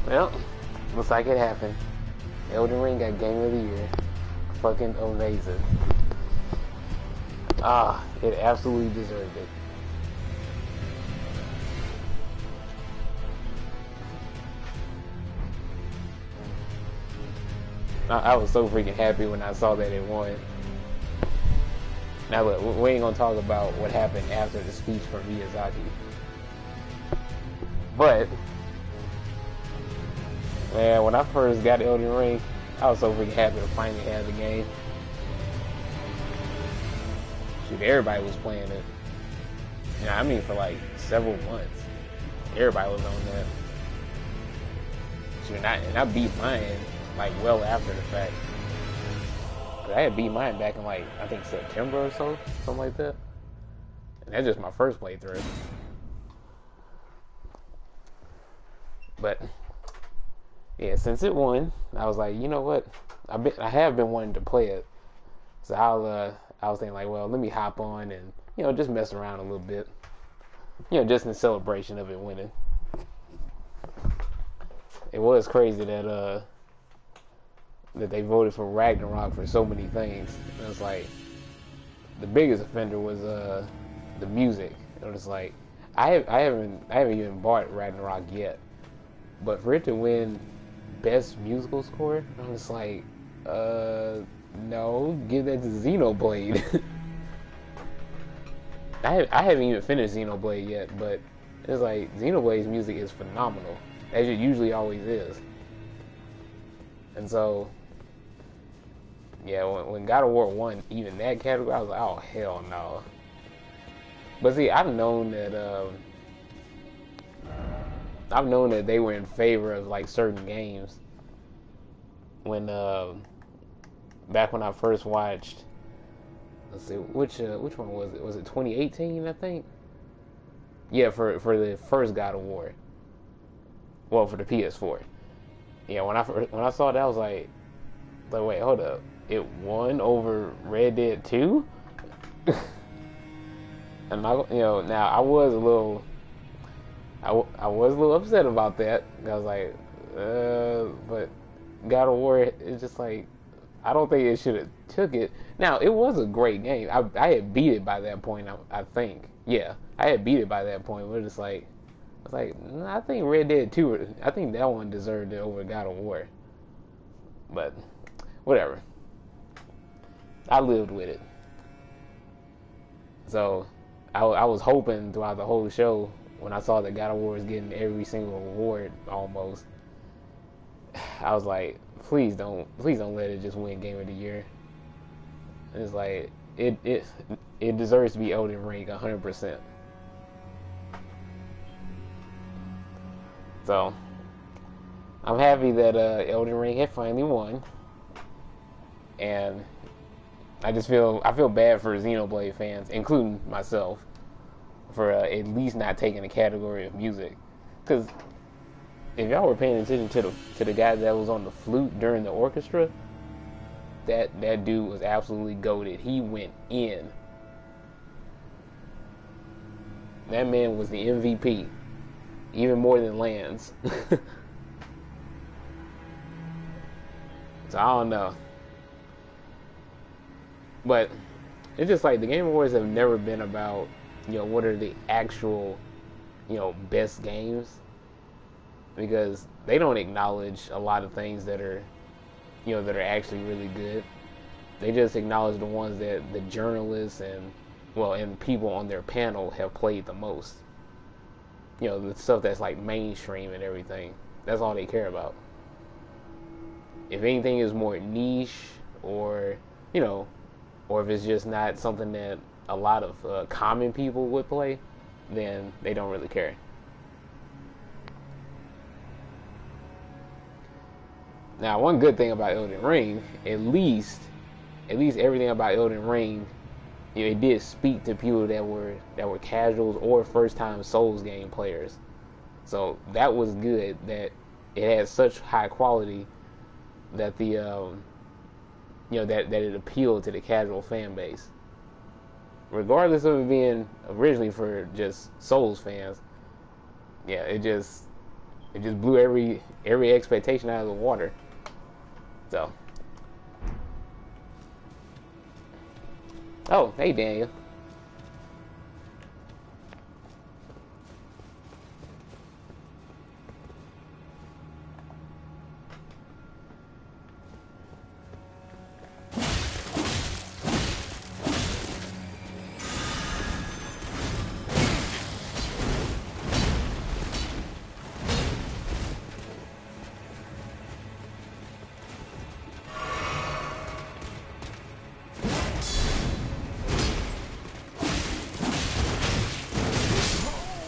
Well, looks like it happened. Elden Ring got Game of the Year. Fucking amazing. It absolutely deserved it. I was so freaking happy when I saw that it won. Now look, we ain't gonna talk about what happened after the speech from Miyazaki. But, man, when I first got Elden Ring, I was so freaking happy to finally have the game. Shoot, everybody was playing it. Yeah, I mean for like several months. Everybody was on that. Shoot, and I beat mine like well after the fact. I had beat mine back in like, I think September or so, something like that. And that's just my first playthrough. But yeah, since it won, I was like, you know what? I have been wanting to play it. So I was thinking like, well, let me hop on and, just mess around a little bit. Just in celebration of it winning. It was crazy that they voted for Ragnarok for so many things. It was like the biggest offender was the music. It was like I haven't even bought Ragnarok yet, but for it to win best musical score, I'm just like, no, give that to Xenoblade. I haven't even finished Xenoblade yet, but it's like Xenoblade's music is phenomenal, as it usually always is. And so, yeah, when God of War won even that category, I was like, oh, hell no. But see, I've known that they were in favor of like certain games when back when I first watched. Let's see, which one was it? Was it 2018? I think. Yeah, for the first God of War. Well, for the PS4. Yeah, when I saw that, I was like, wait, hold up. It won over Red Dead 2? And now I was a little upset about that. I was like, but God of War is just like, I don't think it should have took it. Now, it was a great game. I had beat it by that point, I think. Yeah, I had beat it by that point. But it's like, I was like, nah, I think Red Dead 2, I think that one deserved it over God of War. But, whatever. I lived with it. So, I was hoping throughout the whole show, when I saw that God of War was getting every single award almost, I was like, please don't let it just win Game of the Year. And it's like, it deserves to be Elden Ring 100%. So, I'm happy that Elden Ring had finally won. And I feel bad for Xenoblade fans, including myself, for at least not taking the category of music. Because if y'all were paying attention to the guy that was on the flute during the orchestra, that dude was absolutely goated. He went in. That man was the MVP, even more than Lance. So I don't know. But it's just like the Game Awards have never been about, what are the actual, best games. Because they don't acknowledge a lot of things that are, that are actually really good. They just acknowledge the ones that the journalists and people on their panel have played the most. The stuff that's like mainstream and everything. That's all they care about. If anything is more niche or if it's just not something that a lot of common people would play, then they don't really care. Now, one good thing about Elden Ring, at least everything about Elden Ring, it did speak to people that were casuals or first-time Souls game players. So that was good that it had such high quality that that it appealed to the casual fan base. Regardless of it being originally for just Souls fans, yeah, It just blew every expectation out of the water. So, oh, hey Daniel.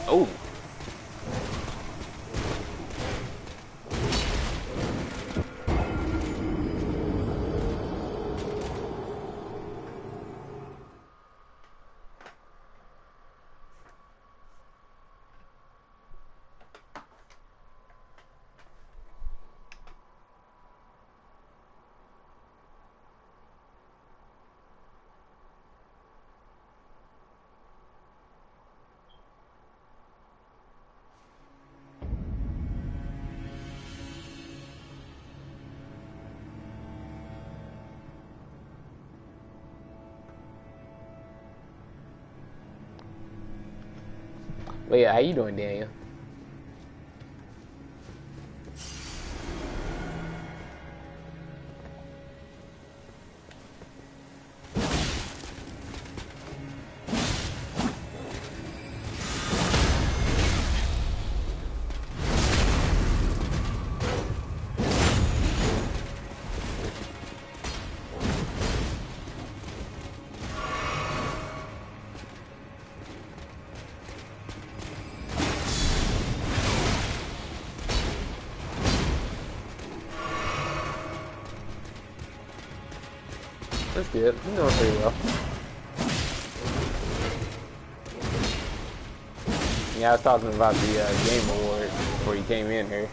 Oh. But yeah, how you doing, Daniel? That's good. You're doing pretty well. Yeah, I was talking about the Game Awards before you came in here.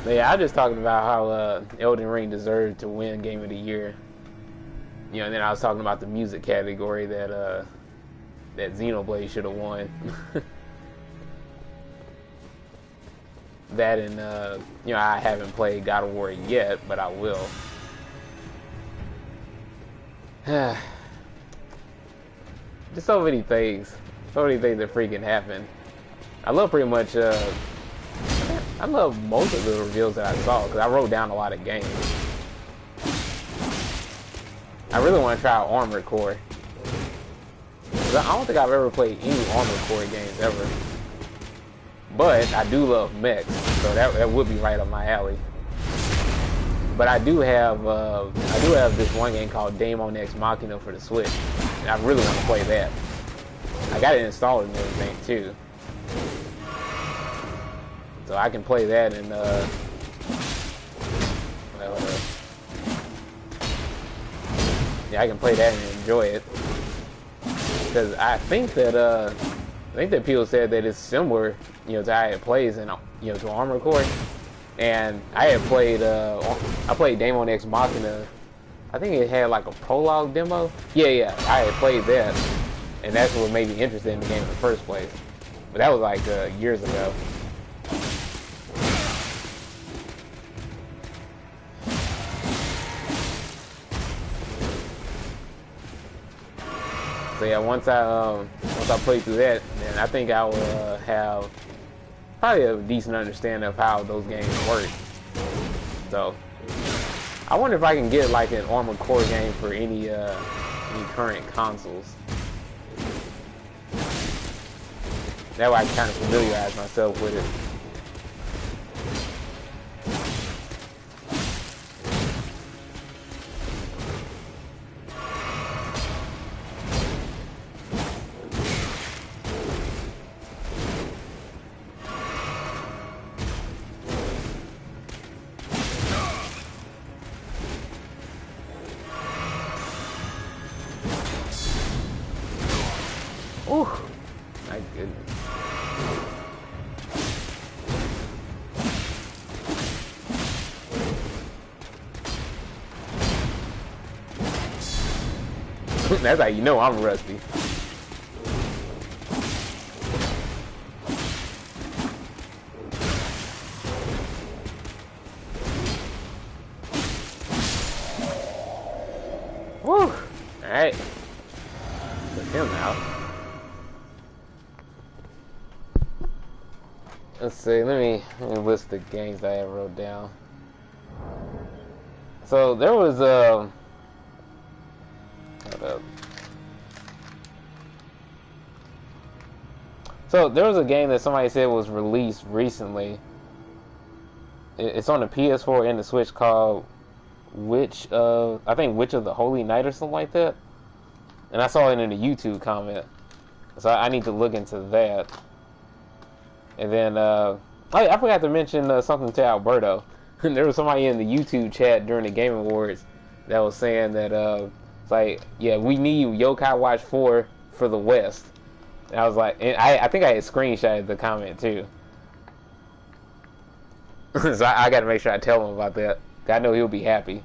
But yeah, I was just talking about how Elden Ring deserved to win Game of the Year. You know, and then I was talking about the music category that that Xenoblade should have won. That and you know, I haven't played God of War yet, but I will. Just so many things that freaking happen. I love pretty much. I love most of the reveals that I saw because I wrote down a lot of games. I really want to try Armored Core. I don't think I've ever played any Armored Core games ever. But I do love mechs, so that would be right up my alley. But I do have this one game called Daemon X Machina for the Switch, and I really want to play that. I got it installed and everything too, so I can play that and yeah, I can play that and enjoy it. Because I think that people said that it's similar, you know, to how it plays in, you know, to Armored Core. And I had played, I played Daemon X Machina. I think it had like a prologue demo. Yeah, I had played that, and that's what made me interested in the game in the first place. But that was like years ago. So yeah, once I play through that, then I think I will have probably a decent understanding of how those games work. So I wonder if I can get like an Armored Core game for any current consoles. That way I can kind of familiarize myself with it. Ooh, my goodness. That's how you know I'm rusty. Woo! Alright. Put him out. Let's see, let me list the games that I wrote down. So there was hold up. So there was a game that somebody said was released recently. It's on the PS4 and the Switch called Witch of the Holy Night or something like that. And I saw it in a YouTube comment. So I need to look into that. And then I forgot to mention something to Alberto. There was somebody in the YouTube chat during the Game Awards that was saying that it's like, yeah, we need Yokai Watch 4 for the West. And I was like, and I think I had screenshotted the comment too. So I got to make sure I tell him about that. I know he'll be happy.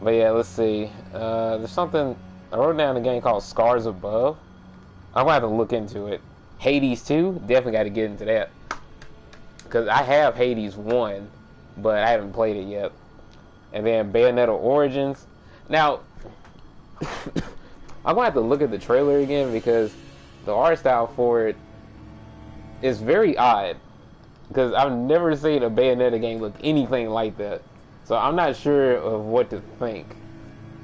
But yeah, let's see. There's something I wrote down a game called Scars Above. I'm gonna have to look into it. Hades 2, definitely got to get into that because I have Hades 1, but I haven't played it yet. And then Bayonetta Origins. Now, I'm gonna have to look at the trailer again because the art style for it is very odd. Because I've never seen a Bayonetta game look anything like that. So I'm not sure of what to think.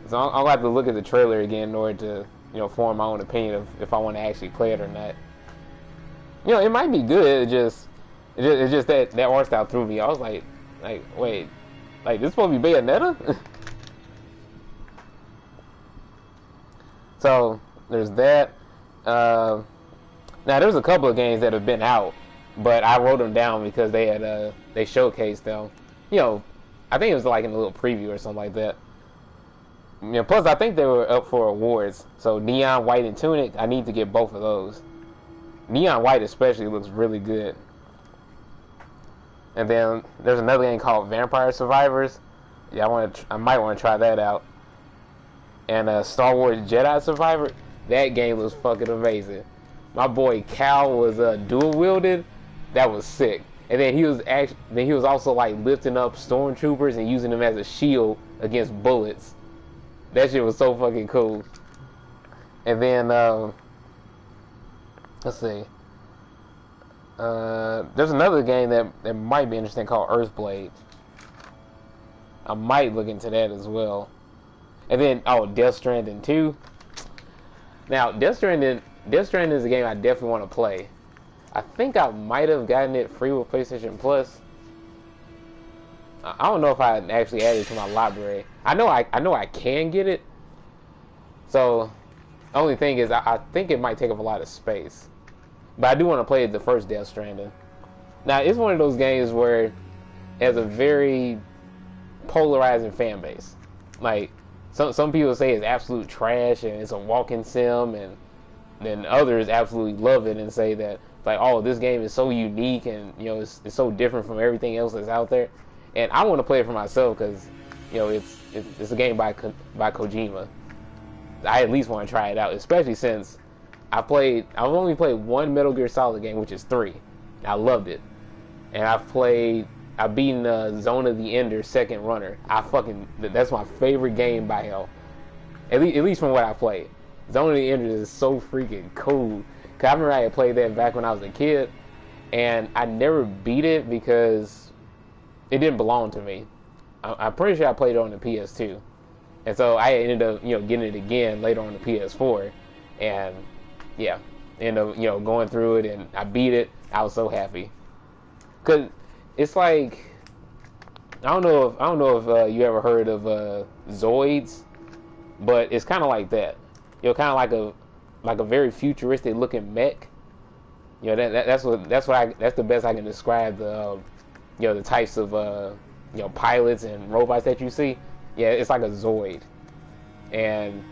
So I'll have to look at the trailer again in order to, form my own opinion of if I want to actually play it or not. It might be good. It's just that art style threw me. I was like, wait, this is supposed to be Bayonetta? So there's that. Now there's a couple of games that have been out, but I wrote them down because they had they showcased them. I think it was like in a little preview or something like that. Plus I think they were up for awards. So Neon White and Tunic, I need to get both of those. Neon White especially looks really good. And then there's another game called Vampire Survivors. Yeah, I might want to try that out. And Star Wars Jedi Survivor, that game was fucking amazing. My boy Cal was dual wielded. That was sick. And then he was also like lifting up stormtroopers and using them as a shield against bullets. That shit was so fucking cool. And then let's see. There's another game that might be interesting called Earthblade. I might look into that as well. And then Death Stranding 2. Now Death Stranding is a game I definitely want to play. I think I might have gotten it free with PlayStation Plus. I don't know if I actually added it to my library. I know I can get it. So, the only thing is I think it might take up a lot of space. But I do want to play the first Death Stranding. Now, it's one of those games where it has a very polarizing fan base. Like, some people say it's absolute trash and it's a walking sim, and then others absolutely love it and say that, like, oh, this game is so unique and, it's so different from everything else that's out there. And I want to play it for myself because, it's a game by Kojima. I at least want to try it out, especially since I've only played one Metal Gear Solid game, which is 3. I loved it. And I've beaten Zone of the Ender Second Runner. That's my favorite game by hell. At least from what I played. Zone of the Ender is so freaking cool. Cause I remember I had played that back when I was a kid, and I never beat it because it didn't belong to me. I'm pretty sure I played it on the PS2, and so I ended up getting it again later on the PS4, and yeah, ended up going through it, and I beat it. I was so happy, cause it's like I don't know if you ever heard of Zoids, but it's kind of like that. Kind of like a very futuristic looking mech. That's the best I can describe the the types of pilots and robots that you see. Yeah, it's like a Zoid, and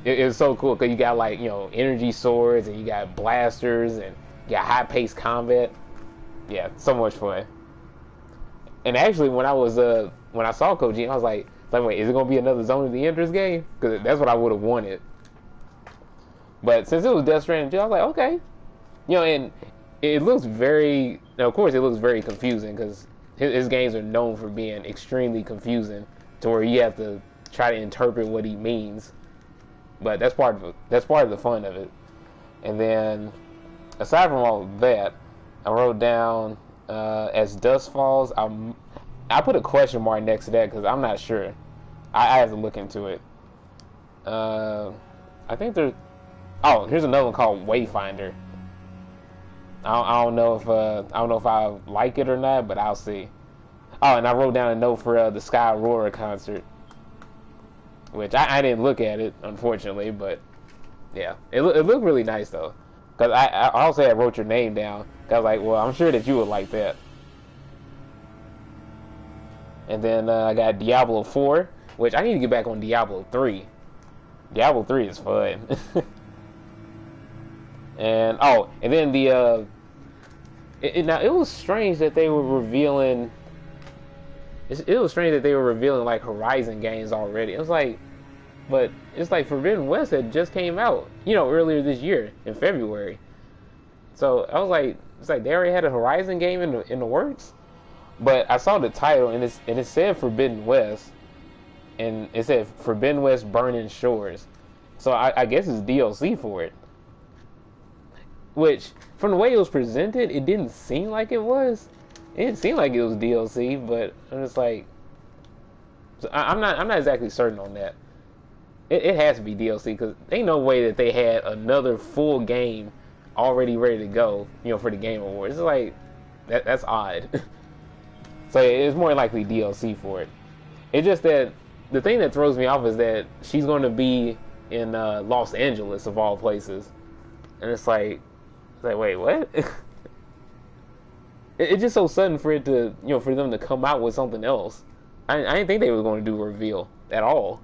it's so cool because you got like energy swords and you got blasters and you got high paced combat. Yeah, so much fun. And actually, when I saw Code Geass, I was like, wait, is it gonna be another Zone of the Enders game? Because that's what I would have wanted. But since it was Death Stranding 2, I was like, okay, and it looks very. Now, of course, it looks very confusing because his games are known for being extremely confusing, to where you have to try to interpret what he means. But that's part of the fun of it. And then, aside from all of that, I wrote down as Dusk Falls. I put a question mark next to that because I'm not sure. I have to look into it. I think there's. Oh, here's another one called Wayfinder. I don't know if I like it or not, but I'll see. Oh, and I wrote down a note for the Sky Aurora concert, which I didn't look at it, unfortunately, but yeah, it looked really nice though. Cause I also wrote your name down. Cause I was like, well, I'm sure that you would like that. And then I got Diablo 4, which I need to get back on Diablo 3. Diablo 3 is fun. And then the now it was strange that they were revealing. It was strange that they were revealing like Horizon games already. It was like, but it's like Forbidden West had just came out, earlier this year in February. So I was like, it's like they already had a Horizon game in the works. But I saw the title and it said Forbidden West, and it said Forbidden West Burning Shores. So I guess it's DLC for it. Which, from the way it was presented, it didn't seem like it was. It didn't seem like it was DLC, but I'm just like, I'm not exactly certain on that. It has to be DLC because ain't no way that they had another full game already ready to go, for the Game Awards. It's like that's odd. So it's more likely DLC for it. It's just that the thing that throws me off is that she's going to be in Los Angeles of all places, and it's like wait, what? It's just so sudden for it to, for them to come out with something else. I didn't think they were going to do a reveal at all.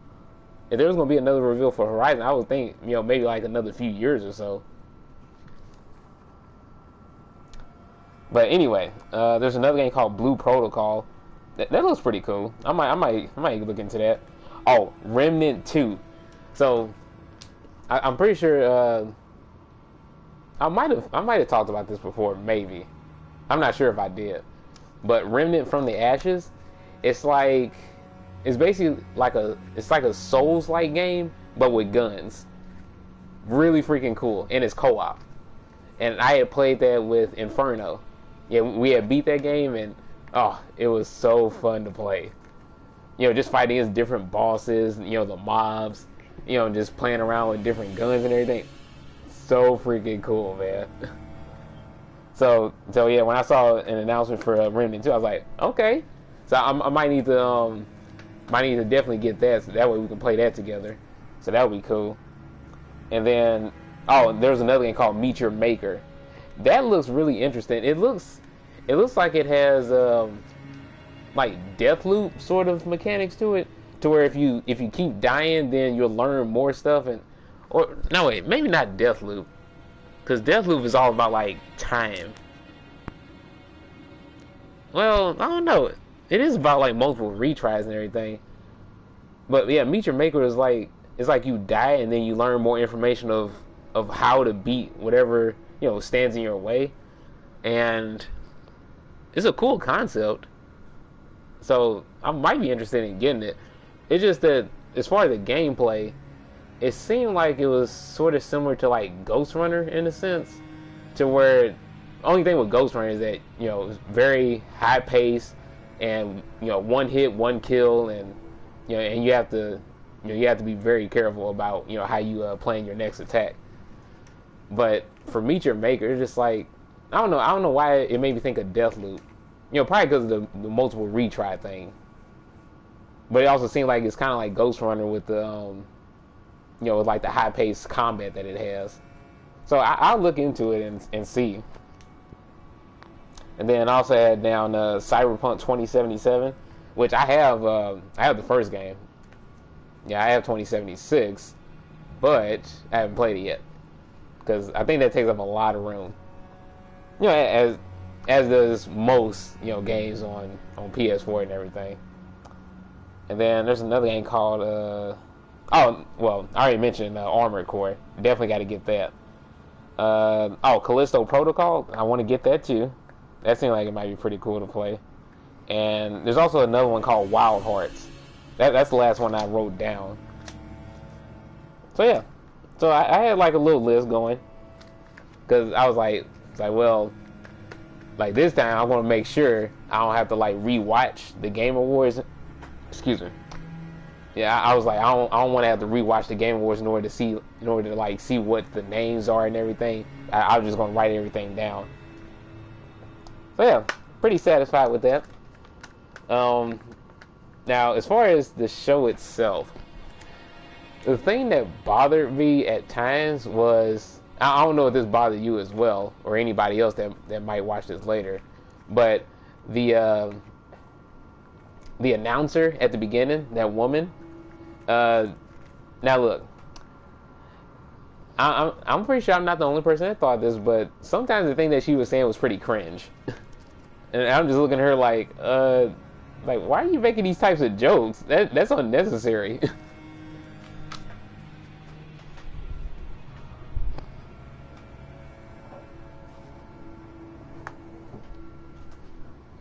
If there was going to be another reveal for Horizon, I would think, maybe like another few years or so. But anyway, there's another game called Blue Protocol. That looks pretty cool. I might look into that. Oh, Remnant 2. So I'm pretty sure I might have talked about this before, maybe. I'm not sure if I did. But Remnant from the Ashes, it's basically like a Souls-like game, but with guns. Really freaking cool. And it's co-op. And I had played that with Inferno. Yeah, we had beat that game, and it was so fun to play. Just fighting against different bosses, the mobs, just playing around with different guns and everything. So freaking cool, man. So yeah, when I saw an announcement for Remnant 2, I was like, okay. So I might need to definitely get that, so that way we can play that together. So that would be cool. And then there's another game called Meet Your Maker. That looks really interesting. It looks like it has like Deathloop sort of mechanics to it, to where if you keep dying, then you'll learn more stuff. Maybe not Deathloop, because Deathloop is all about like time. Well, I don't know. It is about like multiple retries and everything. But yeah, Meet Your Maker is like, it's like you die and then you learn more information of how to beat whatever stands in your way, and it's a cool concept. So I might be interested in getting it. It's just that as far as the gameplay, it seemed like it was sort of similar to like Ghost Runner in a sense, to where only thing with Ghost Runner is that it's very high pace and one hit, one kill, and and you have to be very careful about how you plan your next attack. But for Meet Your Maker, it's just like I don't know why it made me think of Deathloop. Probably because of the multiple retry thing. But it also seemed like it's kind of like Ghost Runner with the with like the high paced combat that it has. So I'll look into it and see. And then I also had down Cyberpunk 2077, which I have the first game. Yeah, I have 2076, but I haven't played it yet because I think that takes up a lot of room. You know, as does most games on PS4 and everything. And then there's another game called oh well, I already mentioned Armored Core. Definitely got to get that. Callisto Protocol. I want to get that too. That seemed like it might be pretty cool to play. And there's also another one called Wild Hearts. That's the last one I wrote down. So yeah, so I had like a little list going because I was like, well, like this time I want to make sure I don't have to like rewatch the Game Awards. Excuse me. Yeah, I was like, I don't want to have to rewatch the Game Awards in order to like see what the names are and everything. I was just gonna write everything down. So yeah, pretty satisfied with that. Now as far as the show itself, the thing that bothered me at times was, I don't know if this bothered you as well or anybody else that might watch this later, but the announcer at the beginning, that woman. Now look, I'm pretty sure I'm not the only person that thought this, but sometimes the thing that she was saying was pretty cringe, and I'm just looking at her like why are you making these types of jokes? That's unnecessary.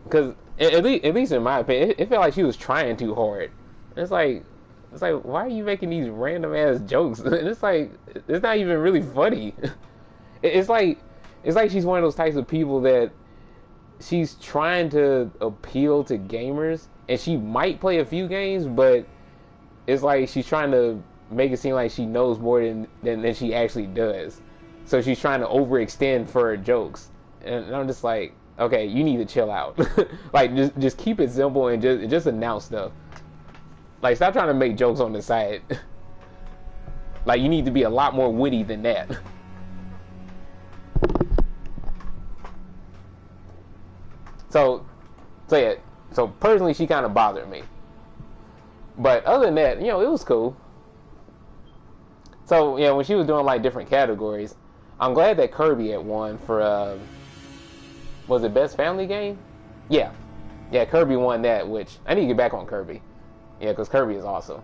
Because at least in my opinion, it felt like she was trying too hard. It's like why are you making these random ass jokes? And it's like it's not even really funny. It's like she's one of those types of people that she's trying to appeal to gamers, and she might play a few games, but it's like she's trying to make it seem like she knows more than she actually does. So she's trying to overextend for her jokes, and I'm just like, okay, you need to chill out. Like just keep it simple and just announce stuff. Like, stop trying to make jokes on the side. Like, you need to be a lot more witty than that. So yeah. So personally, she kind of bothered me. But other than that, it was cool. So yeah, when she was doing like different categories, I'm glad that Kirby had won for was it Best Family Game? Yeah, Kirby won that. Which I need to get back on Kirby. Yeah, because Kirby is awesome.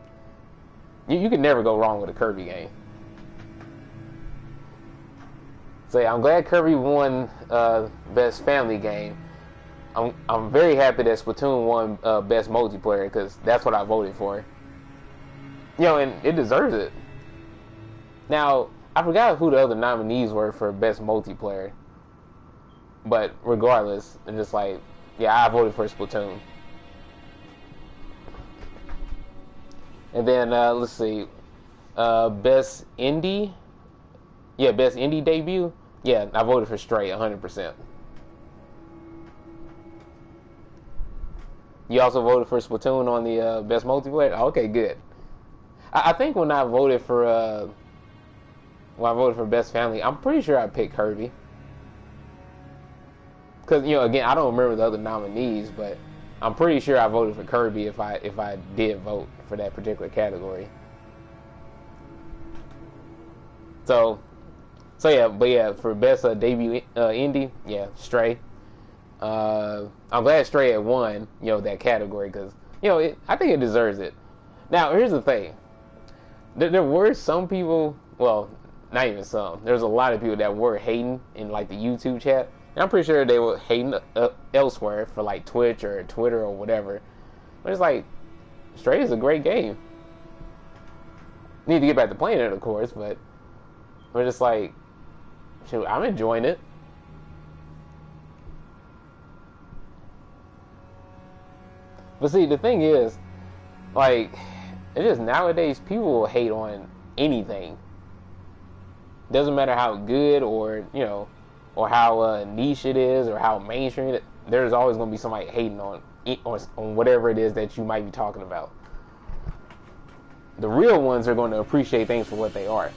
You can never go wrong with a Kirby game. So yeah, I'm glad Kirby won Best Family Game. I'm very happy that Splatoon won Best Multiplayer because that's what I voted for. And it deserves it. Now, I forgot who the other nominees were for Best Multiplayer. But regardless, I'm just like, yeah, I voted for Splatoon. And then let's see, Best Indie. Yeah, Best Indie Debut. Yeah, I voted for Stray 100%. You also voted for Splatoon on the Best Multiplayer? Okay, good. I think when I voted for Best Family, I'm pretty sure I picked Kirby. Because again, I don't remember the other nominees, but I'm pretty sure I voted for Kirby if I did vote for that particular category. So yeah, but yeah, for best debut indie, yeah, Stray. I'm glad Stray had won, that category because I think it deserves it. Now here's the thing: there were some people, well, not even some. There's a lot of people that were hating in like the YouTube chat. And I'm pretty sure they were hating elsewhere for like Twitch or Twitter or whatever. But it's like, Stray is a great game. Need to get back to playing it, of course, but we're just like, shoot, I'm enjoying it. But see, the thing is, like, it is nowadays people will hate on anything. Doesn't matter how good or or how niche it is, or how mainstream it is, there's always going to be somebody hating on it, on whatever it is that you might be talking about. The real ones are going to appreciate things for what they are.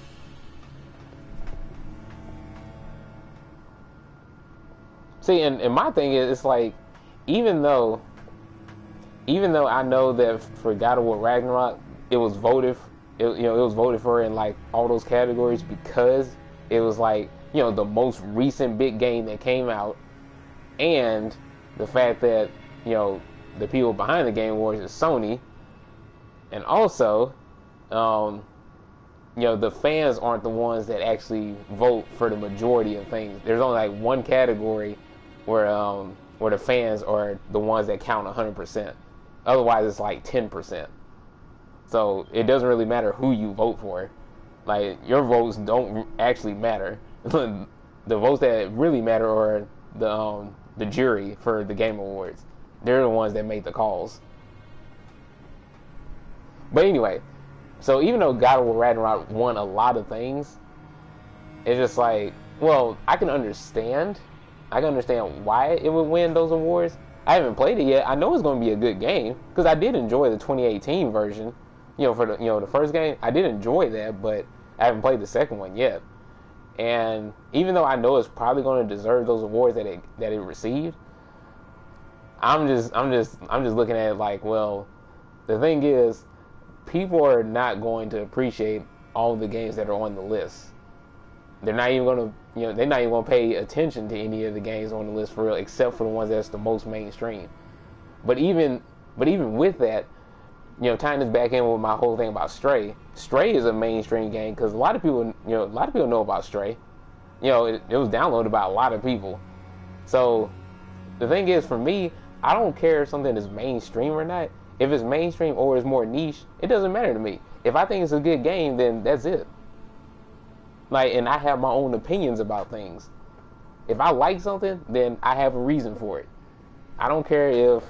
See, and my thing is, it's like, even though I know that for God of War Ragnarok, it was voted, it was voted for in like all those categories because it was like, the most recent big game that came out, and the fact that, the people behind the Game Awards is Sony, and also, the fans aren't the ones that actually vote for the majority of things. There's only like one category where the fans are the ones that count 100%. Otherwise, it's like 10%. So it doesn't really matter who you vote for. Like, your votes don't actually matter. The votes that really matter are the jury for the Game Awards. They're the ones that make the calls. But anyway, so even though God of War Ragnarok won a lot of things, it's just like, well, I can understand why it would win those awards. I haven't played it yet. I know it's going to be a good game because I did enjoy the 2018 version. For the first game, I did enjoy that, but I haven't played the second one yet. And even though I know it's probably going to deserve those awards that it received, I'm just looking at it like, well, the thing is, people are not going to appreciate all the games that are on the list. They're not even going to, they're not even going to pay attention to any of the games on the list for real, except for the ones that's the most mainstream. But even with that, tying this back in with my whole thing about Stray. Stray is a mainstream game because a lot of people know about Stray. It was downloaded by a lot of people. So the thing is, for me, I don't care if something is mainstream or not. If it's mainstream or it's more niche, it doesn't matter to me. If I think it's a good game, then that's it. Like, and I have my own opinions about things. If I like something, then I have a reason for it. I don't care if,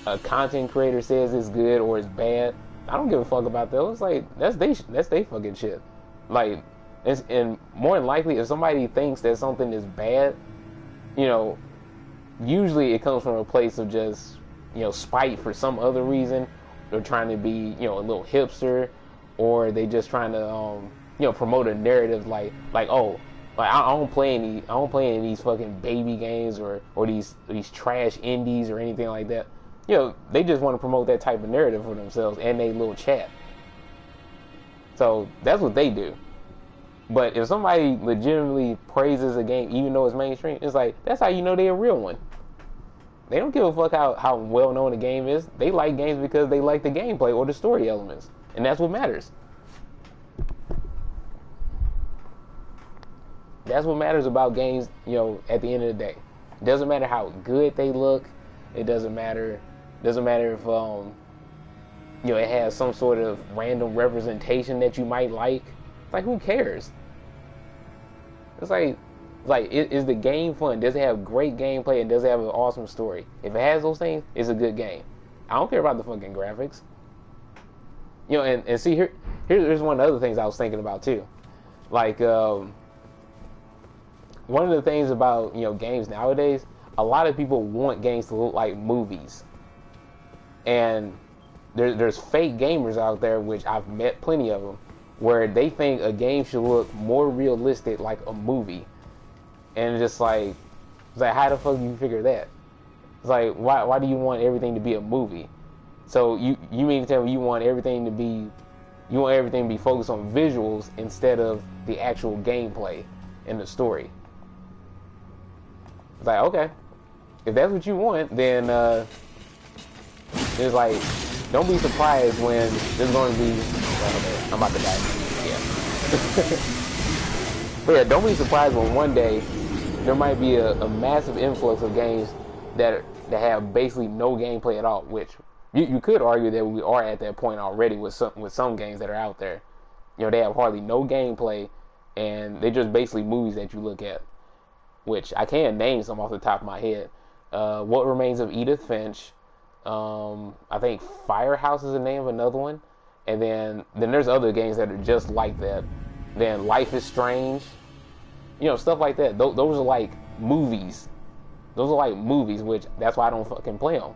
a content creator says it's good or it's bad. I don't give a fuck about that. It's like, that's they fucking shit. Like, and more than likely, if somebody thinks that something is bad, usually it comes from a place of just, spite for some other reason. They're trying to be, a little hipster, or they just trying to, promote a narrative like I don't play any of these fucking baby games or these trash indies or anything like that. They just want to promote that type of narrative for themselves and they little chat. So that's what they do. But if somebody legitimately praises a game, even though it's mainstream, it's like, that's how you know they're a real one. They don't give a fuck how well known the game is. They like games because they like the gameplay or the story elements. And that's what matters. That's what matters about games, at the end of the day. It doesn't matter how good they look. It doesn't matter if it has some sort of random representation that you might like. Like, who cares? It's like is the game fun? Does it have great gameplay and does it have an awesome story? If it has those things, it's a good game. I don't care about the fucking graphics. And see, here's one of the other things I was thinking about too. Like, one of the things about, games nowadays, a lot of people want games to look like movies. And there's fake gamers out there, which I've met plenty of them, where they think a game should look more realistic like a movie. And it's like, how the fuck do you figure that? It's like, why do you want everything to be a movie? So you mean to tell me you want everything to be focused on visuals instead of the actual gameplay and the story? It's like, okay, if that's what you want, then it's like, don't be surprised when there's going to be, I'm about to die. Yeah. But yeah, don't be surprised when one day there might be a massive influx of games that have basically no gameplay at all, which you could argue that we are at that point already with some games that are out there. They have hardly no gameplay, and they're just basically movies that you look at, which I can't name some off the top of my head. What Remains of Edith Finch. I think Firehouse is the name of another one. And then there's other games that are just like that. Then Life is Strange. Stuff like that. Those are like movies. Those are like movies, which that's why I don't fucking play them.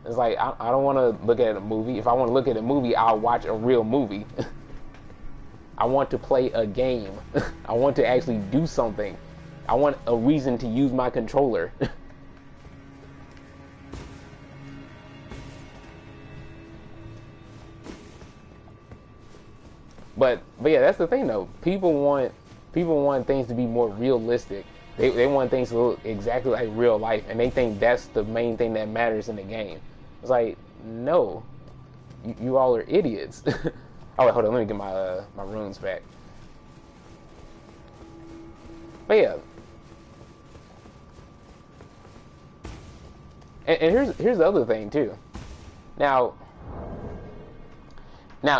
It's like, I don't want to look at a movie. If I want to look at a movie, I'll watch a real movie. I want to play a game. I want to actually do something. I want a reason to use my controller. But yeah, that's the thing though. People want things to be more realistic. They want things to look exactly like real life, and they think that's the main thing that matters in the game. It's like, no, you all are idiots. Oh wait, hold on, let me get my runes back. But yeah, and here's the other thing too. Now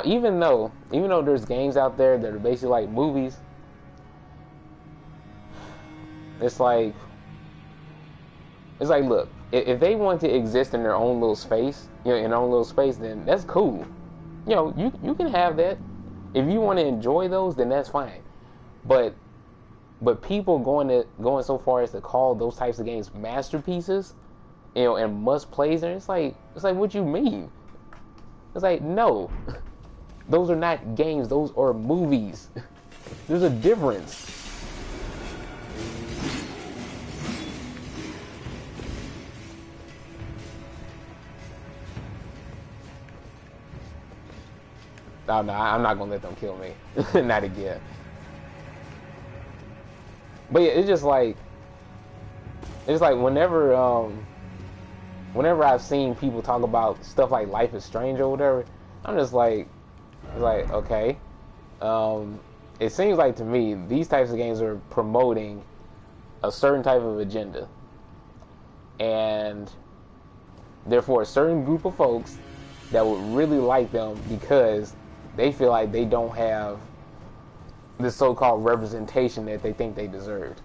even though there's games out there that are basically like movies, it's like look, if they want to exist in their own little space, in their own little space, then that's cool. You can have that. If you want to enjoy those, then that's fine. But people going so far as to call those types of games masterpieces, and must plays, and it's like what you mean? It's like, no, those are not games. Those are movies. There's a difference. Oh, no, I'm not gonna let them kill me. Not again. But yeah, it's just like whenever I've seen people talk about stuff like Life is Strange or whatever, I'm just like, okay. It seems like to me these types of games are promoting a certain type of agenda, and therefore a certain group of folks that would really like them because they feel like they don't have this so-called representation that they think they deserved.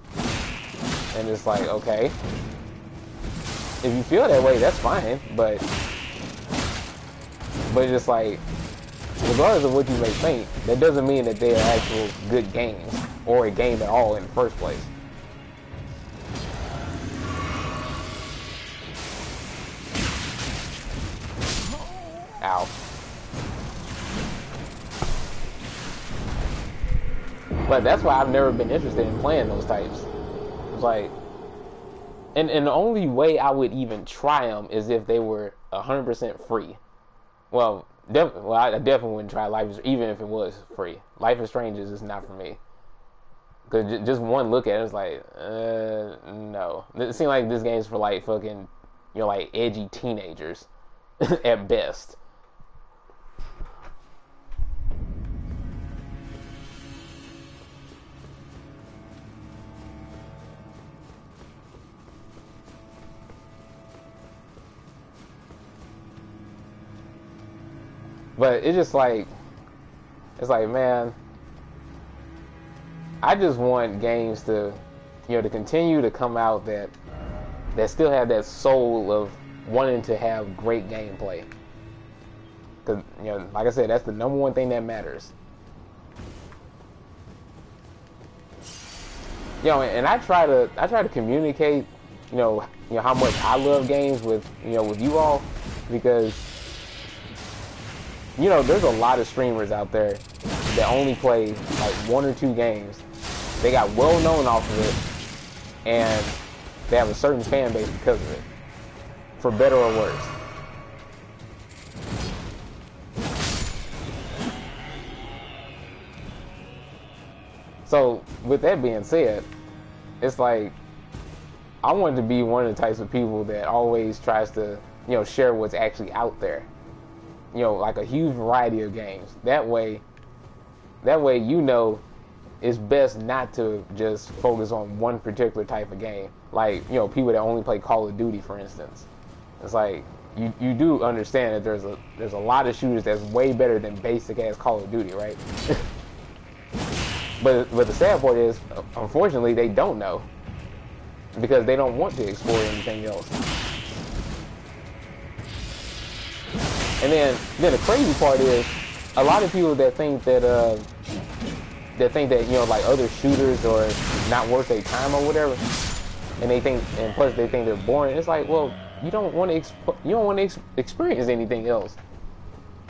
And it's like, okay, if you feel that way, that's fine, but just like, regardless of what you may think, that doesn't mean that they are actual good games or a game at all in the first place. Ow. But that's why I've never been interested in playing those types. It's like, and the only way I would even try them is if they were 100% free. Well, I definitely wouldn't try Life is, even if it was free. Life is Strange is just not for me. Cause just one look at it, it's like, no. It seems like this game's for like fucking, like edgy teenagers, at best. But it's just like, man, I just want games to, to continue to come out that still have that soul of wanting to have great gameplay. Because, like I said, that's the number one thing that matters. And I try to communicate, how much I love games with you all, because there's a lot of streamers out there that only play like 1 or 2 games. They got well known off of it, and they have a certain fan base because of it, for better or worse. So with that being said, it's like, I want to be one of the types of people that always tries to, share what's actually out there. Like a huge variety of games. That way, it's best not to just focus on one particular type of game. Like, people that only play Call of Duty, for instance. It's like, you do understand that there's a lot of shooters that's way better than basic ass Call of Duty, right? But the sad part is, unfortunately, they don't know, because they don't want to explore anything else. And then the crazy part is, a lot of people that think that like other shooters are not worth their time or whatever, and plus they think they're boring. It's like, well, you don't want to experience anything else.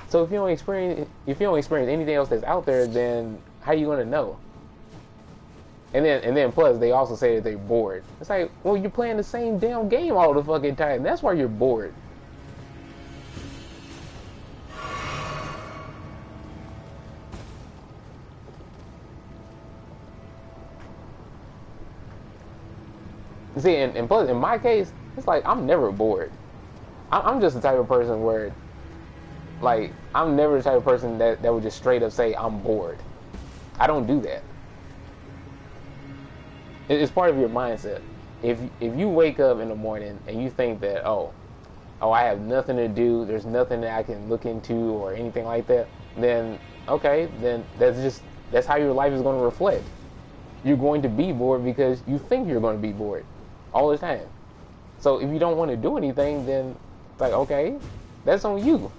So if you don't experience anything else that's out there, then how are you gonna know? And then plus they also say that they're bored. It's like, well, you're playing the same damn game all the fucking time. That's why you're bored. See, and plus, in my case, it's like I'm never bored. I'm just the type of person where, like, I'm never the type of person that would just straight up say I'm bored. I don't do that. It's part of your mindset. If you wake up in the morning and you think that, oh, I have nothing to do, there's nothing that I can look into or anything like that, then okay, then that's how your life is going to reflect. You're going to be bored because you think you're going to be bored all the time. So if you don't want to do anything, then it's like, okay, that's on you.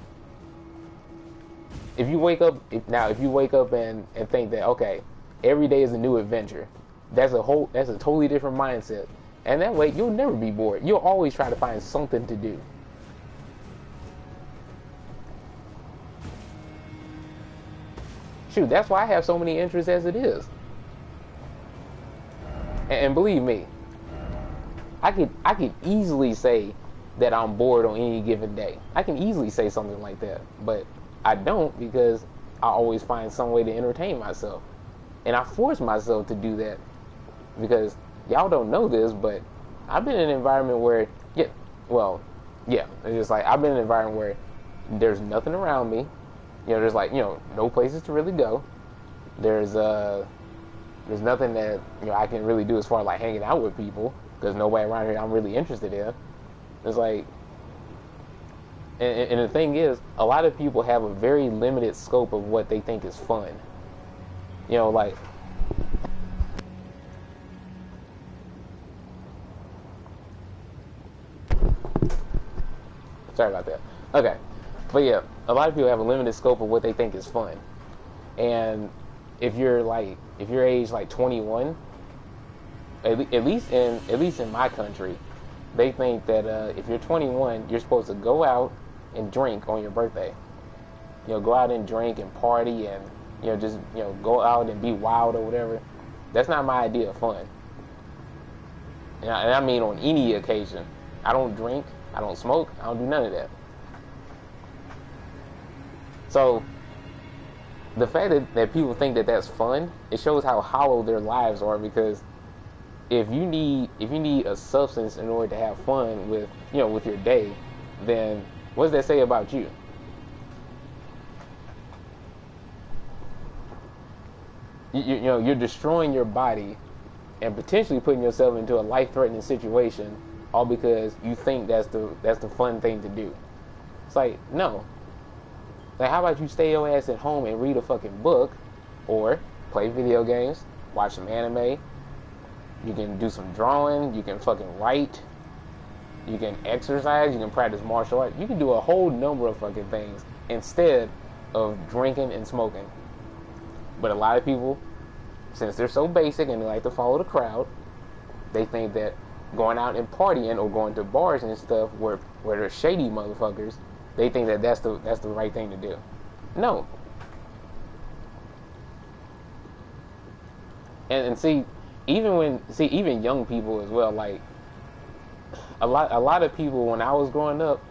If you wake up and think that, okay, every day is a new adventure, that's a totally different mindset. And that way you'll never be bored. You'll always try to find something to do. Shoot, that's why I have so many interests as it is. And believe me, I could easily say that I'm bored on any given day. I can easily say something like that, but I don't, because I always find some way to entertain myself. And I force myself to do that because y'all don't know this, but I've been in an environment where, it's just like I've been in an environment where there's nothing around me. There's like, no places to really go. There's nothing that, I can really do as far as like hanging out with people, because nobody around here I'm really interested in. It's like, and the thing is, a lot of people have a very limited scope of what they think is fun. Like, sorry about that. Okay. But yeah, a lot of people have a limited scope of what they think is fun. And if you're age like 21, at least in my country, they think that if you're 21, you're supposed to go out and drink on your birthday. Go out and drink and party and just go out and be wild or whatever. That's not my idea of fun. And I mean on any occasion. I don't drink, I don't smoke, I don't do none of that. So the fact that people think that that's fun, it shows how hollow their lives are, because if you need a substance in order to have fun with your day, then what does that say about you? You're destroying your body and potentially putting yourself into a life-threatening situation, all because you think that's the fun thing to do. It's like, no. Like, how about you stay your ass at home and read a fucking book, or play video games, watch some anime, you can do some drawing, you can fucking write, you can exercise, you can practice martial arts, you can do a whole number of fucking things instead of drinking and smoking. But a lot of people, since they're so basic and they like to follow the crowd, they think that going out and partying or going to bars and stuff where there's shady motherfuckers, they think that that's the right thing to do. No. And see, even young people as well, like a lot of people when I was growing up,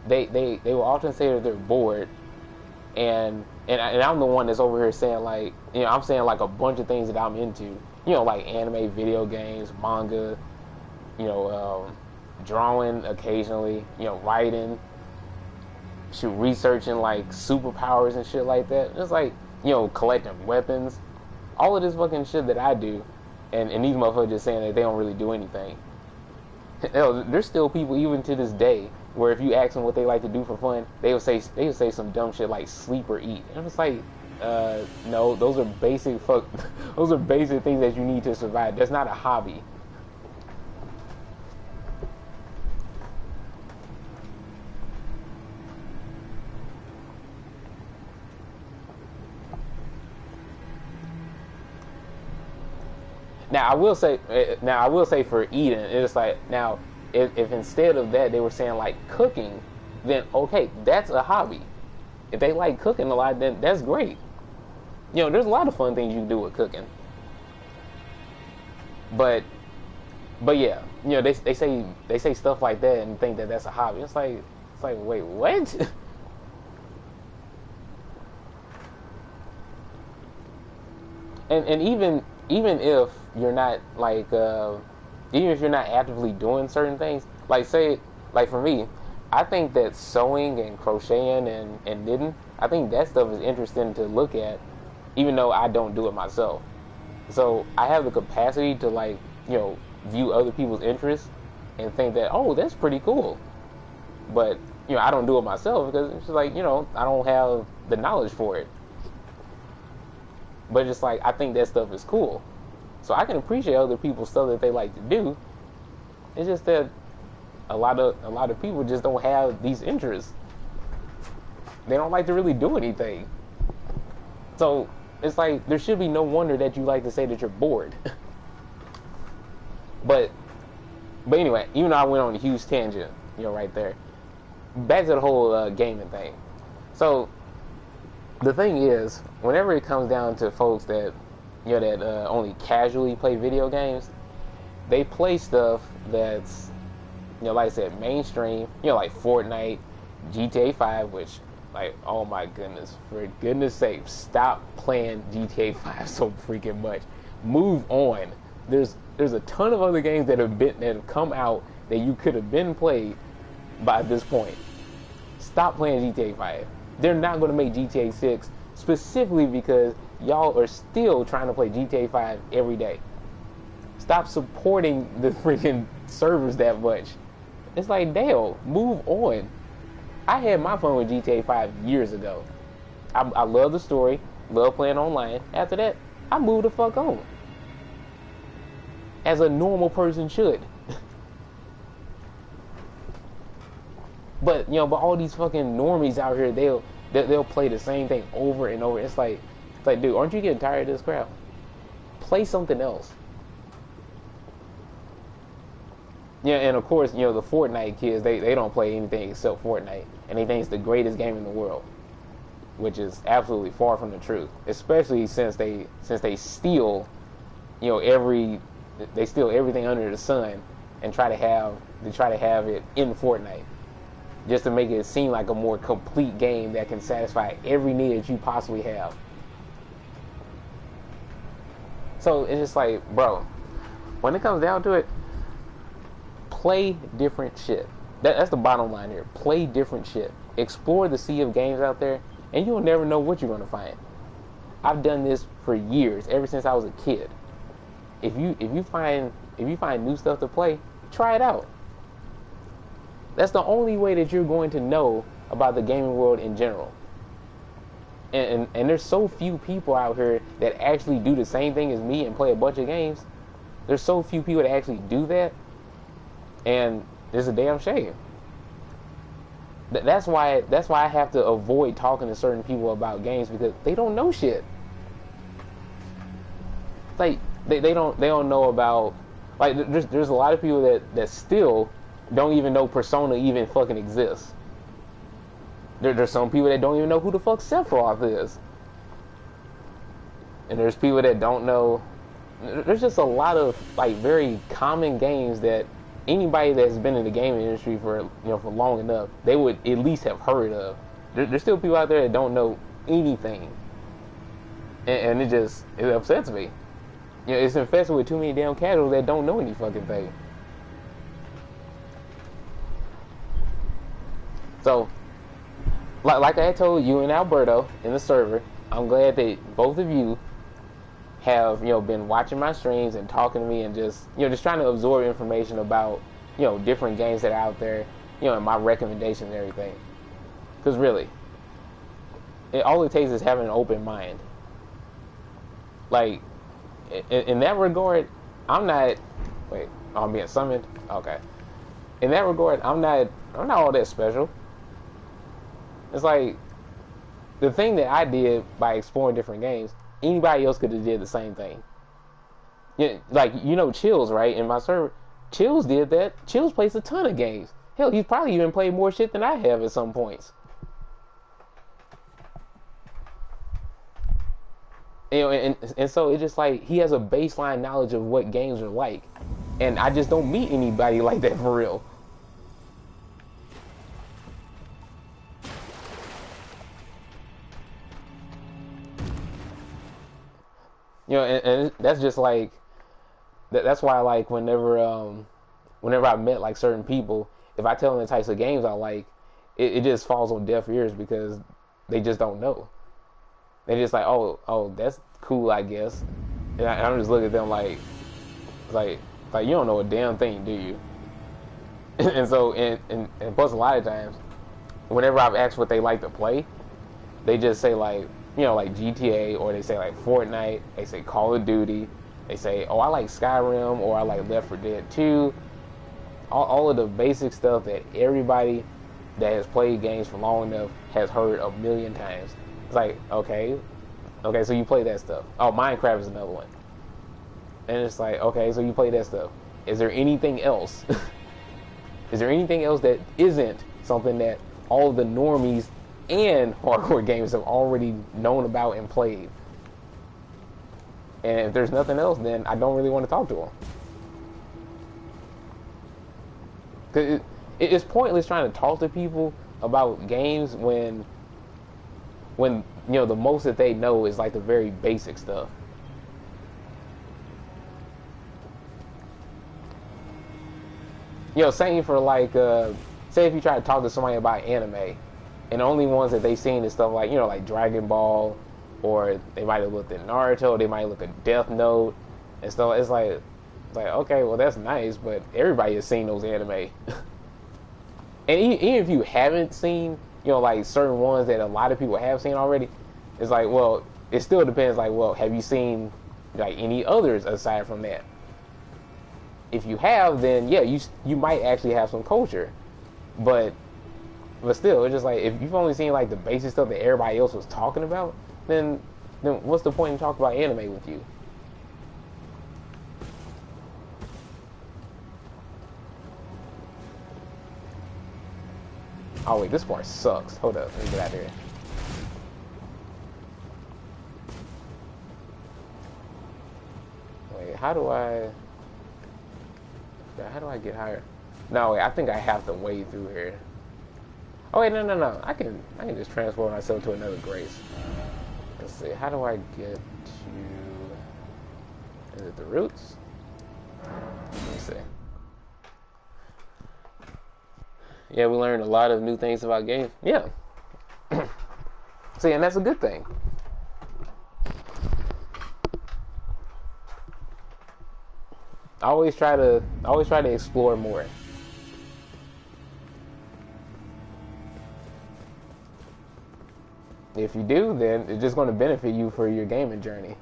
they will often say that they're bored, and I'm the one that's over here saying, like, I'm saying like a bunch of things that I'm into, like anime, video games, manga, drawing occasionally, writing, researching like superpowers and shit like that. It's like, collecting weapons, all of this fucking shit that I do, and these motherfuckers just saying that they don't really do anything. There's still people even to this day where if you ask them what they like to do for fun, they would say some dumb shit like sleep or eat. And I'm just like, no, those are basic things that you need to survive. That's not a hobby. Now I will say for eating, it's like, now if instead of that they were saying like cooking, then okay, that's a hobby. If they like cooking a lot, then that's great. There's a lot of fun things you can do with cooking. But yeah, they say stuff like that and think that that's a hobby. It's like wait, what? and even if you're not like even if you're not actively doing certain things, like say, like for me, I think that sewing and crocheting and knitting, I think that stuff is interesting to look at, even though I don't do it myself. So I have the capacity to like, view other people's interests and think that, oh, that's pretty cool. But, I don't do it myself because it's just like, I don't have the knowledge for it. But just like, I think that stuff is cool. So I can appreciate other people's stuff that they like to do. It's just that a lot of people just don't have these interests. They don't like to really do anything. So it's like there should be no wonder that you like to say that you're bored. but anyway, even though I went on a huge tangent, right there. Back to the whole gaming thing. So the thing is, whenever it comes down to folks that only casually play video games, they play stuff that's like I said, mainstream. Like Fortnite, GTA 5, which, like, oh my goodness, for goodness sake, stop playing GTA 5 so freaking much. Move on. There's a ton of other games that have come out that you could have been played by this point. Stop playing GTA 5. They're not going to make GTA 6 specifically because y'all are still trying to play GTA 5 every day. Stop supporting the freaking servers that much. It's like, damn, move on. I had my fun with GTA 5 years ago. I love the story, love playing online. After that, I moved the fuck on. As a normal person should. But all these fucking normies out here, they'll play the same thing over and over. It's like, dude, aren't you getting tired of this crap? Play something else. Yeah, and of course, the Fortnite kids, they don't play anything except Fortnite, and they think it's the greatest game in the world, which is absolutely far from the truth. Especially since they steal, they steal everything under the sun and try to have it in Fortnite, just to make it seem like a more complete game that can satisfy every need that you possibly have. So it's just like, bro, when it comes down to it, play different shit. That's the bottom line here. Play different shit. Explore the sea of games out there, and you'll never know what you're going to find. I've done this for years, ever since I was a kid. If you find new stuff to play, try it out. That's the only way that you're going to know about the gaming world in general. And there's so few people out here that actually do the same thing as me and play a bunch of games. There's so few people that actually do that, and it's a damn shame. That's why I have to avoid talking to certain people about games, because they don't know shit. Like they don't know about, like, there's a lot of people that still don't even know Persona even fucking exists. There's some people that don't even know who the fuck Sephiroth is. And there's people that don't know. There's just a lot of like very common games that anybody that's been in the gaming industry for for long enough, they would at least have heard of. There's still people out there that don't know anything, and it upsets me. It's infested with too many damn casuals that don't know any fucking thing. So, like I told you and Alberto in the server, I'm glad that both of you have been watching my streams and talking to me and just trying to absorb information about different games that are out there, and my recommendations and everything. Because really, all it takes is having an open mind. Like in that regard, I'm not. Wait, I'm being summoned. Okay. In that regard, I'm not all that special. It's like the thing that I did by exploring different games, anybody else could have did the same thing. Like, Chills, right? In my server, Chills did that. Chills plays a ton of games. Hell, he's probably even played more shit than I have at some points. And so it's just like he has a baseline knowledge of what games are like, and I just don't meet anybody like that for real. And that's just like, That's why, like, whenever I met like certain people, if I tell them the types of games I like, it just falls on deaf ears because they just don't know. They just like, oh, that's cool, I guess. And I'm just looking at them like you don't know a damn thing, do you? And so, and plus a lot of times, whenever I've asked what they like to play, they just say like, like GTA, or they say like Fortnite, they say Call of Duty, they say, oh, I like Skyrim, or I like Left 4 Dead 2. All of the basic stuff that everybody that has played games for long enough has heard a million times. It's like, okay, so you play that stuff. Oh, Minecraft is another one. And it's like, okay, so you play that stuff. Is there anything else? Is there anything else that isn't something that all the normies and hardcore gamers have already known about and played? And if there's nothing else, then I don't really want to talk to them. Because it's pointless trying to talk to people about games when the most that they know is like the very basic stuff. Same for like, say if you try to talk to somebody about anime, and the only ones that they've seen is stuff like, like Dragon Ball, or they might have looked at Naruto, they might look at Death Note, and stuff. It's like, okay, well that's nice, but everybody has seen those anime. And even if you haven't seen, like certain ones that a lot of people have seen already, it's like, well, it still depends. Like, well, have you seen like any others aside from that? If you have, then yeah, you might actually have some culture, but still, it's just like if you've only seen like the basic stuff that everybody else was talking about, then what's the point in talking about anime with you? Oh wait, this part sucks. Hold up, let me get out of here. Wait, how do I get higher? No, wait, I think I have to wade through here. Oh wait, no. I can just transform myself to another grace. Let's see, how do I get to... Is it the roots? Let me see. Yeah, we learned a lot of new things about games. Yeah. See, and that's a good thing. I always try to explore more. If you do, then it's just going to benefit you for your gaming journey.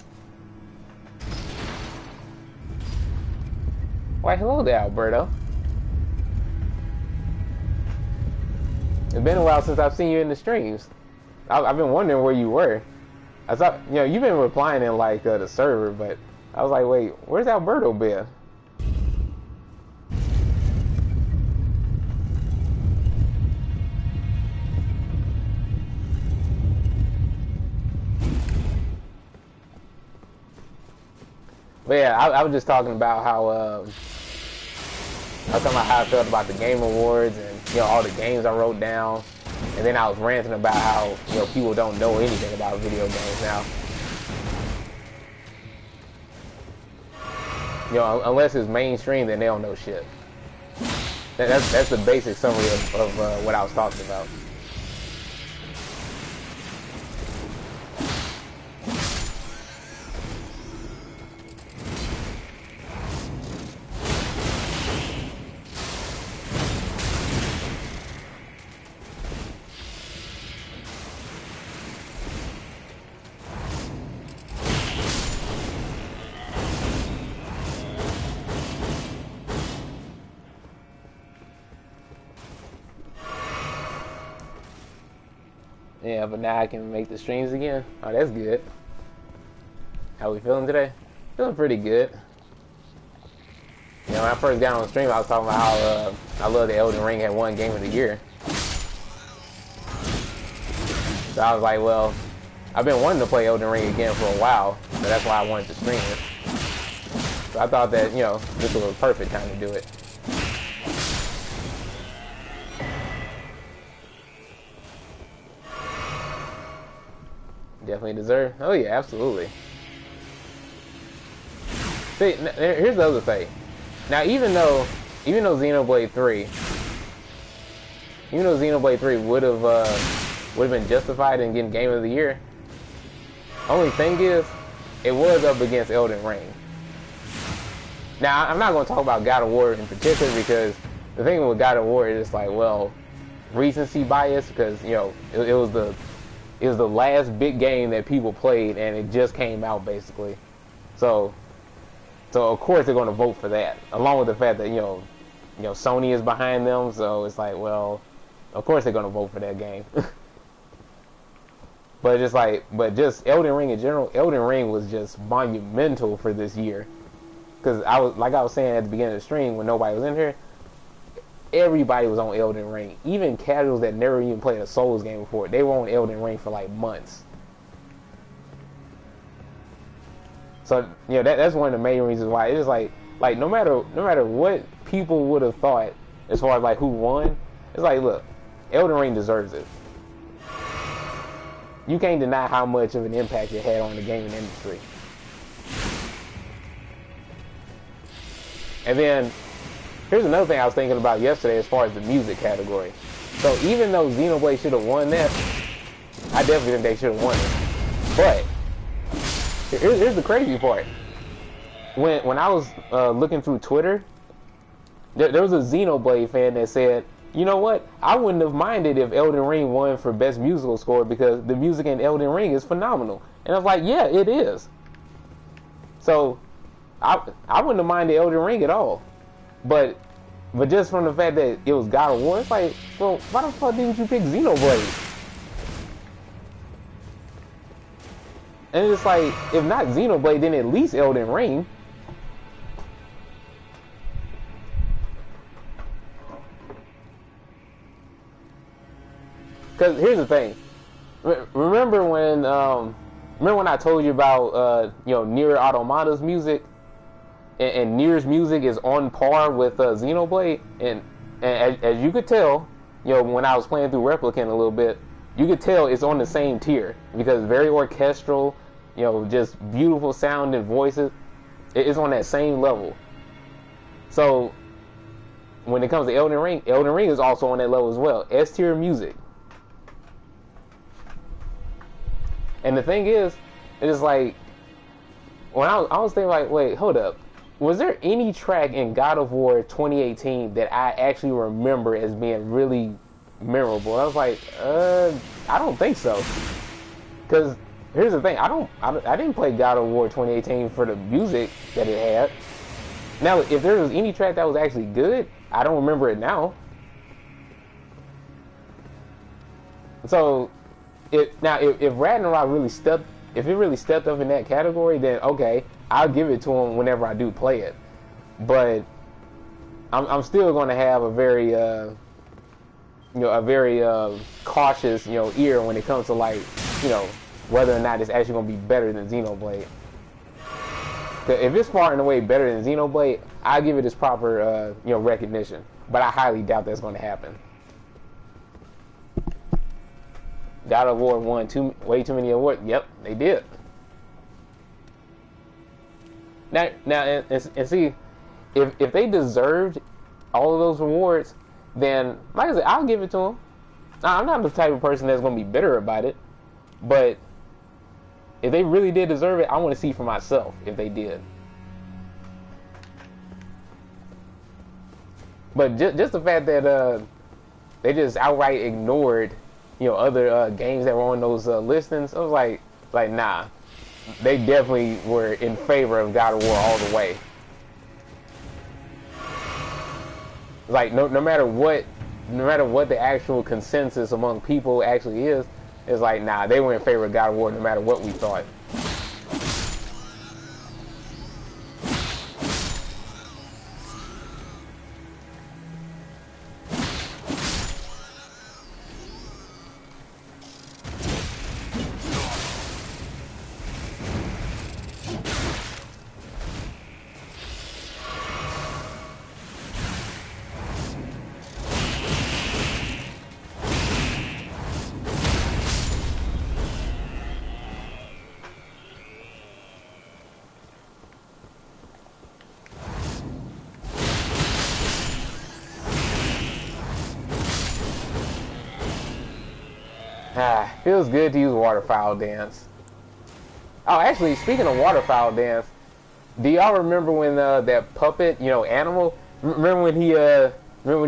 Why, hello there, Alberto. It's been a while since I've seen you in the streams. I've been wondering where you were. I thought, you've been replying in like the server, but I was like, wait, where's Alberto been? But yeah, I was just talking about how I felt about the Game Awards and all the games I wrote down, and then I was ranting about how people don't know anything about video games now. Unless it's mainstream, then they don't know shit. That's the basic summary of what I was talking about. Yeah, but now I can make the streams again. Oh, that's good. How we feeling today? Feeling pretty good. When I first got on the stream, I was talking about how I love the Elden Ring had won Game of the Year. So I was like, well, I've been wanting to play Elden Ring again for a while, so that's why I wanted to stream it. So I thought that, this was a perfect time to do it. Definitely deserve. Oh yeah, absolutely. See, here's the other thing. Now, Xenoblade 3, even though Xenoblade 3 would have been justified in getting Game of the Year, only thing is, it was up against Elden Ring. Now, I'm not going to talk about God of War in particular because the thing with God of War is like, well, recency bias, because you know it was the last big game that people played and it just came out basically. So of course they're going to vote for that, along with the fact that you know Sony is behind them. So it's like, well, of course they're going to vote for that game. But just Elden Ring in general, Elden Ring was just monumental for this year. Because I was saying at the beginning of the stream when nobody was in here, everybody was on Elden Ring. Even casuals that never even played a Souls game before, they were on Elden Ring for like months. So you know that's one of the main reasons why it's like no matter what people would have thought as far as like who won, it's like, look, Elden Ring deserves it. You can't deny how much of an impact it had on the gaming industry. And then, here's another thing I was thinking about yesterday as far as the music category. So even though Xenoblade should have won that, I definitely think they should have won it. But, here's the crazy part. When I was looking through Twitter, there was a Xenoblade fan that said, you know what? I wouldn't have minded if Elden Ring won for Best Musical Score because the music in Elden Ring is phenomenal. And I was like, yeah, it is. So, I wouldn't have minded Elden Ring at all. But just from the fact that it was God of War, it's like, well, why the fuck didn't you pick Xenoblade? And it's like, if not Xenoblade, then at least Elden Ring. Because here's the thing. Remember when I told you about Nier Automata's music, and Nier's music is on par with Xenoblade, and as you could tell, when I was playing through Replicant a little bit, you could tell it's on the same tier because it's very orchestral, just beautiful sounding voices. It's on that same level. So when it comes to Elden Ring is also on that level as well. S tier music. And the thing is, it's like, when I was thinking like, wait, hold up. Was there any track in God of War 2018 that I actually remember as being really memorable? I was like, I don't think so. Because here's the thing, I didn't play God of War 2018 for the music that it had. Now, if there was any track that was actually good, I don't remember it now. So, if Ragnarok really stepped up in that category, then okay, I'll give it to him whenever I do play it. But I'm still going to have a very cautious ear when it comes to like whether or not it's actually going to be better than Xenoblade. If it's far and away better than Xenoblade, I'll give it its proper recognition. But I highly doubt that's going to happen. God of War won way too many awards. Yep, they did. Now, and see, if they deserved all of those awards, then, like I said, I'll give it to them. Now, I'm not the type of person that's going to be bitter about it, but if they really did deserve it, I want to see for myself if they did. But just the fact that they just outright ignored other games that were on those listings, I was like, nah, they definitely were in favor of God of War all the way. Like no matter what the actual consensus among people actually is, it's like, nah, they were in favor of God of War no matter what we thought. Feels good to use waterfowl dance. Oh, actually, speaking of waterfowl dance, do y'all remember when that puppet, animal? Remember when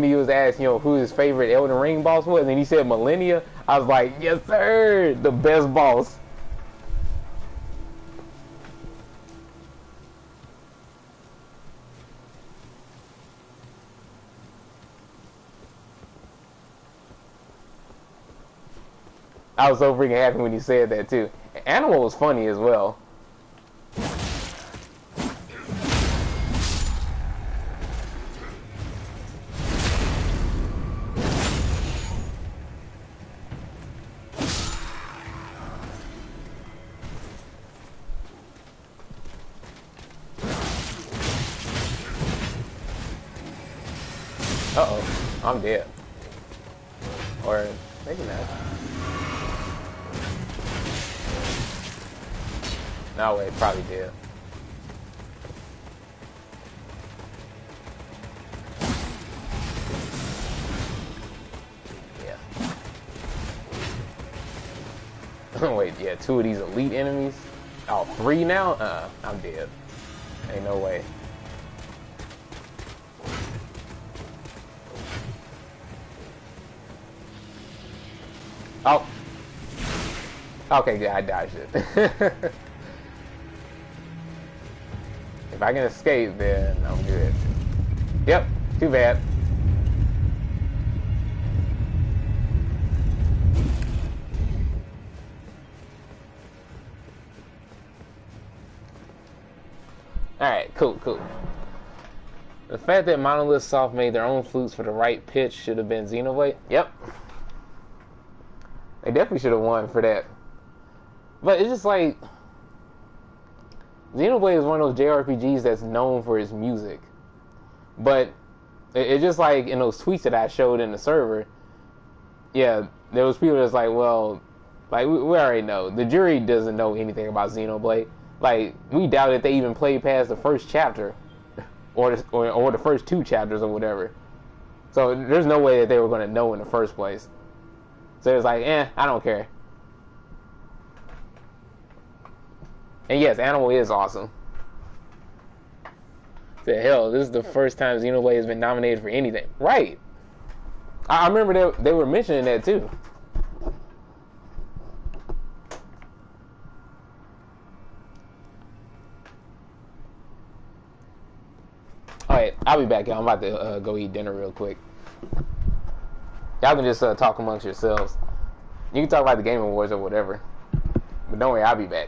he was asked, who his favorite Elden Ring boss was, and he said Millennia? I was like, yes, sir, the best boss. I was so freaking happy when he said that too. Animal was funny as well. Uh-oh, I'm dead. Or maybe not. No, wait, probably did. Yeah. Wait, yeah, 2 of these elite enemies? Oh, 3 now? I'm dead. Ain't no way. Oh. Okay, yeah, I dodged it. If I can escape, then I'm good. Yep, too bad. Alright, cool. The fact that Monolith Soft made their own flutes for the right pitch should have been Xenoblade. Yep. They definitely should have won for that. But it's just like, Xenoblade is one of those JRPGs that's known for its music. But it's just like in those tweets that I showed in the server, yeah, there was people that's like, well, like we already know. The jury doesn't know anything about Xenoblade. Like, we doubt if they even played past the first chapter. Or the first 2 chapters or whatever. So there's no way that they were going to know in the first place. So it's like, I don't care. And yes, Animal is awesome. The hell, this is the first time Xenoblade has been nominated for anything. Right. I remember they were mentioning that too. Alright, I'll be back, y'all. I'm about to go eat dinner real quick. Y'all can just talk amongst yourselves. You can talk about the Game Awards or whatever. But don't worry, I'll be back.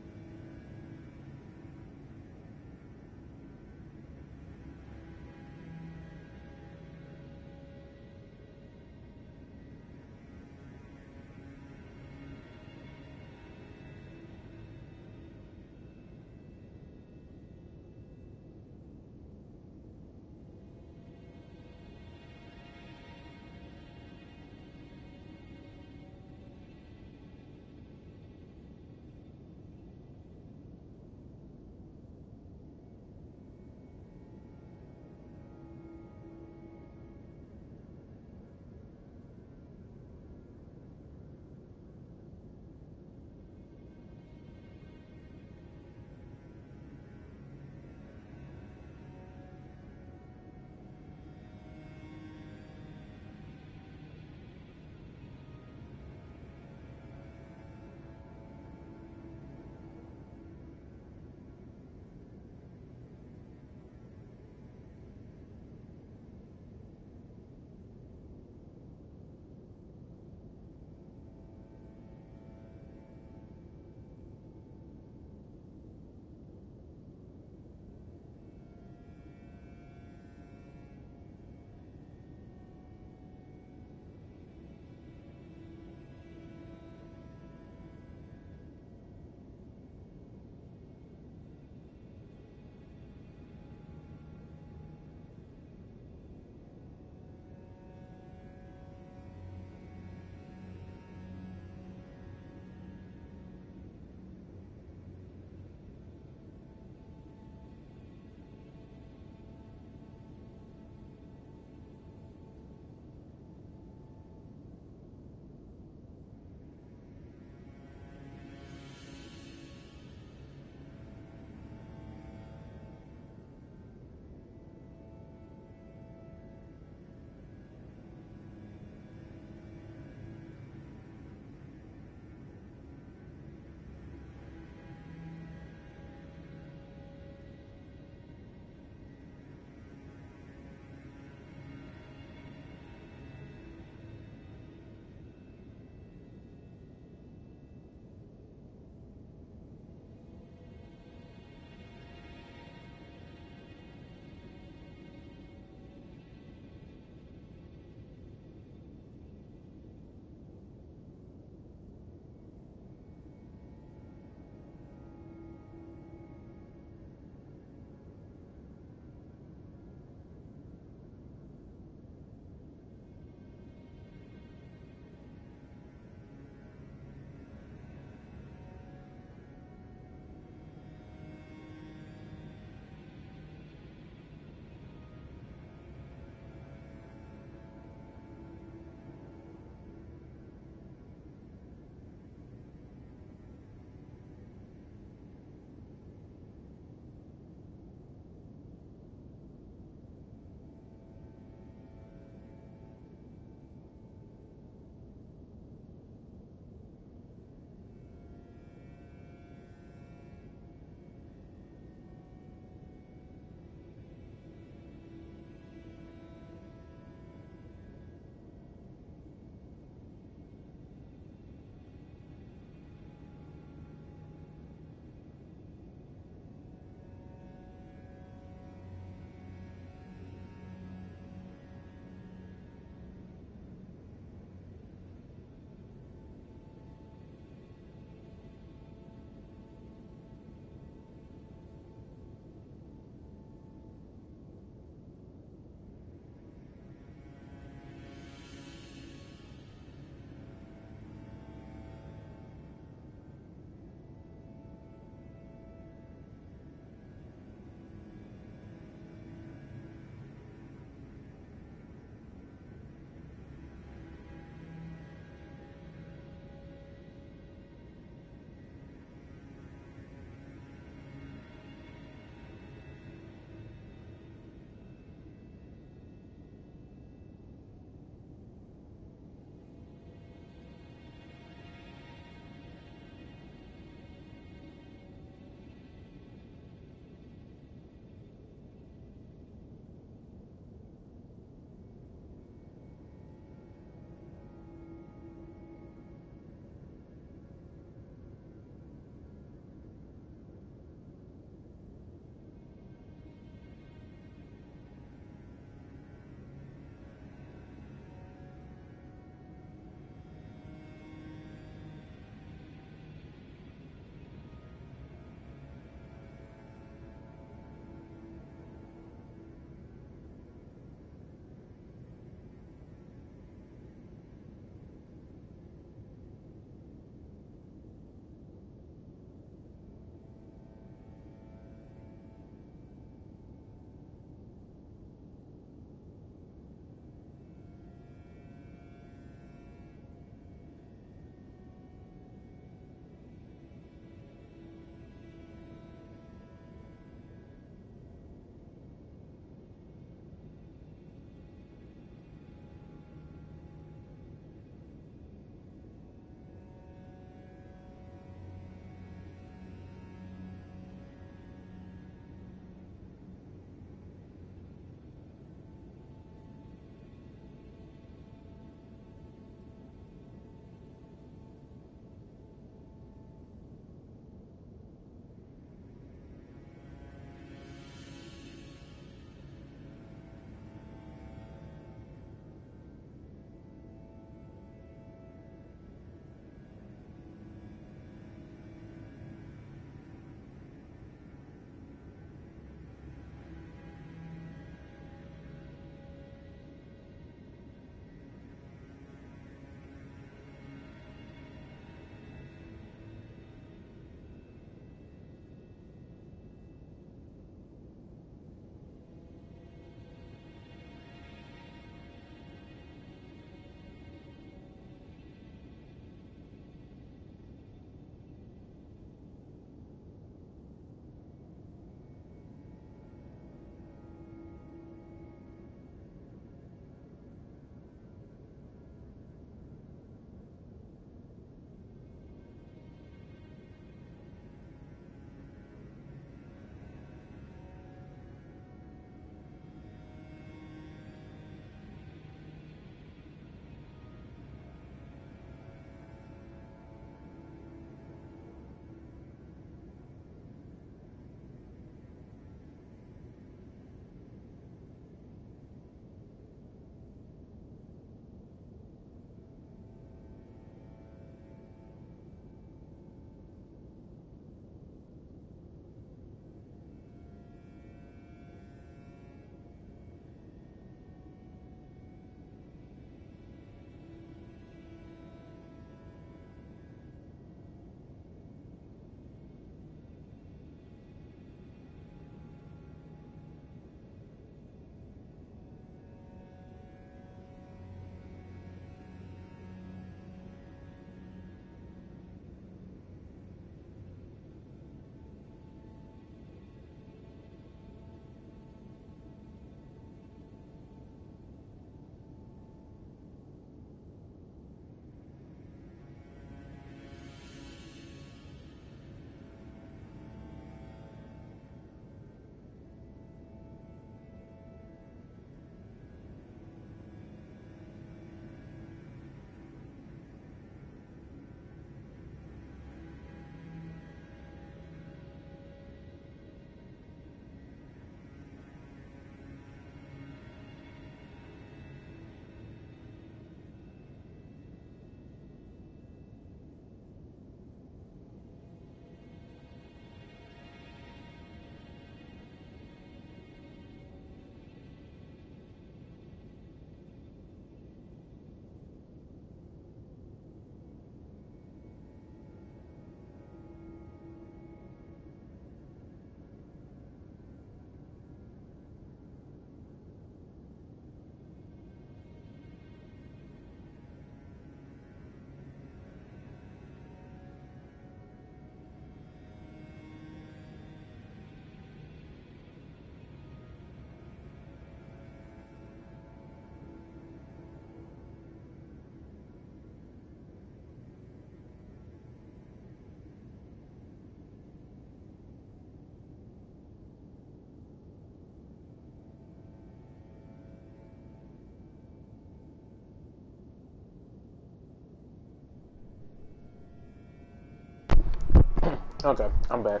Okay, I'm back.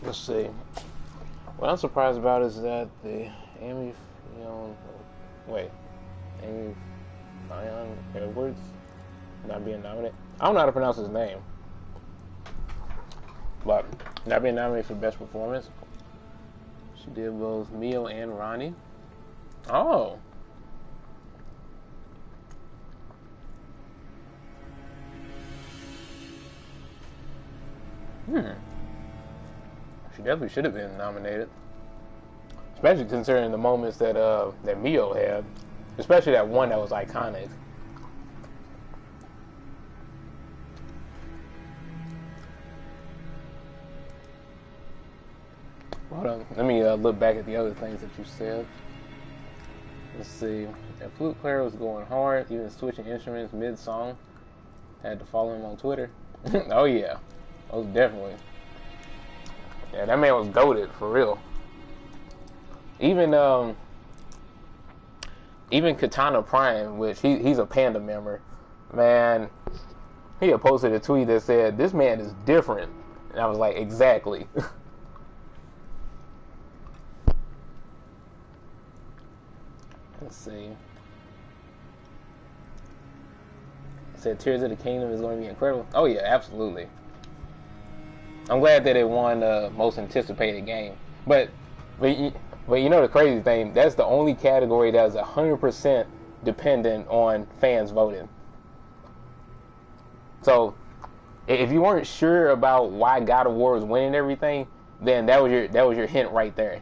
Let's see. What I'm surprised about is that the Amy, you know, wait, Amy Dion Edwards not being nominated. I don't know how to pronounce his name, but not being nominated for best performance. She did both Mio and Ronnie. Oh. She definitely should have been nominated, especially considering the moments that that Mio had, especially that one that was iconic. Hold on, let me look back at the other things that you said. Let's see. That flute player was going hard, even switching instruments mid-song. Had to follow him on Twitter. Oh yeah, most definitely. Yeah, that man was goated for real. Even Katana Prime, which he's a Panda member, man, he had posted a tweet that said, "This man is different," and I was like, exactly. Let's see. It said Tears of the Kingdom is going to be incredible. Oh yeah, absolutely. I'm glad that it won most anticipated game. But you know the crazy thing, that's the only category that is 100% dependent on fans voting. So if you weren't sure about why God of War was winning everything, then that was your hint right there.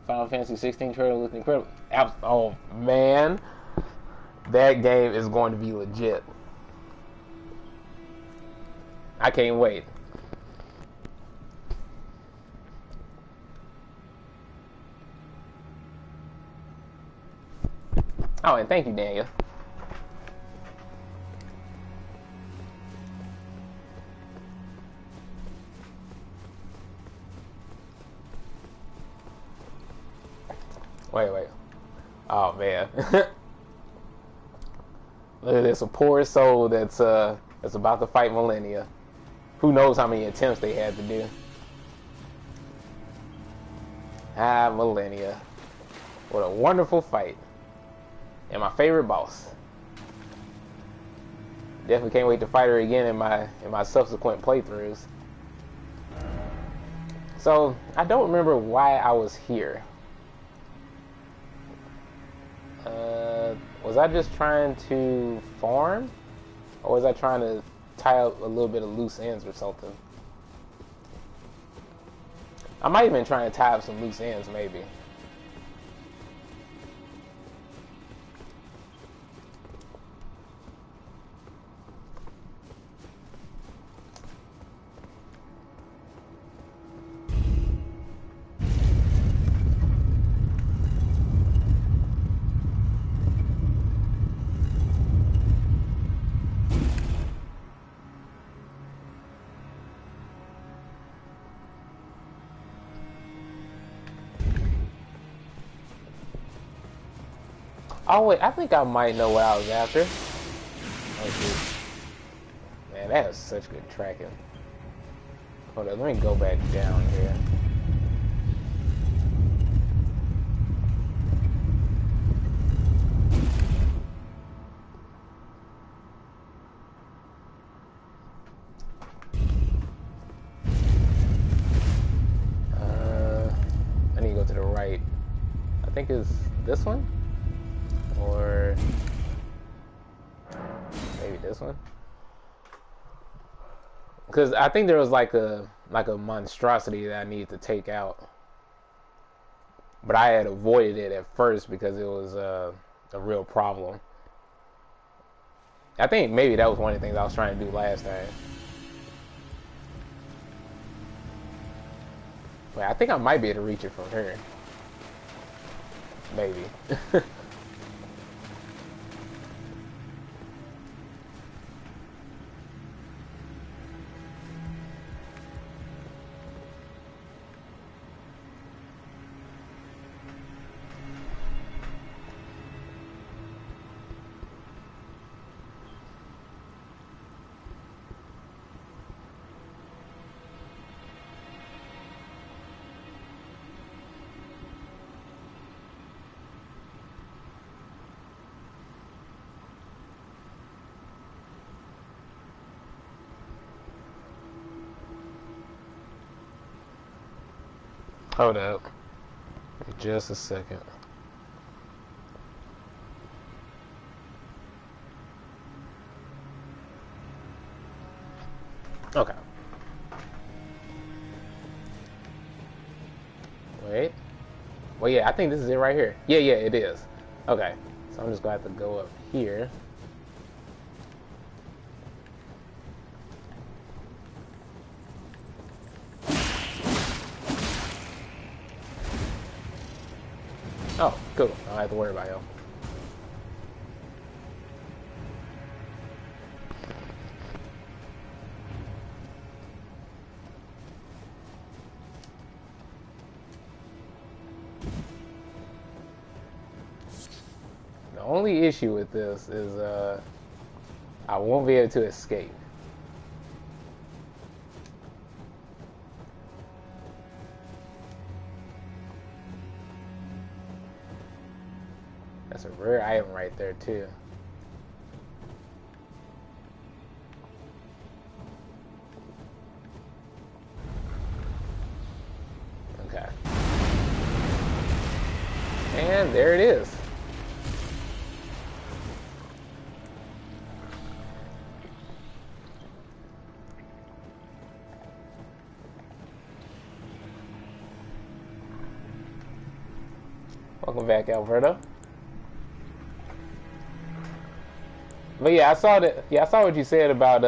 Final Fantasy 16 trailer looked incredible. Oh man, that game is going to be legit. I can't wait. Oh, and thank you, Daniel. Wait. Oh man. Look at this, a poor soul that's about to fight Millennia. Who knows how many attempts they had to do. Millennia. What a wonderful fight. And my favorite boss. Definitely can't wait to fight her again in my subsequent playthroughs. So, I don't remember why I was here. Was I just trying to farm? Or was I trying to tie up a little bit of loose ends or something? I might have been trying to tie up some loose ends, maybe. Oh wait, I think I might know what I was after. Okay. Man, that is such good tracking. Hold on, let me go back down here. I need to go to the right. I think it's this one? Or maybe this one, because I think there was like a monstrosity that I needed to take out, but I had avoided it at first because it was a real problem. I think maybe that was one of the things I was trying to do last time. But I think I might be able to reach it from here. Maybe. Hold up. Just a second. Okay. Wait. Well, yeah, I think this is it right here. Yeah, it is. Okay. So I'm just going to have to go up here. Oh, cool. I don't have to worry about y'all. The only issue with this is I won't be able to escape. That's a rare item right there too. Okay. And there it is. Welcome back, Alberto. But yeah, I saw that. Yeah, I saw what you said about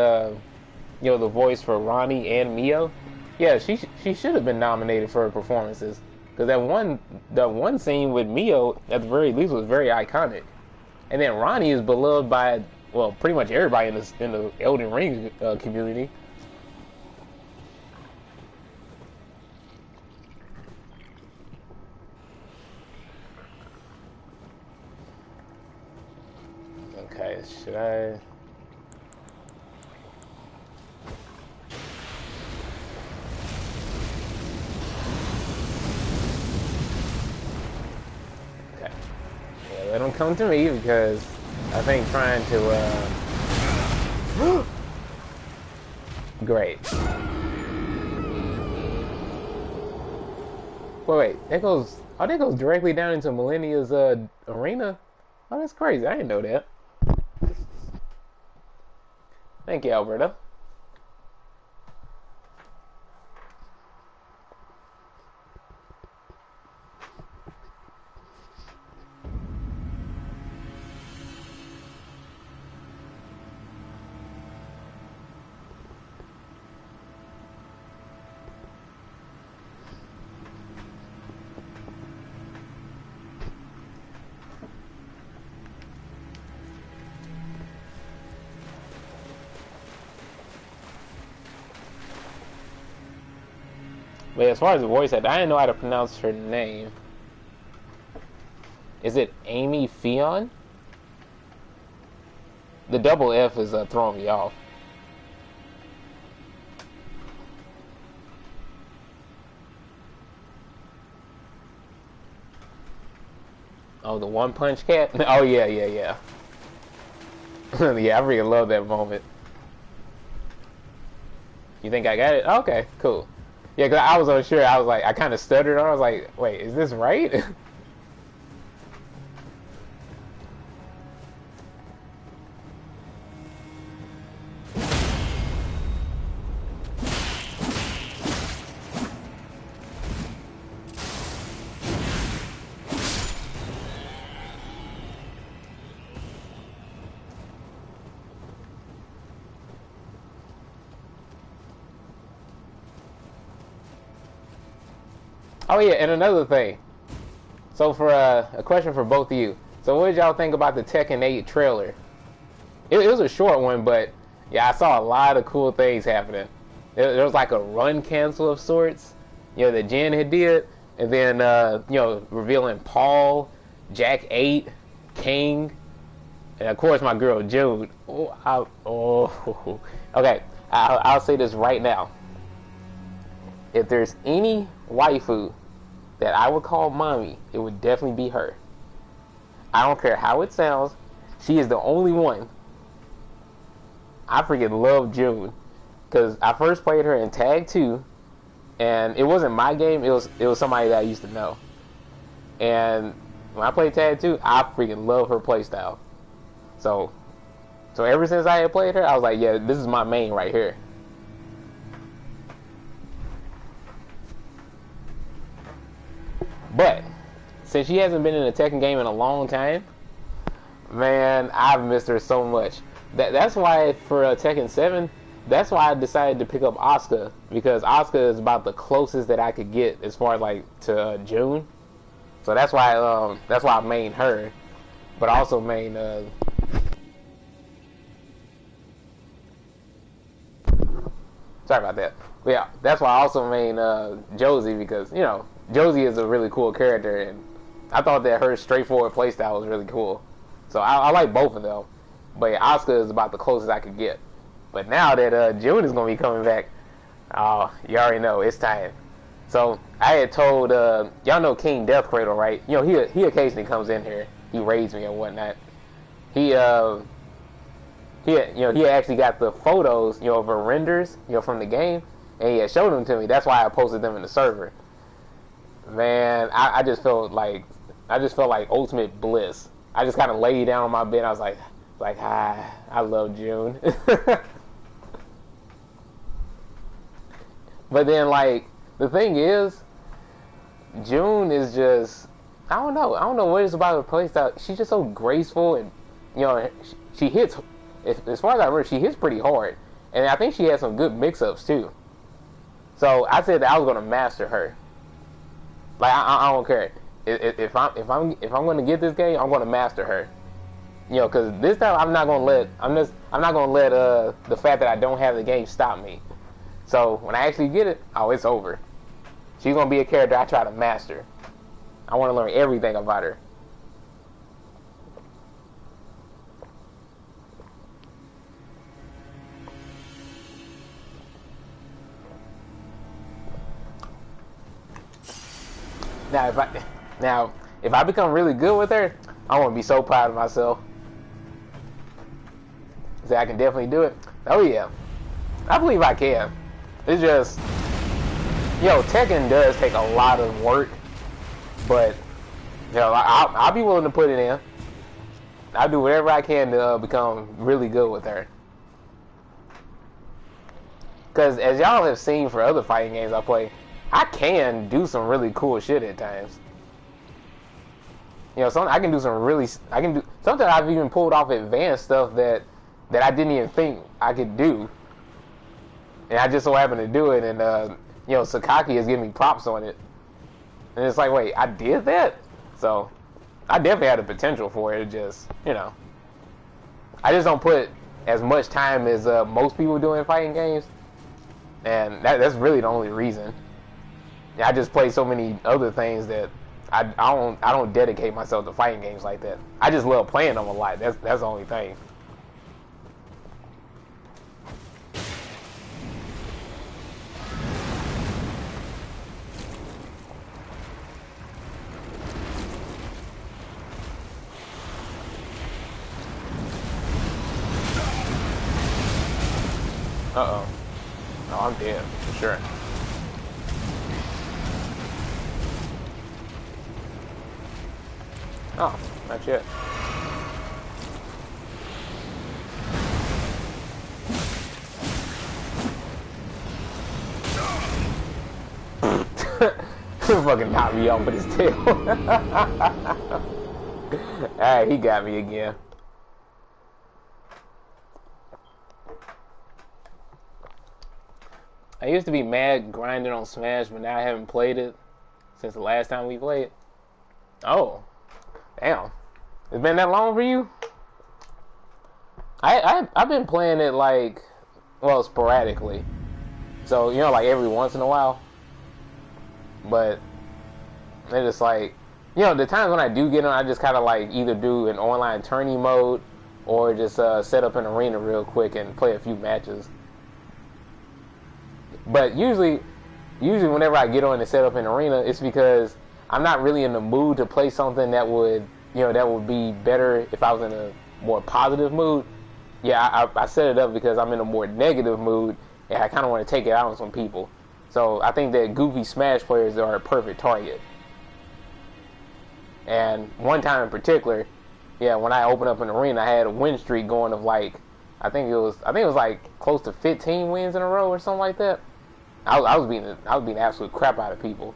you know, the voice for Ronnie and Mio. Yeah, she should have been nominated for her performances because that one scene with Mio at the very least was very iconic, and then Ronnie is beloved by, well, pretty much everybody in the Elden Ring community. Okay, should I? Okay. Yeah, let them come to me because I think trying to. Great. Wait, that goes. Oh, that goes directly down into Millennia's arena. Oh, that's crazy. I didn't know that. Thank you, Alberto. But as far as the voice actor, I didn't know how to pronounce her name. Is it Amy Fion? The double F is throwing me off. Oh, the One Punch Cat? Oh, yeah. Yeah, I really love that moment. You think I got it? Okay, cool. Yeah, because I was unsure. I was like, I kind of stuttered. I was like, wait, is this right? Oh yeah, and another thing. So for a question for both of you. So what did y'all think about the Tekken 8 trailer? It was a short one, but yeah, I saw a lot of cool things happening. There was like a run cancel of sorts, you know, that Jen had did, and then you know, revealing Paul, Jack 8, King, and of course my girl Jude. Okay, I'll say this right now. If there's any waifu that I would call mommy, it would definitely be her. I don't care how it sounds. She is the only one. I freaking love June. Because I first played her in Tag 2. and it wasn't my game. It was somebody that I used to know. And when I played Tag 2, I freaking love her playstyle. So ever since I had played her, I was like, yeah, this is my main right here. But since she hasn't been in a Tekken game in a long time, man, I've missed her so much. That's why for Tekken 7, that's why I decided to pick up Asuka, because Asuka is about the closest that I could get as far as like to June. So that's why I main her, but I also main sorry about that. But yeah, that's why I also main Josie, because you know Josie is a really cool character, and I thought that her straightforward playstyle was really cool. So I like both of them. But yeah, Asuka is about the closest I could get. But now that June is going to be coming back, oh, you already know, it's time. So I had told, y'all know King Death Cradle, right? You know, he occasionally comes in here. He raids me and whatnot. He actually got the photos, of her renders, from the game, and he had showed them to me. That's why I posted them in the server. Man, I just felt like ultimate bliss. I just kind of laid down on my bed. I was like, hi, I love June. But then, like, the thing is, June is just, I don't know what it's about her playstyle. She's just so graceful, and she hits. As far as I remember, she hits pretty hard, and I think she has some good mix-ups too. So I said that I was going to master her. Like I don't care if I'm going to get this game, I'm going to master her. Because this time I'm not going to let the fact that I don't have the game stop me. So when I actually get it, it's over. She's going to be a character I try to master. I want to learn everything about her. Now, if I become really good with her, I want to be so proud of myself. Say I can definitely do it. Oh yeah, I believe I can. It's just, Tekken does take a lot of work, but I'll be willing to put it in. I'll do whatever I can to become really good with her. Because as y'all have seen for other fighting games I play, I can do some really cool shit at times. I can do sometimes I've even pulled off advanced stuff that I didn't even think I could do. And I just so happened to do it, and Sakaki is giving me props on it. And it's like, wait, I did that? So I definitely had the potential for it. It just, I just don't put as much time as most people do in fighting games. And that's really the only reason. I just play so many other things that I don't dedicate myself to fighting games like that. I just love playing them a lot. That's the only thing. Uh-oh. Oh, I'm dead, for sure. Oh, not yet. Fucking knocked me off with his tail. Alright, he got me again. I used to be mad grinding on Smash, but now I haven't played it since the last time we played. Oh, damn. It's been that long for you? I've been playing it sporadically. So, like every once in a while. But it's just like, the times when I do get on, I just kind of either do an online tourney mode or just set up an arena real quick and play a few matches. But usually whenever I get on and set up an arena, it's because I'm not really in the mood to play something that would be better if I was in a more positive mood. Yeah, I set it up because I'm in a more negative mood, and I kind of want to take it out on some people. So I think that goofy Smash players are a perfect target. And one time in particular, yeah, when I opened up an arena, I had a win streak going of like, I think it was like close to 15 wins in a row or something like that. I was beating the absolute crap out of people.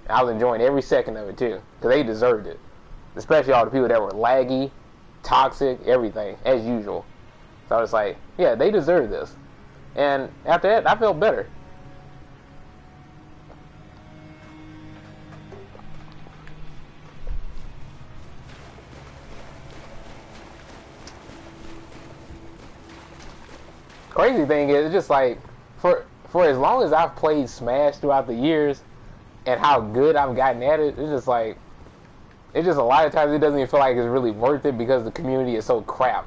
And I was enjoying every second of it too, because they deserved it. Especially all the people that were laggy, toxic, everything, as usual. So I was like, yeah, they deserve this. And after that, I felt better. Crazy thing is, it's just like, for as long as I've played Smash throughout the years, and how good I've gotten at it, it's just like, it's just a lot of times it doesn't even feel like it's really worth it because the community is so crap.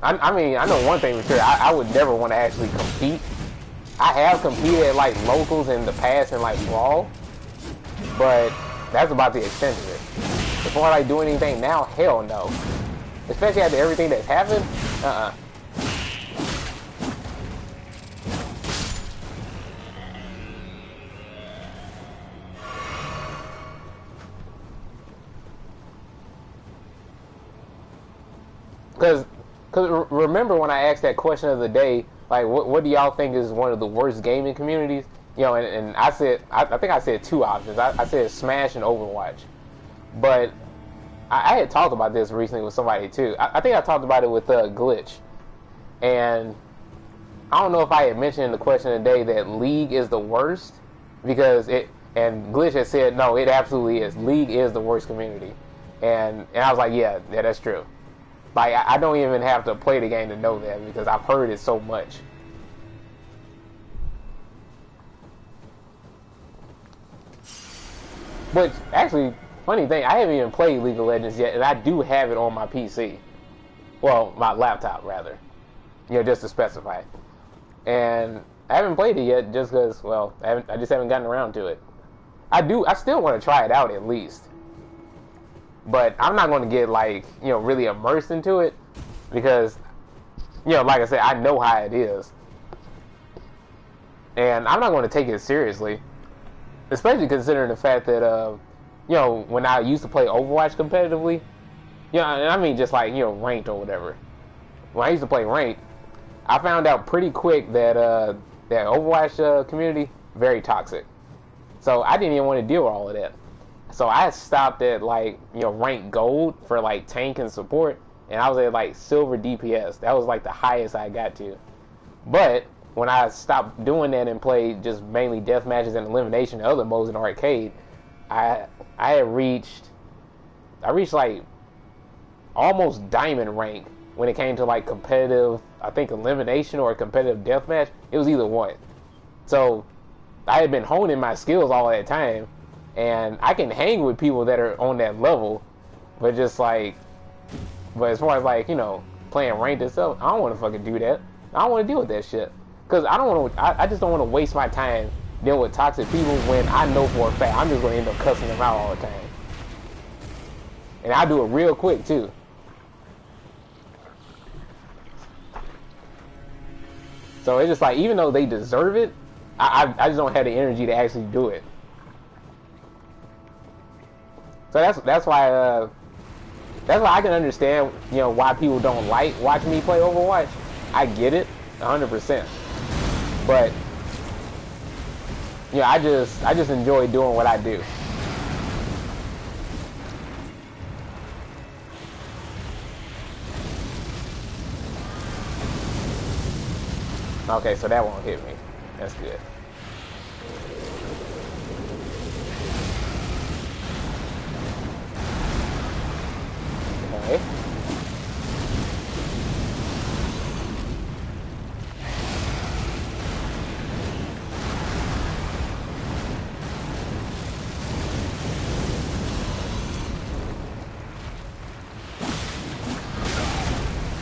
I mean, I know one thing for sure. I would never want to actually compete. I have competed at like locals in the past and like Brawl, but that's about the extent of it. Before I do anything now, hell no. Especially after everything that's happened, Because remember when I asked that question of the day, like, what do y'all think is one of the worst gaming communities? You know, and I said, I think I said two options. I said Smash and Overwatch. But I had talked about this recently with somebody too. I think I talked about it with Glitch. And I don't know if I had mentioned in the question of the day that League is the worst, because and Glitch had said, no, it absolutely is. League is the worst community. And I was like, yeah, that's true. Like, I don't even have to play the game to know that, because I've heard it so much. But actually, funny thing, I haven't even played League of Legends yet, and I do have it on my PC. Well, my laptop, rather. You know, just to specify. And I haven't played it yet just because, well, I just haven't gotten around to it. I still want to try it out at least. But I'm not going to get, like, you know, really immersed into it because, you know, like I said, I know how it is. And I'm not going to take it seriously, especially considering the fact that, you know, when I used to play Overwatch competitively, you know, and I mean just like, you know, ranked or whatever. When I used to play ranked, I found out pretty quick that that Overwatch community, very toxic. So I didn't even want to deal with all of that. So I stopped at, like, you know, ranked gold for like tank and support, and I was at like silver DPS. That was like the highest I got to. But when I stopped doing that and played just mainly death matches and elimination and other modes in arcade, I reached like almost diamond rank when it came to like competitive, I think, elimination or competitive deathmatch. It was either one. So I had been honing my skills all that time, and I can hang with people that are on that level, but just like, but as far as like, you know, playing ranked itself, I don't want to fucking do that. I don't want to deal with that shit, because I don't want to. I just don't want to waste my time dealing with toxic people when I know for a fact I'm just going to end up cussing them out all the time, and I do it real quick too. So it's just like, even though they deserve it, I just don't have the energy to actually do it. So that's why I can understand, you know, why people don't like watching me play Overwatch. I get it, 100%. But you know, I just enjoy doing what I do. Okay, so that won't hit me. That's good. Okay.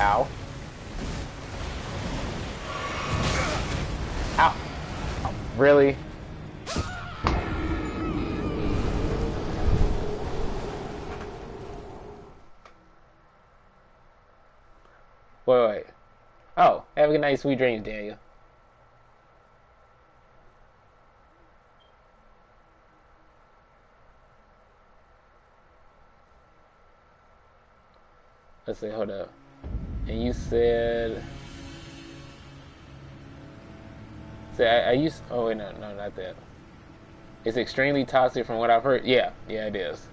Ow. Ow. Really? Oh, have a good night, sweet dreams, Daniel. Let's see, hold up. And you said, I used. Oh wait, no, not that. It's extremely toxic from what I've heard. Yeah, yeah, it is.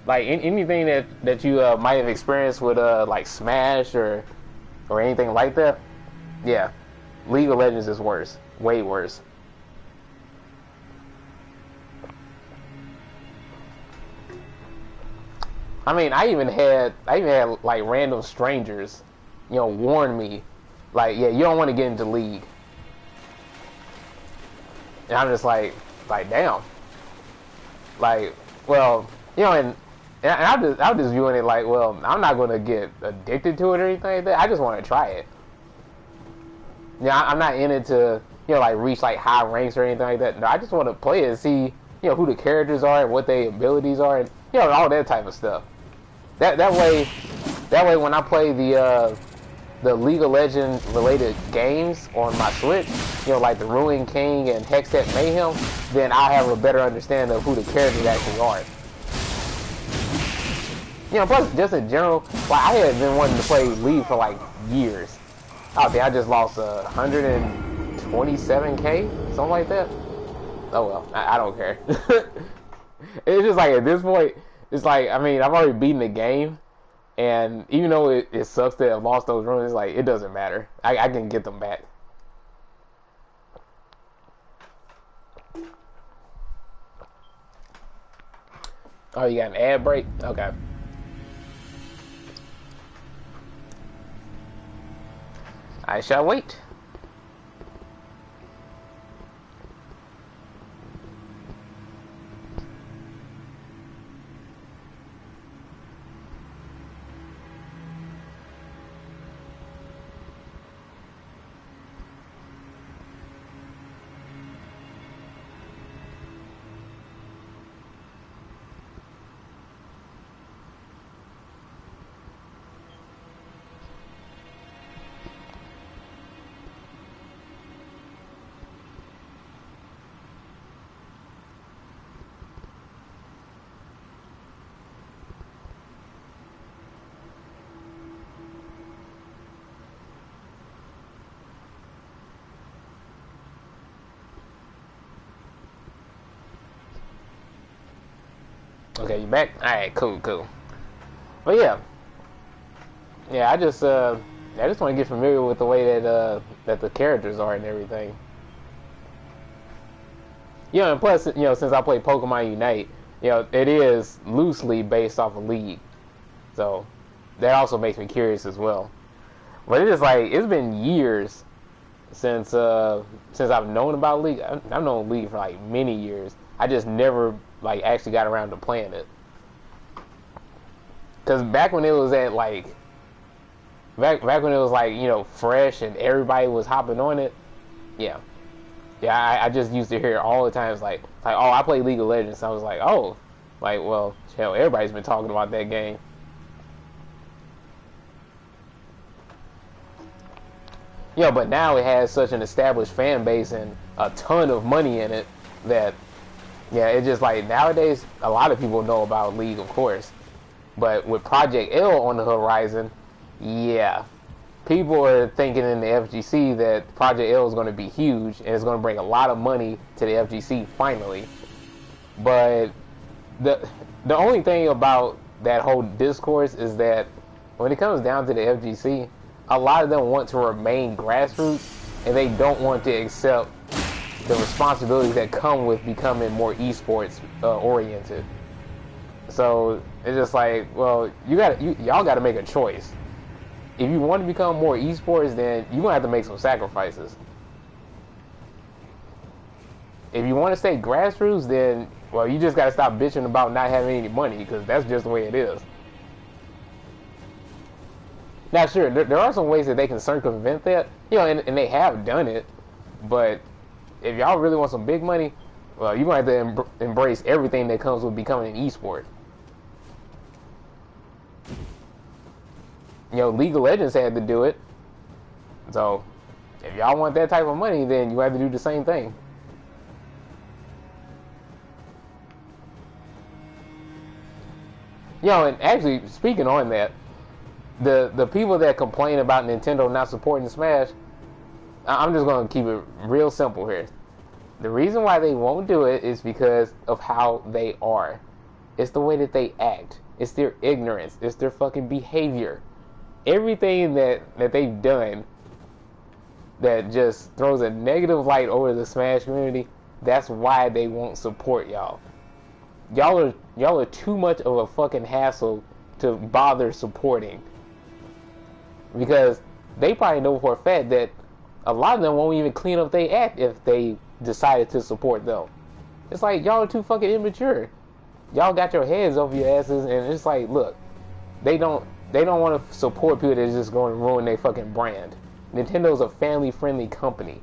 Like anything that you might have experienced with like Smash or anything like that. Yeah, League of Legends is worse, way worse. I mean, I even had like random strangers, warn me, like, yeah, you don't want to get into League, and I'm just like, damn, like, well, and I'm just viewing it like, well, I'm not gonna get addicted to it or anything like that. I just want to try it. Yeah, I'm not in it to like reach like high ranks or anything like that. No, I just want to play it and see who the characters are and what their abilities are and all that type of stuff. That way when I play the League of Legends related games on my Switch, like the Ruin King and Hextech Mayhem, then I'll have a better understanding of who the characters actually are. Plus just in general, like I had been wanting to play League for like years. I think I just lost 127k, something like that. Oh well, I don't care. It's just like at this point, it's like, I mean, I've already beaten the game, and even though it sucks that I've lost those runs, it's like it doesn't matter. I can get them back. Oh, you got an ad break? Okay. I shall wait. Okay, you back? Alright, cool. But yeah, I just want to get familiar with the way that the characters are and everything. And plus, since I play Pokemon Unite, it is loosely based off of League, so that also makes me curious as well. But it's just like it's been years since I've known about League. I've known League for like many years. I just never like actually got around to playing it. Cause back when it was back when it was like fresh and everybody was hopping on it, yeah, I just used to hear it all the time. It's like oh, I play League of Legends. So I was like, oh, like, well, hell, everybody's been talking about that game. But now it has such an established fan base and a ton of money in it that, yeah, it's just like nowadays a lot of people know about League, of course. But with Project L on the horizon, yeah, people are thinking in the FGC that Project L is going to be huge and it's going to bring a lot of money to the FGC finally. But the only thing about that whole discourse is that when it comes down to the FGC, a lot of them want to remain grassroots and they don't want to accept the responsibilities that come with becoming more esports oriented. So it's just like, well, y'all got to make a choice. If you want to become more esports, then you're gonna have to make some sacrifices. If you want to stay grassroots, then, well, you just got to stop bitching about not having any money, because that's just the way it is. Now, sure, there are some ways that they can circumvent that, and they have done it. But if y'all really want some big money, well, you're going to have to embrace everything that comes with becoming an esport. League of Legends had to do it. So if y'all want that type of money, then you have to do the same thing. And actually, speaking on that, the people that complain about Nintendo not supporting Smash, I'm just going to keep it real simple here. The reason why they won't do it is because of how they are. It's the way that they act. It's their ignorance. It's their fucking behavior. Everything that they've done that just throws a negative light over the Smash community, that's why they won't support y'all. Y'all are too much of a fucking hassle to bother supporting. Because they probably know for a fact that a lot of them won't even clean up their act if they decided to support them. It's like, y'all are too fucking immature. Y'all got your heads over your asses, and it's like, look, they don't want to support people that's just going to ruin their fucking brand. Nintendo's a family-friendly company.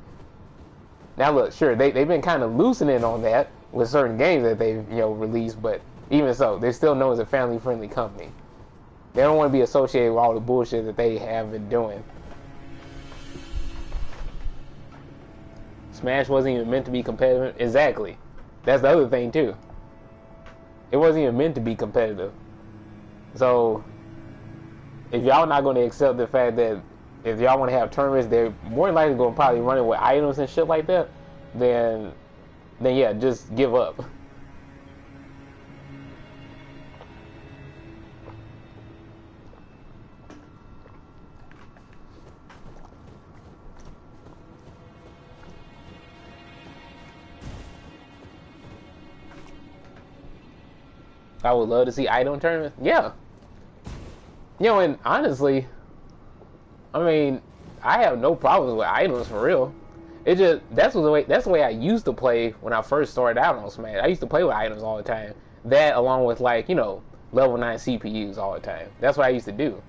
Now look, sure, they've been kind of loosening on that with certain games that they've released, but even so, they're still known as a family-friendly company. They don't want to be associated with all the bullshit that they have been doing. Smash wasn't even meant to be competitive. Exactly. That's the other thing too. It wasn't even meant to be competitive. So if y'all not going to accept the fact that if y'all want to have tournaments, they're more than likely going to probably run it with items and shit like that, then yeah, just give up. I would love to see item tournaments. Yeah. And honestly, I mean, I have no problems with items for real. It just that's the way I used to play when I first started out on Smash. I used to play with items all the time. That along with level 9 CPUs all the time. That's what I used to do.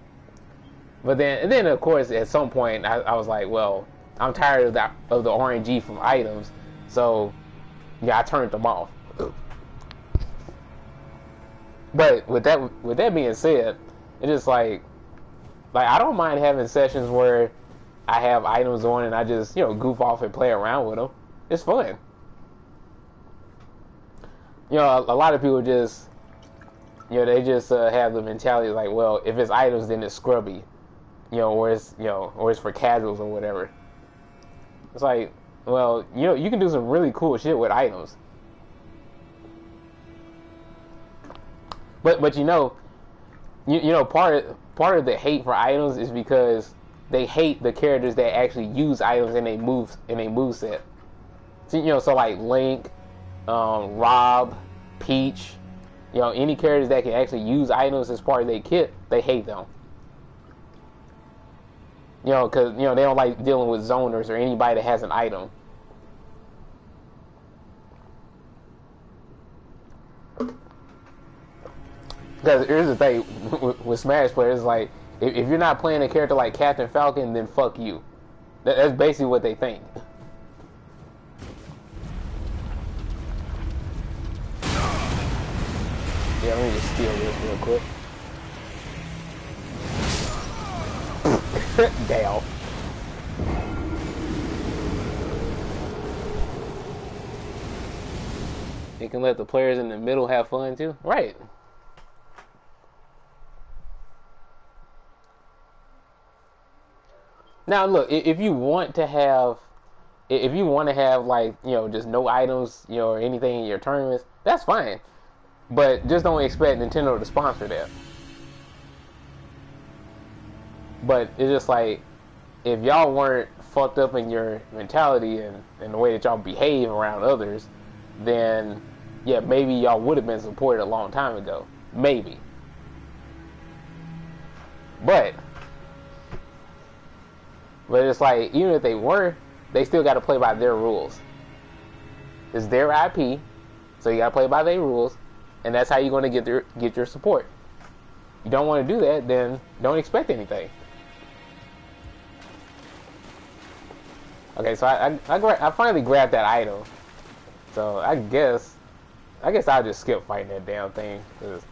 But then of course at some point I was like, well, I'm tired of the RNG from items, so yeah, I turned them off. But with that being said, it's just like I don't mind having sessions where I have items on and I just goof off and play around with them. It's fun. A lot of people just they just have the mentality like, well, if it's items then it's scrubby, or it's for casuals or whatever. It's like, well, you can do some really cool shit with items. But part of the hate for items is because they hate the characters that actually use items in a moveset. So like Link, Rob, Peach, any characters that can actually use items as part of their kit, they hate them. Because they don't like dealing with zoners or anybody that has an item. Because here's the thing with Smash players, like if you're not playing a character like Captain Falcon, then fuck you. That's basically what they think. Yeah, let me just steal this real quick. Dale. You can let the players in the middle have fun too, right? Now look, if you want to have just no items, or anything in your tournaments, that's fine. But just don't expect Nintendo to sponsor that. But it's just like, if y'all weren't fucked up in your mentality and the way that y'all behave around others, then yeah, maybe y'all would have been supported a long time ago. Maybe. But it's like, even if they were, they still got to play by their rules. It's their IP, so you got to play by their rules, and that's how you're going to get your support. You don't want to do that, then don't expect anything. Okay, so I finally grabbed that item, so I guess I'll just skip fighting that damn thing, because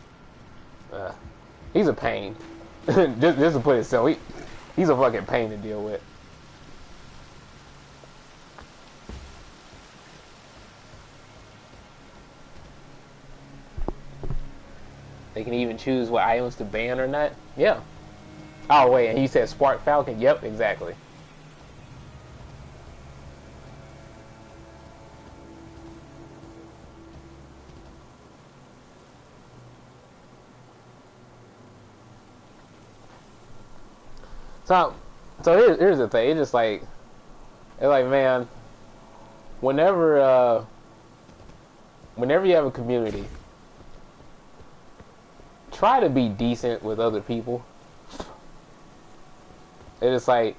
he's a pain. just to put it so, he's a fucking pain to deal with. They can even choose what items to ban or not. Yeah. Oh wait, and you said Spark Falcon. Yep, exactly. So, here's the thing. It's like, man, whenever whenever you have a community, try to be decent with other people. It's like,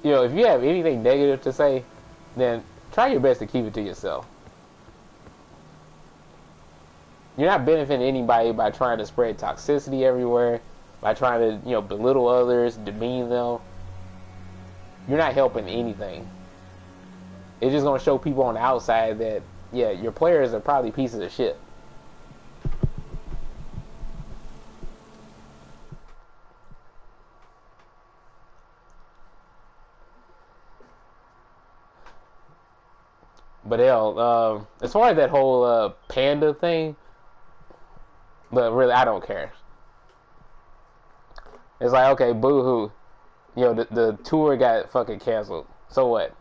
if you have anything negative to say, then try your best to keep it to yourself. You're not benefiting anybody by trying to spread toxicity everywhere, by trying to, belittle others, demean them. You're not helping anything. It's just going to show people on the outside that, yeah, your players are probably pieces of shit. But hell, as far as that whole panda thing, but really, I don't care. It's like, okay, boo-hoo. The tour got fucking canceled. So what?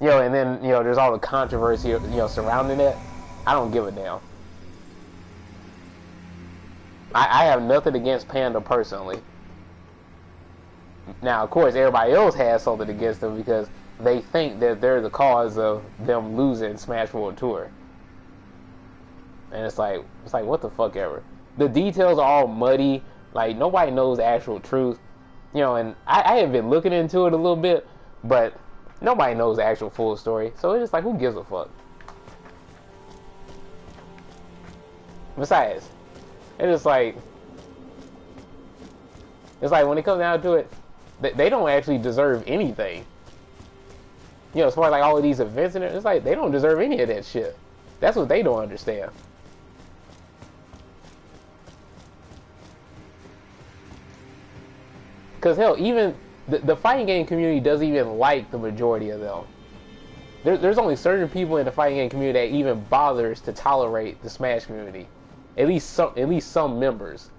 And then, there's all the controversy, surrounding it. I don't give a damn. I have nothing against Panda personally. Now, of course, everybody else has something against them because they think that they're the cause of them losing Smash World Tour. And it's like, what the fuck ever. The details are all muddy. Like, nobody knows the actual truth. And I have been looking into it a little bit, but nobody knows the actual full story. So it's just like, who gives a fuck? Besides, it's like when it comes down to it, they don't actually deserve anything. As far as like all of these events and it's like they don't deserve any of that shit. That's what they don't understand. Because hell, even the fighting game community doesn't even like the majority of them. There's only certain people in the fighting game community that even bothers to tolerate the Smash community. At least some members.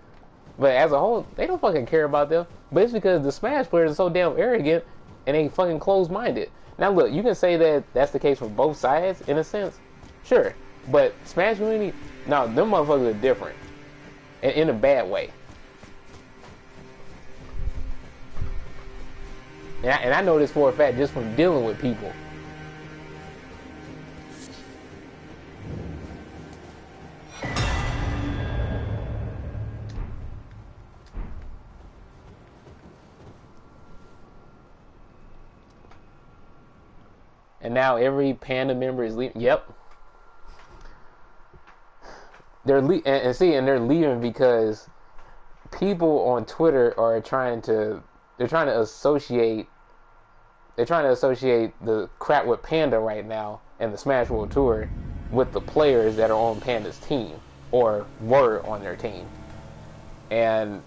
But as a whole, they don't fucking care about them. But it's because the Smash players are so damn arrogant and they fucking closed-minded. Now look, you can say that that's the case for both sides in a sense. Sure. But Smash community, no, them motherfuckers are different. In a bad way. And I know this for a fact just from dealing with people. And now every Panda member is leaving. Yep. They're they're leaving because people on Twitter are trying to associate the crap with Panda right now and the Smash World Tour with the players that are on Panda's team or were on their team. And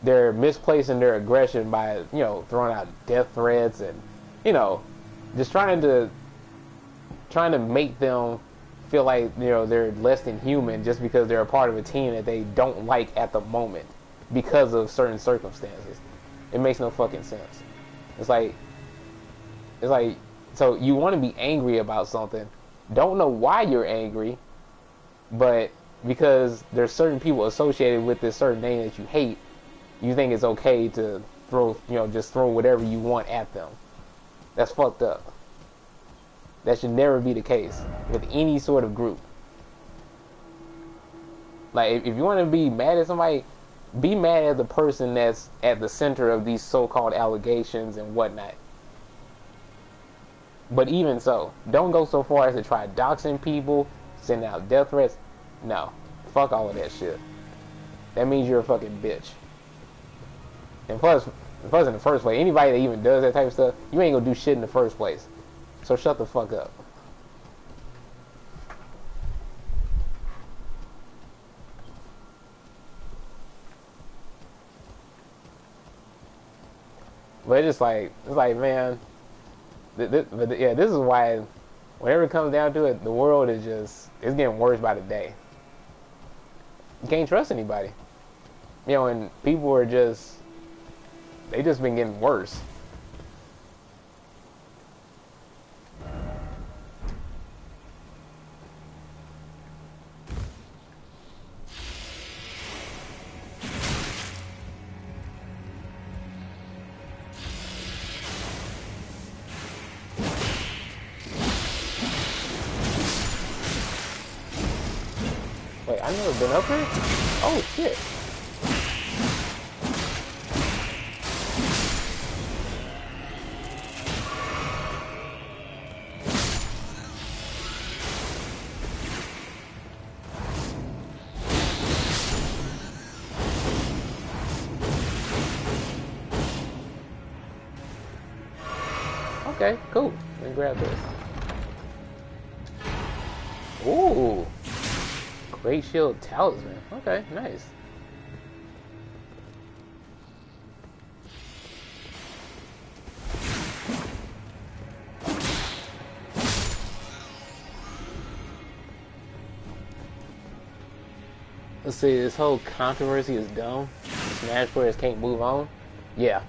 they're misplacing their aggression by, throwing out death threats and, just trying to make them feel like, they're less than human just because they're a part of a team that they don't like at the moment because of certain circumstances. It makes no fucking sense. It's like, so you want to be angry about something, don't know why you're angry, but because there's certain people associated with this certain name that you hate, you think it's okay to just throw whatever you want at them. That's fucked up. That should never be the case with any sort of group. Like, if you want to be mad at somebody, be mad at the person that's at the center of these so-called allegations and whatnot. But even so, don't go so far as to try doxing people, sending out death threats. No. Fuck all of that shit. That means you're a fucking bitch. And plus in the first place, anybody that even does that type of stuff, you ain't gonna do shit in the first place. So shut the fuck up. But it's like, man, this is why whenever it comes down to it, the world is it's getting worse by the day. You can't trust anybody. You know, and people are they just been getting worse. Wait, I've never been up here? Oh, shit. Okay, cool. Let me grab this. Ooh. Great Shield Talisman. Okay, nice. Let's see, this whole controversy is dumb. Smash players can't move on. Yeah.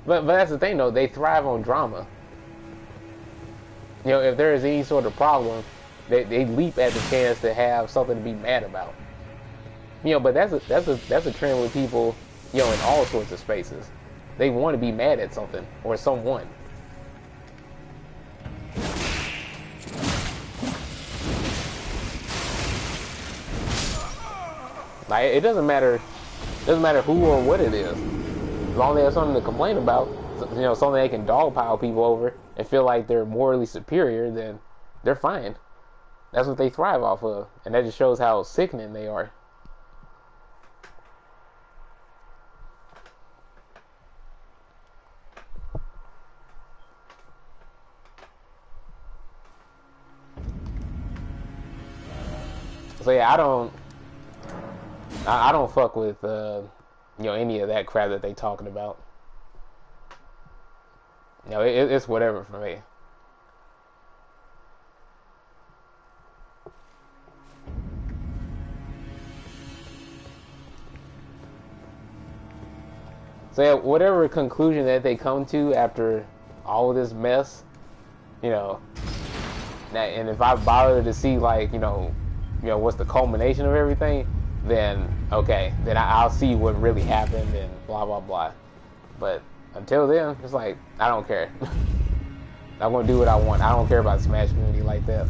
But that's the thing though, they thrive on drama. You know, if there is any sort of problem, they leap at the chance to have something to be mad about. You know, but that's a trend with people, you know, in all sorts of spaces. They want to be mad at something or someone. Like it doesn't matter who or what it is. As long as they have something to complain about, you know, something they can dogpile people over and feel like they're morally superior, then they're fine. That's what they thrive off of. And that just shows how sickening they are. So yeah, I don't fuck with you know, any of that crap that they talking about. You know, it's whatever for me. So yeah, whatever conclusion that they come to after all of this mess, you know, and if I bother to see like, you know, what's the culmination of everything, then okay, then I'll see what really happened and blah blah blah. But until then, it's like I don't care. I'm gonna do what I want. I don't care about the Smash community like that.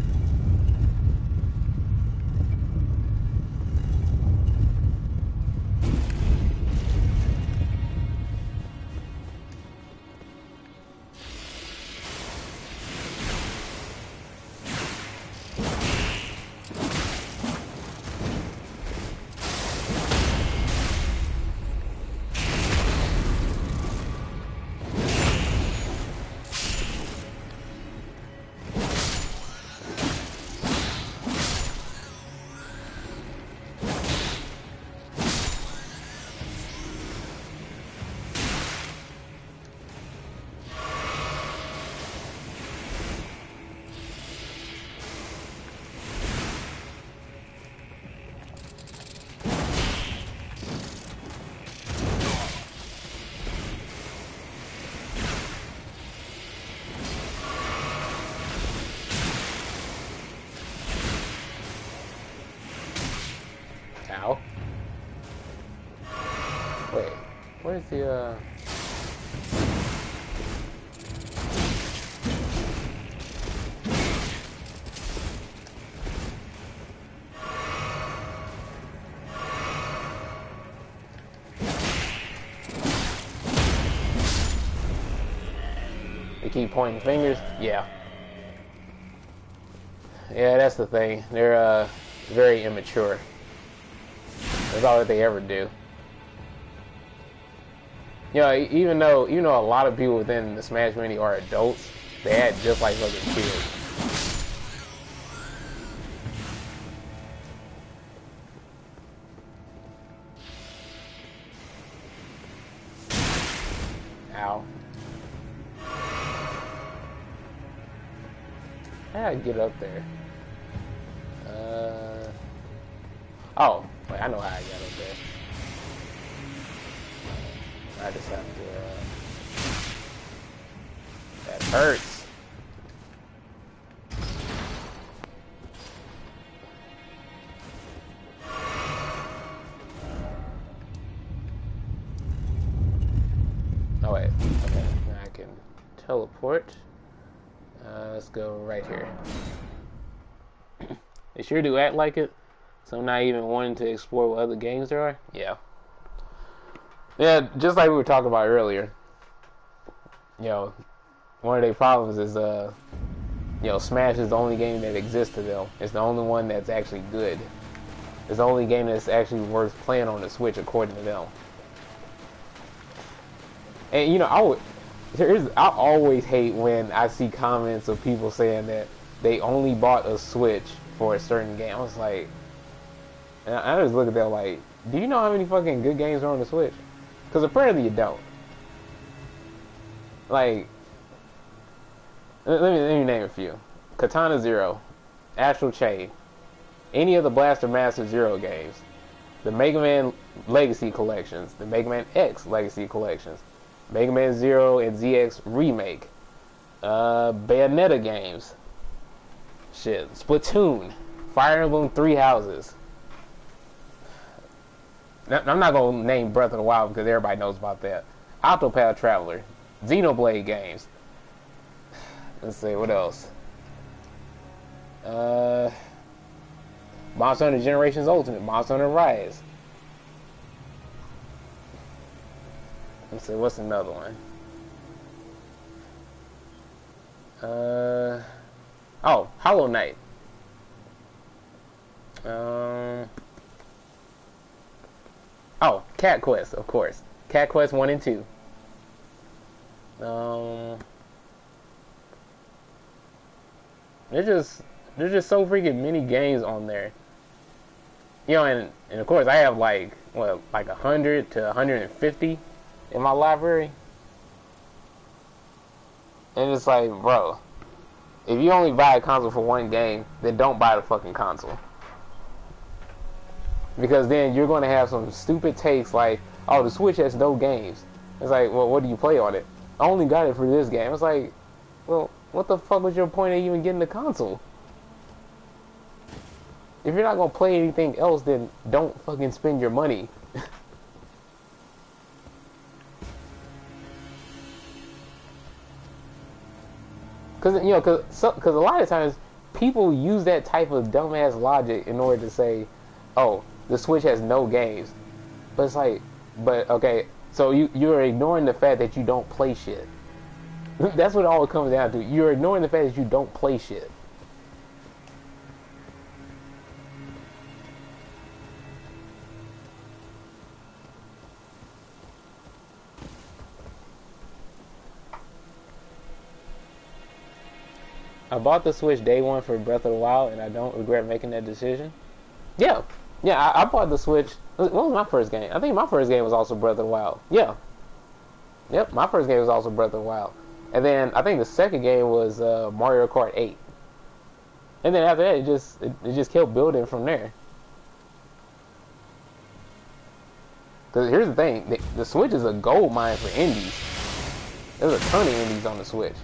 Ow. Wait, where's the They keep pointing fingers? Yeah. Yeah, that's the thing. They're very immature. That's all that they ever do. You know, even though a lot of people within the Smash community are adults, they act just like other kids. Ow. How do I get up there? Oh, wait, I know how I got up there. I just have to, that hurts. Oh wait, okay, now I can teleport. Let's go right here. They sure do act like it. So I'm not even wanting to explore what other games there are. Yeah. Yeah, just like we were talking about earlier. You know, one of their problems is, you know, Smash is the only game that exists to them. It's the only one that's actually good. It's the only game that's actually worth playing on the Switch, according to them. And you know, I always hate when I see comments of people saying that they only bought a Switch for a certain game. I was like, and I just look at that like, do you know how many fucking good games are on the Switch? Because apparently you don't. Like, let me name a few: Katana Zero, Astral Chain, any of the Blaster Master Zero games, the Mega Man Legacy collections, the Mega Man X Legacy collections, Mega Man Zero and ZX Remake, Bayonetta games, shit, Splatoon, Fire Emblem Three Houses. I'm not going to name Breath of the Wild because everybody knows about that. Octopath Traveler, Xenoblade games. Let's see, what else? Monster Hunter Generations Ultimate, Monster Hunter Rise. Let's see, what's another one? Oh, Hollow Knight. Oh, Cat Quest, of course. Cat Quest 1 and 2. There's just so freaking many games on there. You know, and of course I have like 100 to 150 in my library. And it's like, bro, if you only buy a console for one game, then don't buy the fucking console. Because then you're going to have some stupid takes like, oh, the Switch has no games. It's like, well, what do you play on it? I only got it for this game. It's like, well, what the fuck was your point of even getting the console? If you're not going to play anything else, then don't fucking spend your money. Because, you know, cause a lot of times people use that type of dumbass logic in order to say, oh, the Switch has no games. But it's like, but okay, so you're ignoring the fact that you don't play shit. That's what it all comes down to. You're ignoring the fact that you don't play shit. I bought the Switch day one for Breath of the Wild, and I don't regret making that decision. Yeah. Yeah, I bought the Switch. What was my first game? I think my first game was also Breath of the Wild. Yeah. Yep, my first game was also Breath of the Wild. And then I think the second game was Mario Kart 8. And then after that, it just kept building from there. Because here's the thing. The Switch is a gold mine for indies. There's a ton of indies on the Switch.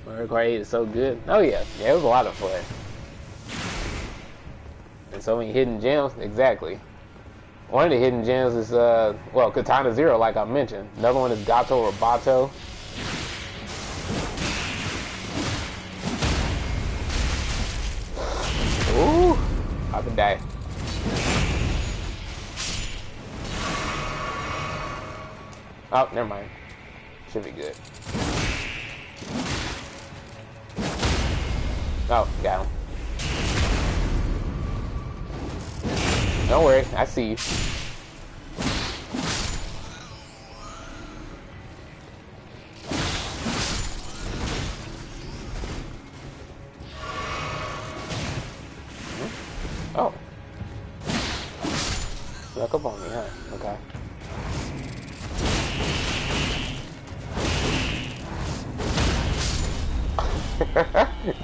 Mario Kart 8 is so good. Oh yeah, it was a lot of fun. And so many hidden gems, exactly. One of the hidden gems is, well, Katana Zero, like I mentioned. Another one is Gato or Bato. Ooh, I could die. Oh, never mind. Should be good. Oh, got him. Don't worry, I see you. Oh. Snuck up on me, huh? Okay.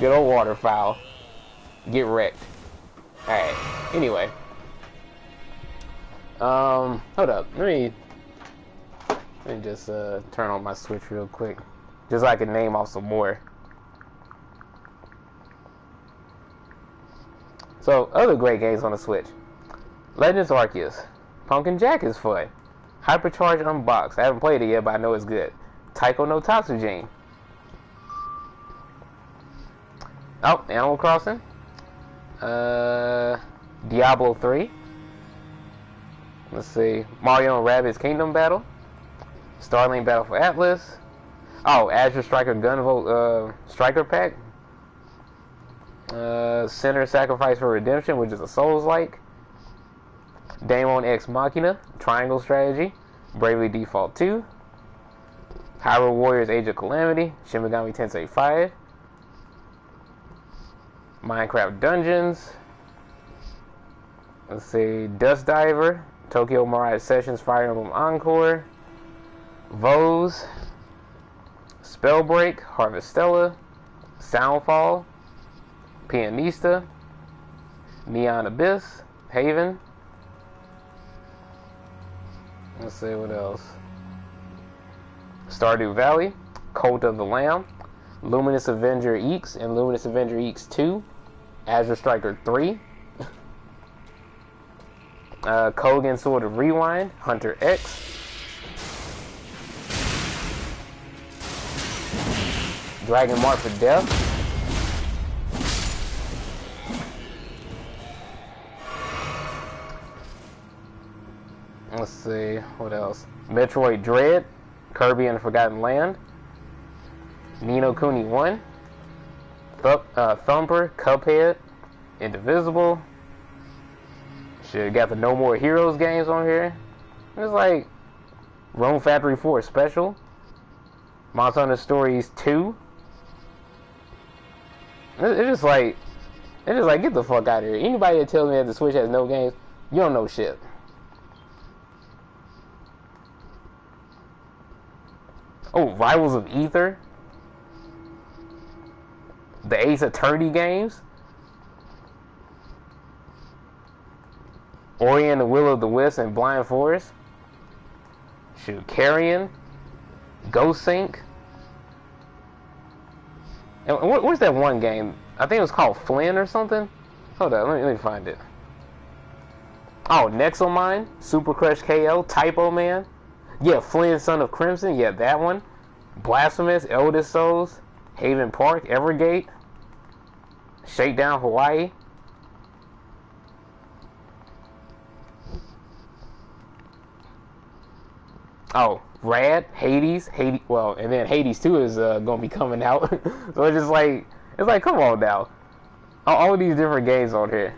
Good old waterfowl. Get wrecked. Alright, anyway. Hold up. Let me just turn on my Switch real quick. Just so I can name off some more. So, other great games on the Switch. Legends Arceus. Pumpkin Jack is fun. Hypercharge Unboxed. I haven't played it yet, but I know it's good. Taiko no Tatsujin. Oh, Animal Crossing. Diablo 3. Let's see. Mario and Rabbids Kingdom Battle. Starlink Battle for Atlas. Oh, Azure Striker Gunvolt Striker Pack. Sinner Sacrifice for Redemption, which is a Souls-like. Daemon X Machina, Triangle Strategy. Bravely Default 2. Hyrule Warriors Age of Calamity. Shin Megami Tensei 5. Minecraft Dungeons. Let's see. Dust Diver. Tokyo Mirage Sessions Fire Emblem Encore. Vose. Spellbreak. Harvestella. Soundfall. Pianista. Neon Abyss. Haven. Let's see what else. Stardew Valley. Cult of the Lamb. Luminous Avenger Eeks and Luminous Avenger Eeks 2. Azure Striker 3. Kogan Sword of Rewind. Hunter X. Dragon Mark for Death. Let's see, what else? Metroid Dread, Kirby and the Forgotten Land, Ni no Kuni 1, Thumper, Cuphead, Indivisible. Shit, got the No More Heroes games on here. It's like Rome Factory 4 Special, Monster Hunter Stories 2. It's just like, get the fuck out of here. Anybody that tells me that the Switch has no games, you don't know shit. Oh, Rivals of Ether. The Ace Attorney games. Ori and the Will of the Wisp and Blind Forest. Shoot, Carrion. Ghost Sync. And where's that one game? I think it was called Flynn or something. Hold on, let me find it. Oh, Nexomine, Super Crush KO, Typo Man. Yeah, Flynn, Son of Crimson. Yeah, that one. Blasphemous, Eldest Souls, Haven Park, Evergate, Shakedown Hawaii. Oh, Rad, Hades, well, and then Hades 2 is gonna be coming out. So it's just like, come on now. All of these different games on here.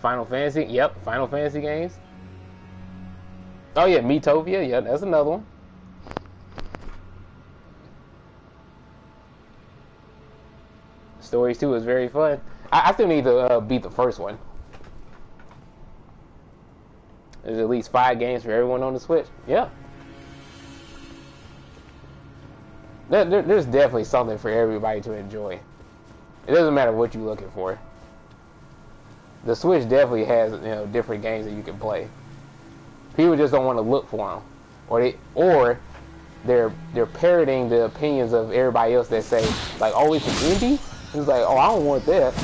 Final Fantasy, yep, Final Fantasy games. Oh yeah, Miitopia, yeah, that's another one. Stories 2 is very fun. I still need to beat the first one. There's at least 5 games for everyone on the Switch. Yeah. There's definitely something for everybody to enjoy. It doesn't matter what you're looking for. The Switch definitely has, different games that you can play. People just don't want to look for them, or they're parroting the opinions of everybody else that say like, oh, it's an indie. It's like, oh, I don't want that.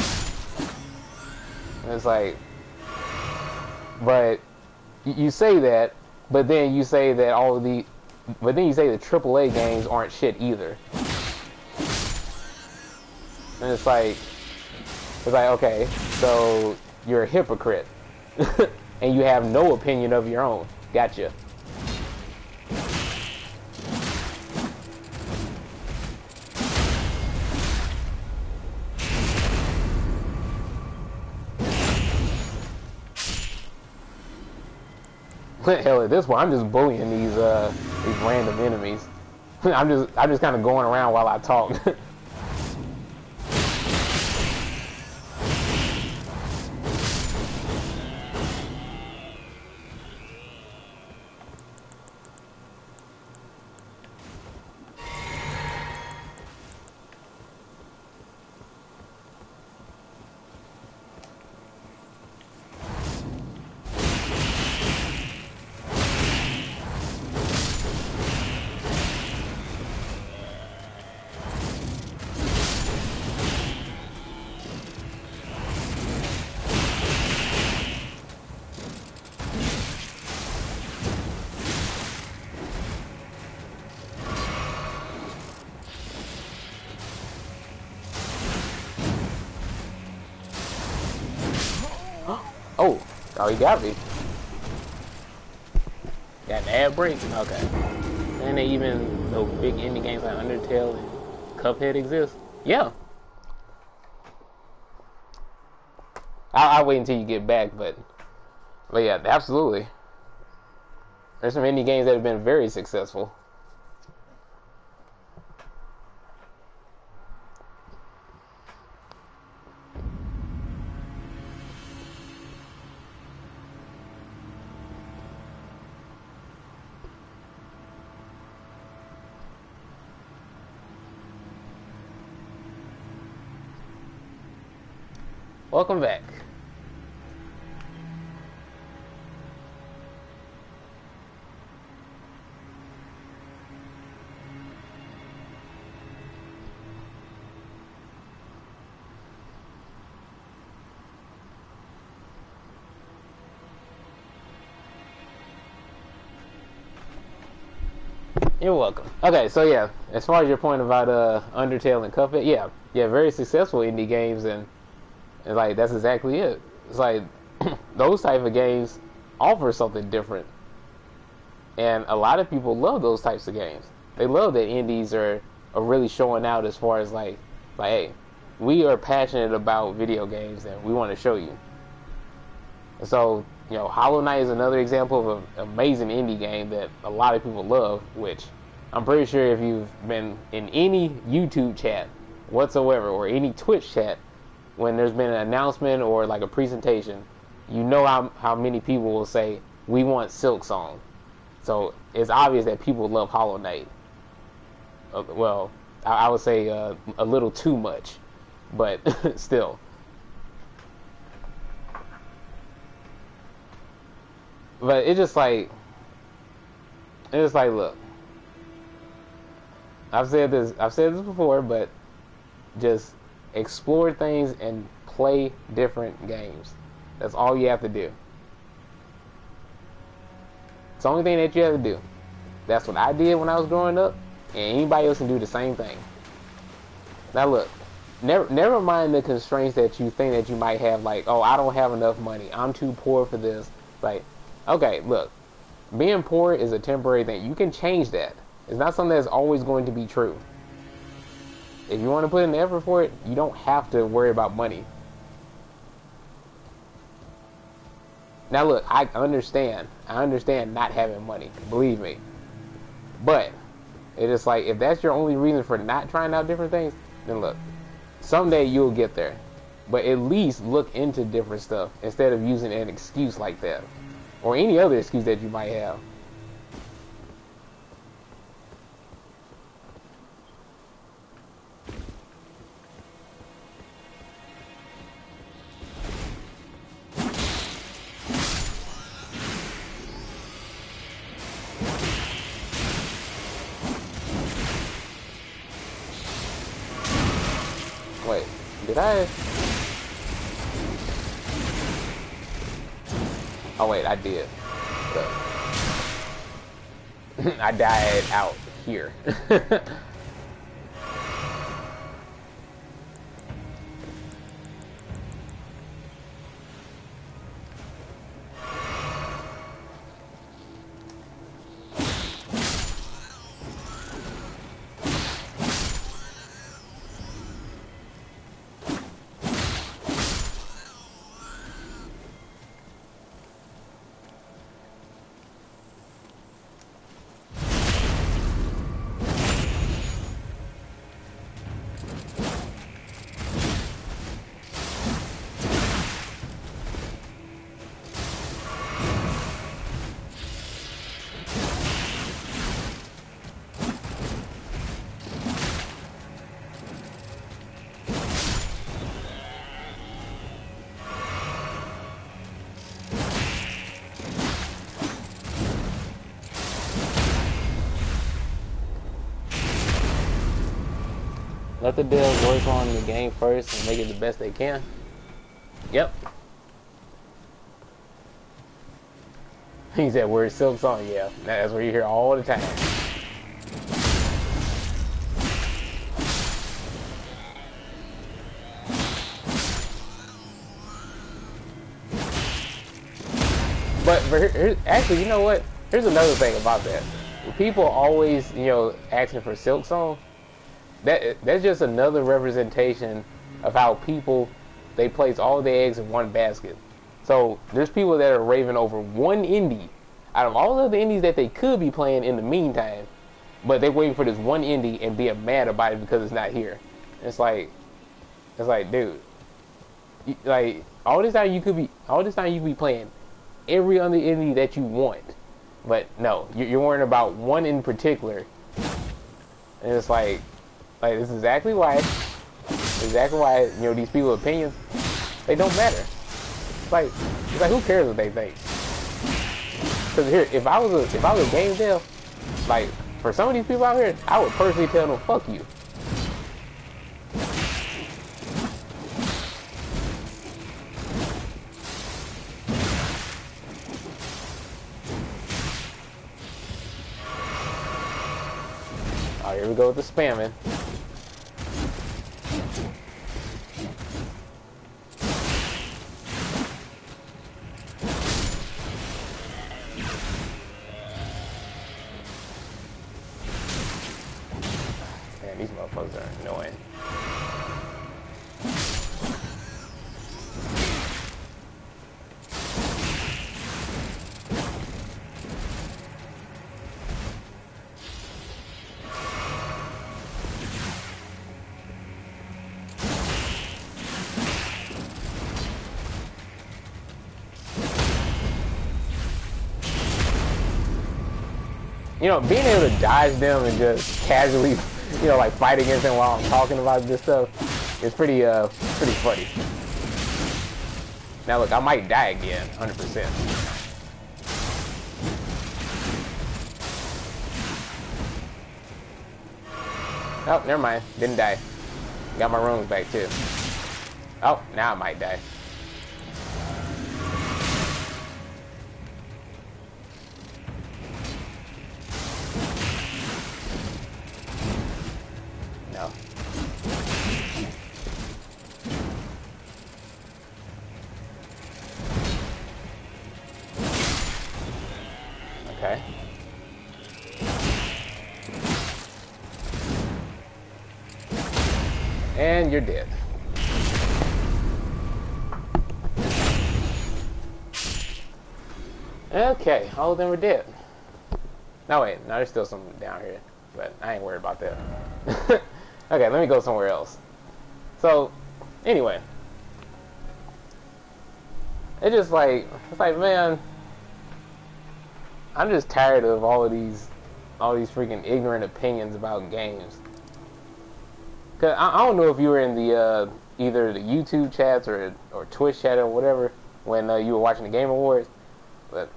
And it's like, but you say that, but then you say that but then you say the AAA games aren't shit either. And it's like, It's like, okay, so you're a hypocrite, and you have no opinion of your own. Gotcha. Hell, at this point, I'm just bullying these random enemies. I'm just kind of going around while I talk. Oh, he got me. Got an ad break? Okay. And they even no big indie games like Undertale and Cuphead exist? Yeah. I'll wait until you get back, but yeah, absolutely. There's some indie games that have been very successful. Welcome back. You're welcome. Okay, so yeah, as far as your point about Undertale and Cuphead, yeah, very successful indie games, and like that's exactly it. It's like those type of games offer something different, and a lot of people love those types of games. They love that indies are really showing out as far as like hey, we are passionate about video games and we want to show you. And so Hollow Knight is another example of an amazing indie game that a lot of people love, which I'm pretty sure if you've been in any YouTube chat whatsoever or any Twitch chat when there's been an announcement or like a presentation, you know how many people will say, we want Silk Song. So it's obvious that people love Hollow Knight. Well, I would say a little too much, but still. But it's just like, look, I've said this before, but just explore things and play different games. That's all you have to do. It's the only thing that you have to do. That's what I did when I was growing up, and anybody else can do the same thing. Now look, never mind the constraints that you think that you might have, like, oh, I don't have enough money, I'm too poor for this. Like, okay, look, being poor is a temporary thing. You can change that. It's not something that's always going to be true. If you want to put in the effort for it, you don't have to worry about money. Now look, I understand not having money, believe me. But it's just like, if that's your only reason for not trying out different things, then look, someday you'll get there. But at least look into different stuff instead of using an excuse like that. Or any other excuse that you might have. Wait, did I? Oh wait, I did. I died out here. let the devs work on the game first and make it the best they can. Yep. He said, "Where's Silk Song?" Yeah, that's what you hear all the time. But actually, you know what? Here's another thing about that. People always, asking for Silk Song. That's just another representation of how people, they place all their eggs in one basket. So there's people that are raving over one indie out of all of the indies that they could be playing in the meantime, but they're waiting for this one indie and being mad about it because it's not here. It's like, dude, like all this time you could be playing every other indie that you want, but no, you're worrying about one in particular, and it's like this is exactly why these people's opinions, they don't matter. It's like who cares what they think? Because here, if I was a game dev, like for some of these people out here, I would personally tell them, fuck you. Oh, here we go with the spamming. Man, these motherfuckers are annoying. Being able to dodge them and just casually, like fight against them while I'm talking about this stuff is pretty funny. Now look, I might die again, 100%. Oh, never mind, didn't die. Got my runes back too. Oh, now I might die. No. Okay. And you're dead. Okay, all of them are dead. No, wait, no, there's still some down here, but I ain't worried about that. Okay, let me go somewhere else. So, anyway, it's like, man, I'm just tired of all these freaking ignorant opinions about games. Cause I don't know if you were in the either the YouTube chats or Twitch chat or whatever when you were watching the Game Awards, but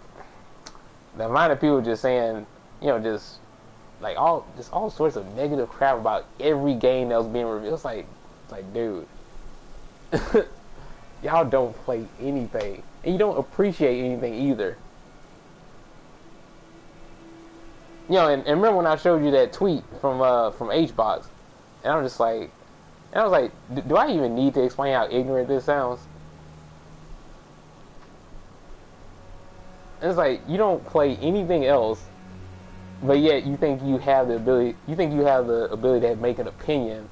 the amount of people just saying, just all sorts of negative crap about every game that was being reviewed. It's like, dude, y'all don't play anything, and you don't appreciate anything either. And remember when I showed you that tweet from HBox, and I was like, do I even need to explain how ignorant this sounds? And it's like, you don't play anything else, but yet you think you have the ability. You think you have the ability to make an opinion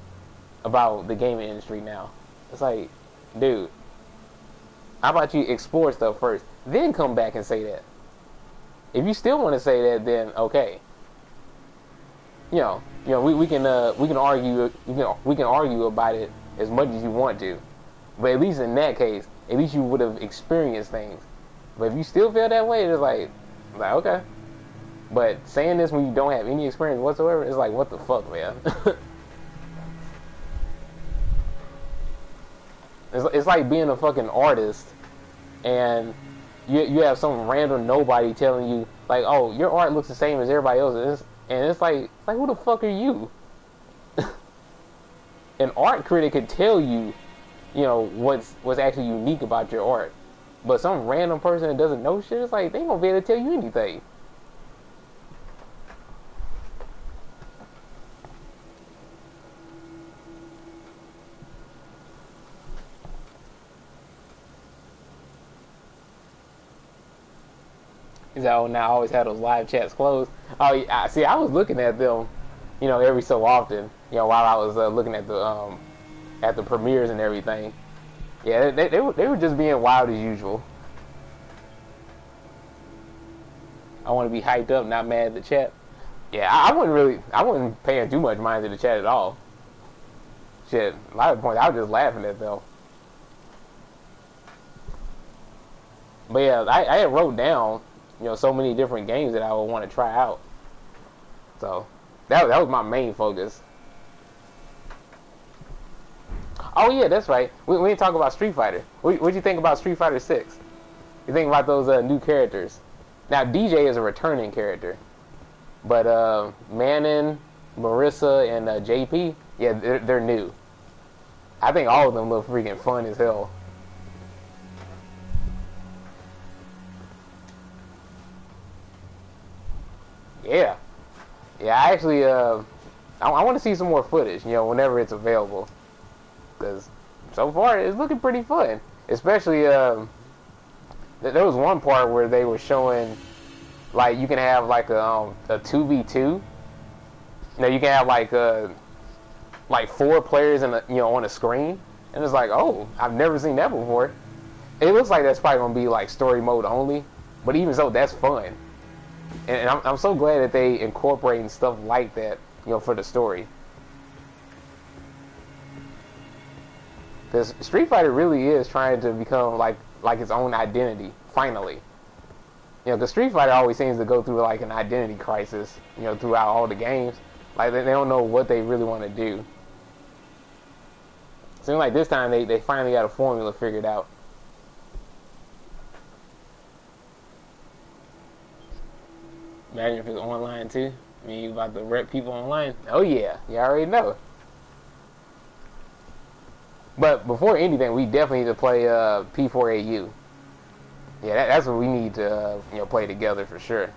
about the gaming industry now. It's like, dude, how about you explore stuff first, then come back and say that? If you still want to say that, then okay. We can argue about it as much as you want to, but at least in that case, at least you would have experienced things. But if you still feel that way, it's like okay. But saying this when you don't have any experience whatsoever, it's like, what the fuck, man? It's like being a fucking artist, and you have some random nobody telling you like, oh, your art looks the same as everybody else's, and it's like who the fuck are you? an art critic could tell you, you know, what's actually unique about your art. But some random person that doesn't know shit, it's like they ain't gonna be able to tell you anything. He's like, oh, now I always have those live chats closed. Oh, yeah, see, I was looking at them, you know, every so often, you know, while I was looking at the premieres and everything. Yeah, they were just being wild as usual. I want to be hyped up, not mad at the chat. Yeah, I wasn't paying too much mind to the chat at all. Shit, a lot of points I was just laughing at them. But yeah, I had wrote down, you know, so many different games that I would want to try out. So that was my main focus. Oh yeah, that's right. We didn't talk about Street Fighter. What you think about Street Fighter 6? You think about those new characters? Now DJ is a returning character, but Manon, Marissa, and JP, yeah, they're new. I think all of them look freaking fun as hell. Yeah, I actually I want to see some more footage, you know, whenever it's available, because so far it's looking pretty fun. Especially there was one part where they were showing, like, you can have like a 2v2. You know, you can have like 4 players in on a screen, and it's like, oh, I've never seen that before. It looks like that's probably gonna be like story mode only, but even so, that's fun. And I'm so glad that they incorporating stuff like that, you know, for the story. Because Street Fighter really is trying to become like its own identity, finally. You know, because Street Fighter always seems to go through like an identity crisis, you know, throughout all the games. Like they don't know what they really want to do. Seems like this time they finally got a formula figured out. Imagine if it's online too. I mean, you about to rep people online. Oh yeah, you already know. But before anything, we definitely need to play P4AU. Yeah, that's what we need to play together for sure.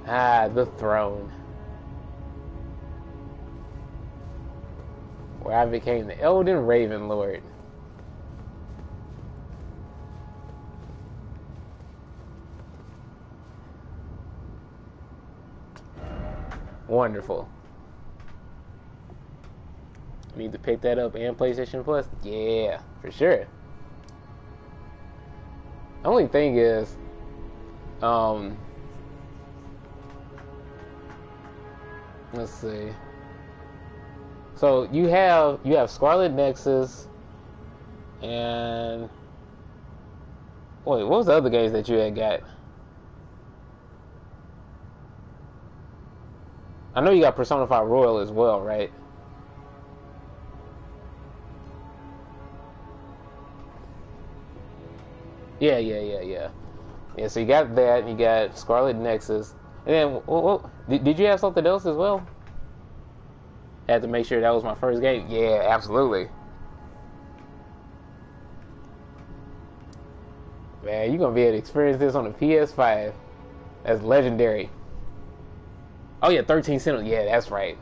Ah, the throne. Where I became the Elden Raven Lord. Wonderful. Need to pick that up and PlayStation Plus? Yeah, for sure. The only thing is, let's see. So you have Scarlet Nexus and wait, what was the other games that you had got? I know you got Persona 5 Royal as well, right? Yeah. Yeah, so you got that, and you got Scarlet Nexus. And then, did you have something else as well? I had to make sure that was my first game. Yeah, absolutely. Man, you're going to be able to experience this on the PS5. That's legendary. Oh, yeah, 13 Sentinels. Yeah, that's right.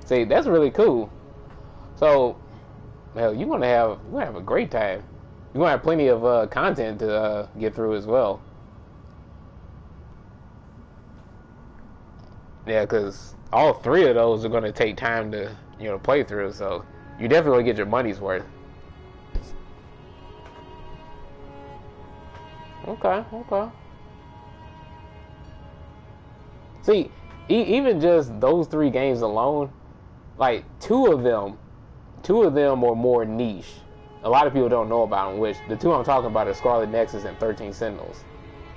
See, that's really cool. So, hell, you're gonna have a great time. you're gonna have plenty of content to get through as well. Yeah, because all three of those are gonna take time to play through. So you definitely get your money's worth. Okay, okay. See, even just those three games alone, like two of them are more niche. A lot of people don't know about them. Which the two I'm talking about are Scarlet Nexus and 13 Sentinels.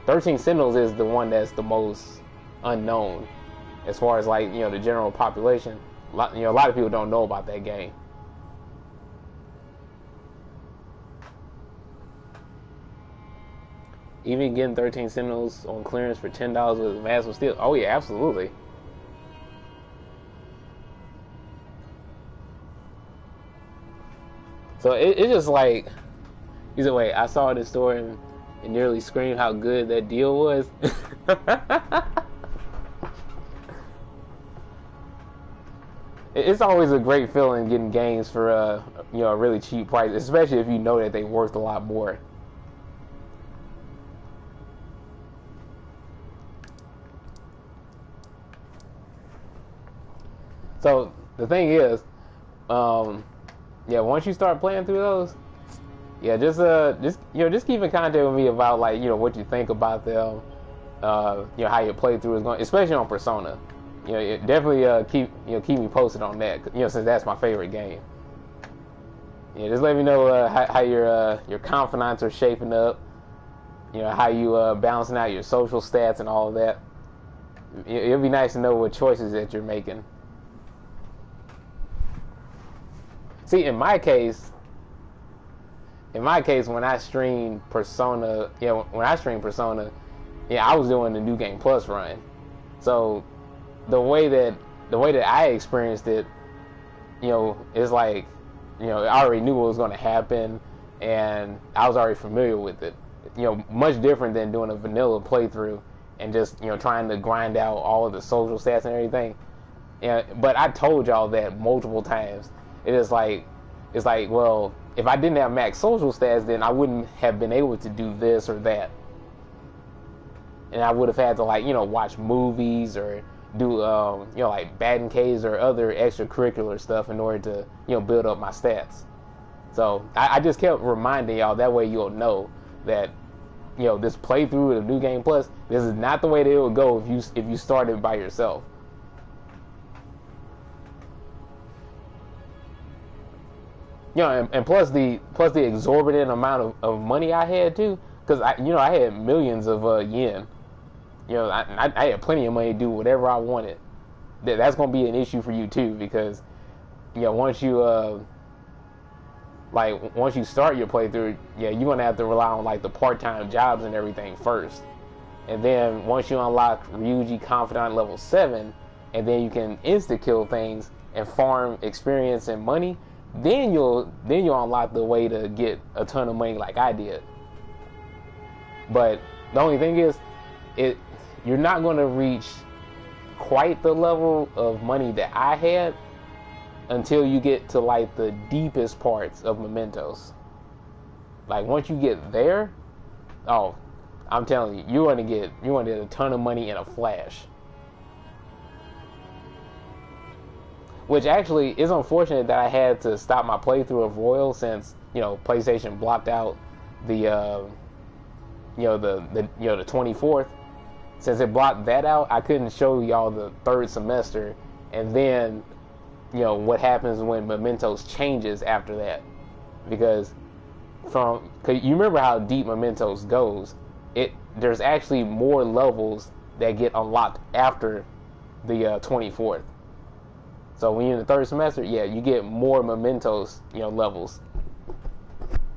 13 Sentinels is the one that's the most unknown, as far as like the general population. A lot of people don't know about that game. Even getting 13 Sentinels on clearance for $10 with a massive steal. Oh yeah, absolutely. So it's just like, either way, I saw this store and nearly screamed how good that deal was. It's always a great feeling getting games for a really cheap price, especially if you know that they're worth a lot more. So the thing is, yeah, once you start playing through those, yeah, just keep in contact with me about like what you think about them, how your playthrough is going, especially on Persona. Definitely keep me posted on that. Since that's my favorite game. Yeah, just let me know how your confidants are shaping up. How you balancing out your social stats and all of that. It'll be nice to know what choices that you're making. See, in my case, when I streamed Persona, I was doing the New Game Plus run. So the way that I experienced it, it's like, I already knew what was going to happen, and I was already familiar with it. Much different than doing a vanilla playthrough and just trying to grind out all of the social stats and everything. But I told y'all that multiple times. It's like, well, if I didn't have max social stats, then I wouldn't have been able to do this or that, and I would have had to watch movies or do like batting caves or other extracurricular stuff in order to build up my stats. So I just kept reminding y'all, that way you'll know that this playthrough of New Game Plus, this is not the way that it would go if you started by yourself. And plus the exorbitant amount of money I had too, because I had millions of yen. I had plenty of money to do whatever I wanted. That's gonna be an issue for you too, because once you start your playthrough, you're gonna have to rely on like the part-time jobs and everything first, and then once you unlock Ryuji Confidant level 7, and then you can insta kill things and farm experience and money. Then you'll unlock the way to get a ton of money like I did. But the only thing is, you're not going to reach quite the level of money that I had until you get to like the deepest parts of Mementos. Like once you get there, oh, I'm telling you, you're going to get a ton of money in a flash. Which actually is unfortunate that I had to stop my playthrough of Royal, since PlayStation blocked out the the 24th. Since it blocked that out, I couldn't show y'all the third semester, and then what happens when Mementos changes after that, because cause you remember how deep Mementos goes. There's actually more levels that get unlocked after the 24th. So when you're in the third semester, you get more Mementos, levels.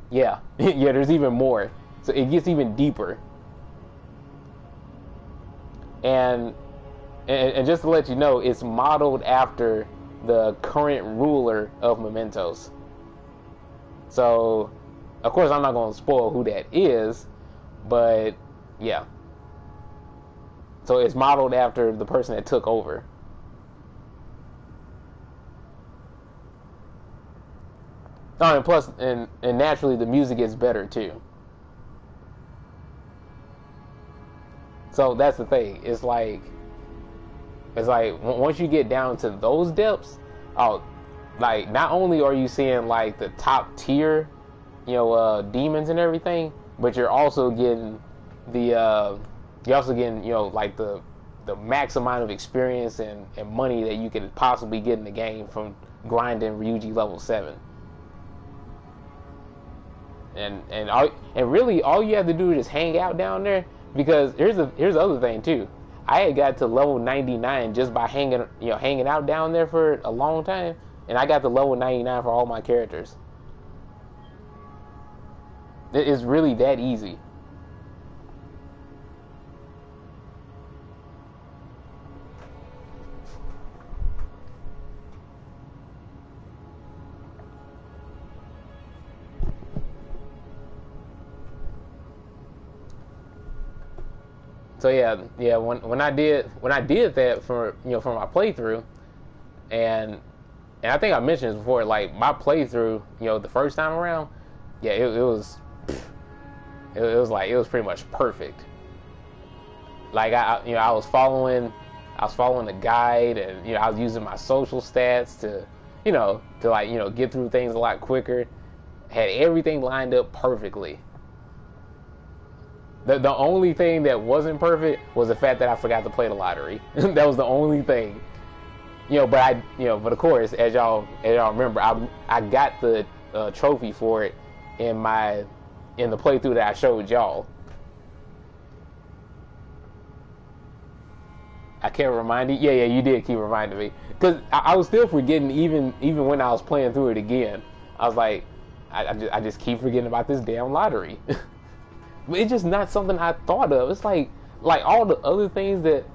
Yeah, yeah, there's even more. So it gets even deeper. And just to let you know, it's modeled after the current ruler of Mementos. So, of course, I'm not going to spoil who that is, but yeah. So it's modeled after the person that took over. Oh, and plus, and naturally, the music gets better too. So that's the thing. It's like once you get down to those depths, oh, like not only are you seeing like the top tier, demons and everything, but you're also getting like the max amount of experience and money that you could possibly get in the game from grinding Ryuji level 7. And really all you have to do is just hang out down there, because here's the other thing too. I had got to level 99 just by hanging out down there for a long time, and I got to level 99 for all my characters. It's really that easy. So yeah. When I did that for my playthrough, and I think I mentioned this before, like my playthrough, the first time around, yeah, it was pretty much perfect. Like I was following the guide, and I was using my social stats to get through things a lot quicker. Had everything lined up perfectly. The only thing that wasn't perfect was the fact that I forgot to play the lottery. That was the only thing. But of course, as y'all remember, I got the trophy for it in the playthrough that I showed y'all. I can't remind you. Yeah, you did keep reminding me, because I was still forgetting even when I was playing through it again. I was like, I just keep forgetting about this damn lottery. But it's just not something I thought of. It's like all the other things that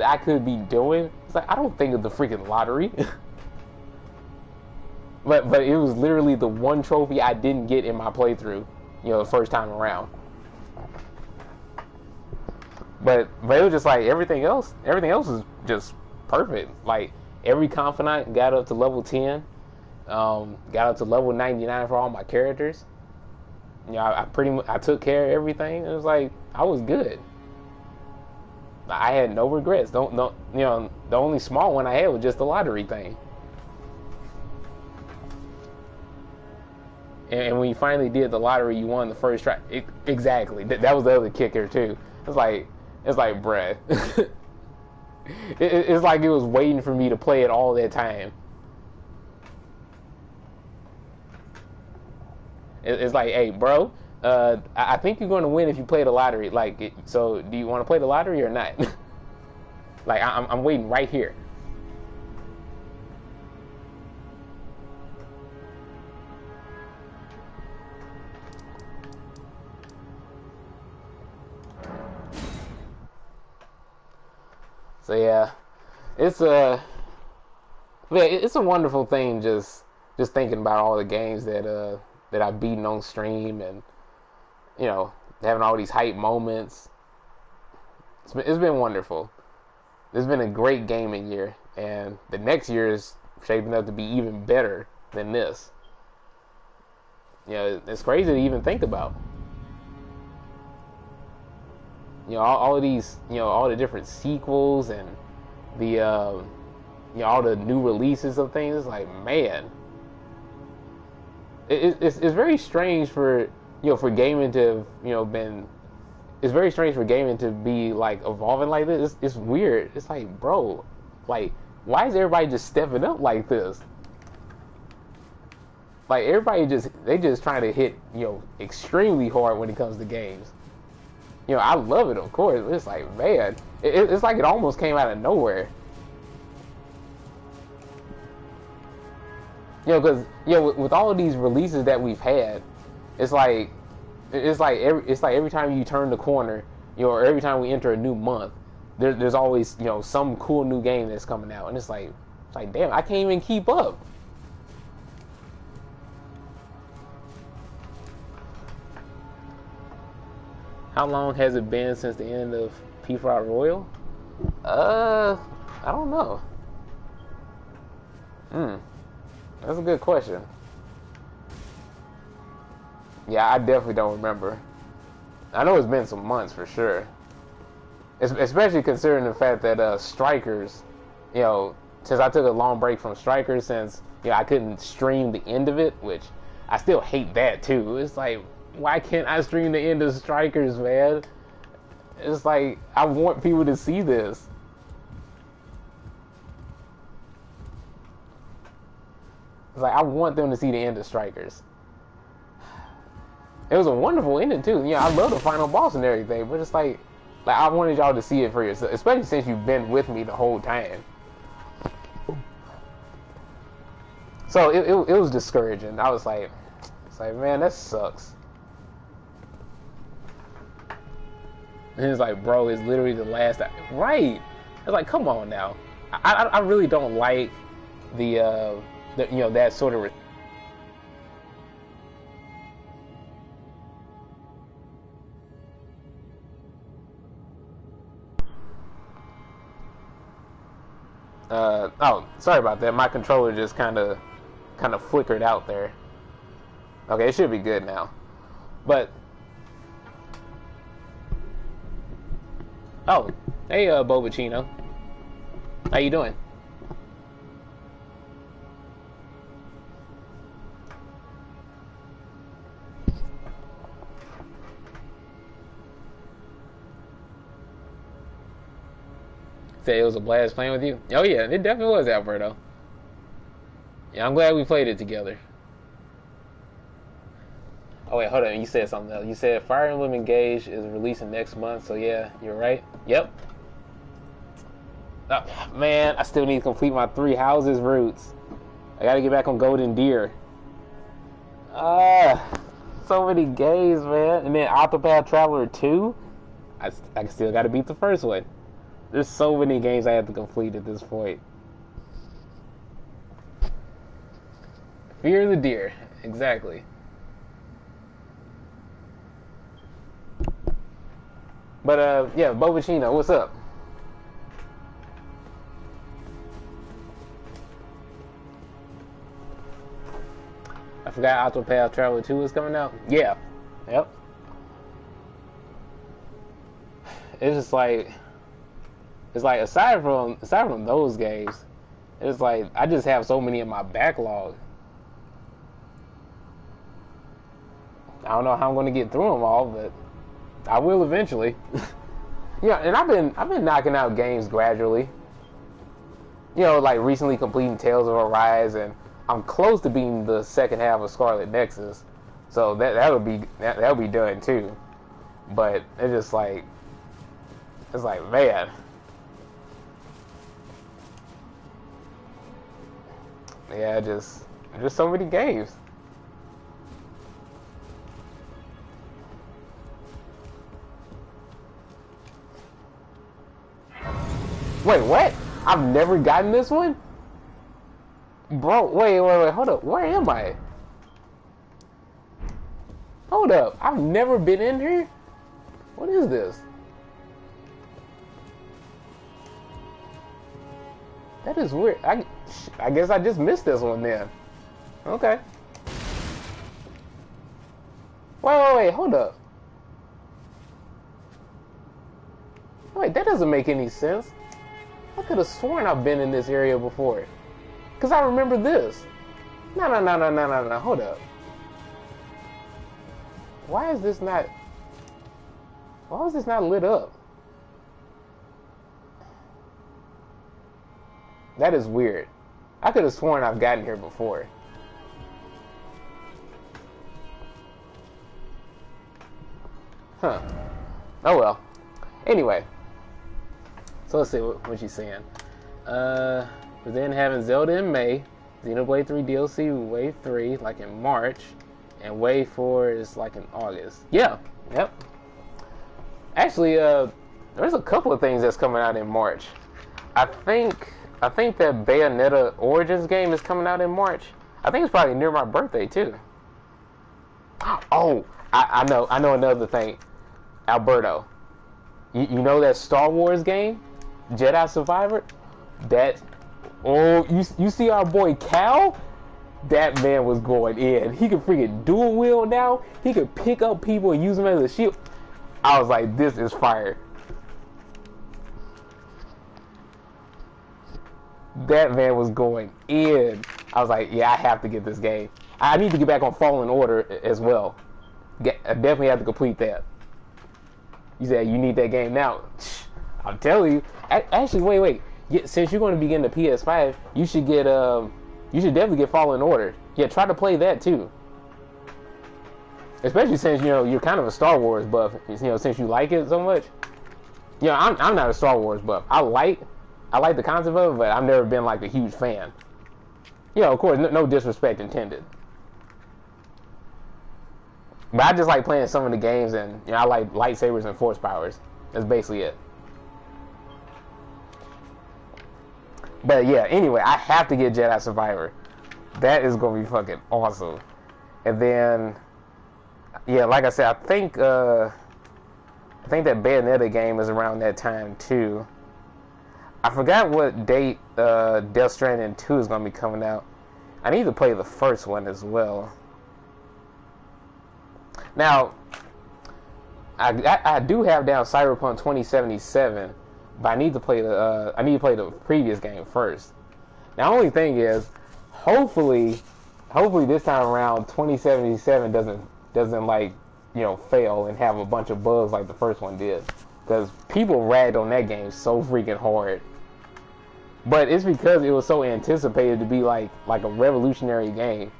I could be doing. It's like I don't think of the freaking lottery. but it was literally the one trophy I didn't get in my playthrough, the first time around. But it was just like everything else is just perfect. Like every confidant got up to level 10, got up to level 99 for all my characters. I took care of everything. It was like I was good. I had no regrets. The only small one I had was just the lottery thing. And when you finally did the lottery, you won the first try. Exactly. That was the other kicker too. It's like, bruh. It's like it was waiting for me to play it all that time. It's like, hey, bro, I think you're going to win if you play the lottery. Like, so do you want to play the lottery or not? Like, I'm waiting right here. So yeah, it's a wonderful thing just thinking about all the games that I've beaten on stream, and having all these hype moments. It's been wonderful. It's been a great gaming year, and the next year is shaping up to be even better than this. It's crazy to even think about. All of these, all the different sequels and the all the new releases of things. It's like, man, it's very strange for for gaming to been. It's very strange for gaming to be like evolving like this. It's weird. It's like, bro, like, why is everybody just stepping up like this? Like, everybody just trying to hit extremely hard when it comes to games. I love it, of course. It's like, man, it's like it almost came out of nowhere. Because with all of these releases that we've had, it's like every time you turn the corner, or every time we enter a new month, there's always some cool new game that's coming out, and it's like damn, I can't even keep up. How long has it been since the end of P-Frog Royal? I don't know. That's a good question. Yeah, I definitely don't remember. I know it's been some months for sure. Especially considering the fact that Strikers, you know, since I took a long break from Strikers, since I couldn't stream the end of it, which I still hate that too. It's like, why can't I stream the end of Strikers, man? It's like, I want people to see this. It's like, I want them to see the end of Strikers. It was a wonderful ending too. I love the final boss and everything, but it's like I wanted y'all to see it for yourself, especially since you've been with me the whole time. So it was discouraging. I was like, man, that sucks. And it's like, bro, it's literally the last time. Right. It's like, come on now. I really don't like the that sort of oh, sorry about that. My controller just kind of flickered out there. Okay, it should be good now. But oh, hey, Bobachino, how you doing? Say it was a blast playing with you. Oh yeah, it definitely was, Alberto. Yeah, I'm glad we played it together. Oh wait, hold on. You said something else. You said Fire Emblem Engage is releasing next month. So yeah, you're right. Yep. Oh, man, I still need to complete my 3 houses routes. I gotta get back on Golden Deer. So many games, man. And then Octopath Traveler 2. I still gotta beat the first one. There's so many games I have to complete at this point. Fear of the Deer, exactly. But yeah, Bobachino, what's up? I forgot Octopath Traveler 2 is coming out. Yeah, yep. It's just like, aside from those games, it's like I just have so many in my backlog. I don't know how I'm going to get through them all, but I will eventually. Yeah, and I've been knocking out games gradually. Like recently completing Tales of Arise, and I'm close to beating the second half of Scarlet Nexus, so that'll be done too. But it's just like, man. Yeah, just so many games. Wait, what? I've never gotten this one? Bro, wait, hold up. Where am I? Hold up. I've never been in here? What is this? That is weird. I guess I just missed this one then. Okay. Wait, hold up. Wait, that doesn't make any sense. I could have sworn I've been in this area before. Because I remember this. No, hold up. Why is this not lit up? That is weird. I could have sworn I've gotten here before. Huh. Oh well. Anyway. So let's see what she's saying. We're then having Zelda in May, Xenoblade 3 DLC Wave 3 like in March, and Wave 4 is like in August. Yeah. Yep. Actually, there's a couple of things that's coming out in March. I think that Bayonetta Origins game is coming out in March. I think it's probably near my birthday too. Oh, I know another thing. Alberto, you know that Star Wars game, Jedi Survivor? You see our boy Cal? That man was going in. He could freaking dual wield now. He could pick up people and use them as a shield. I was like, this is fire. That man was going in. I was like, yeah, I have to get this game. I need to get back on Fallen Order as well. I definitely have to complete that. You said you need that game now. I'm telling you. Actually, wait. Since you're going to be getting the PS5, you should get you should definitely get Fallen Order. Yeah, try to play that too. Especially since you're kind of a Star Wars buff. Since you like it so much. I'm not a Star Wars buff. I like the concept of it, but I've never been like a huge fan. Of course, no disrespect intended. But I just like playing some of the games, and I like lightsabers and force powers. That's basically it. But yeah, anyway, I have to get Jedi Survivor. That is gonna be fucking awesome. And then, yeah, like I said, I think that Bayonetta game is around that time too. I forgot what date Death Stranding 2 is gonna be coming out. I need to play the first one as well. Now, I do have down Cyberpunk 2077, but I need to play the previous game first. Now, the only thing is, hopefully this time around 2077 doesn't like fail and have a bunch of bugs like the first one did, because people ragged on that game so freaking hard. But it's because it was so anticipated to be like a revolutionary game.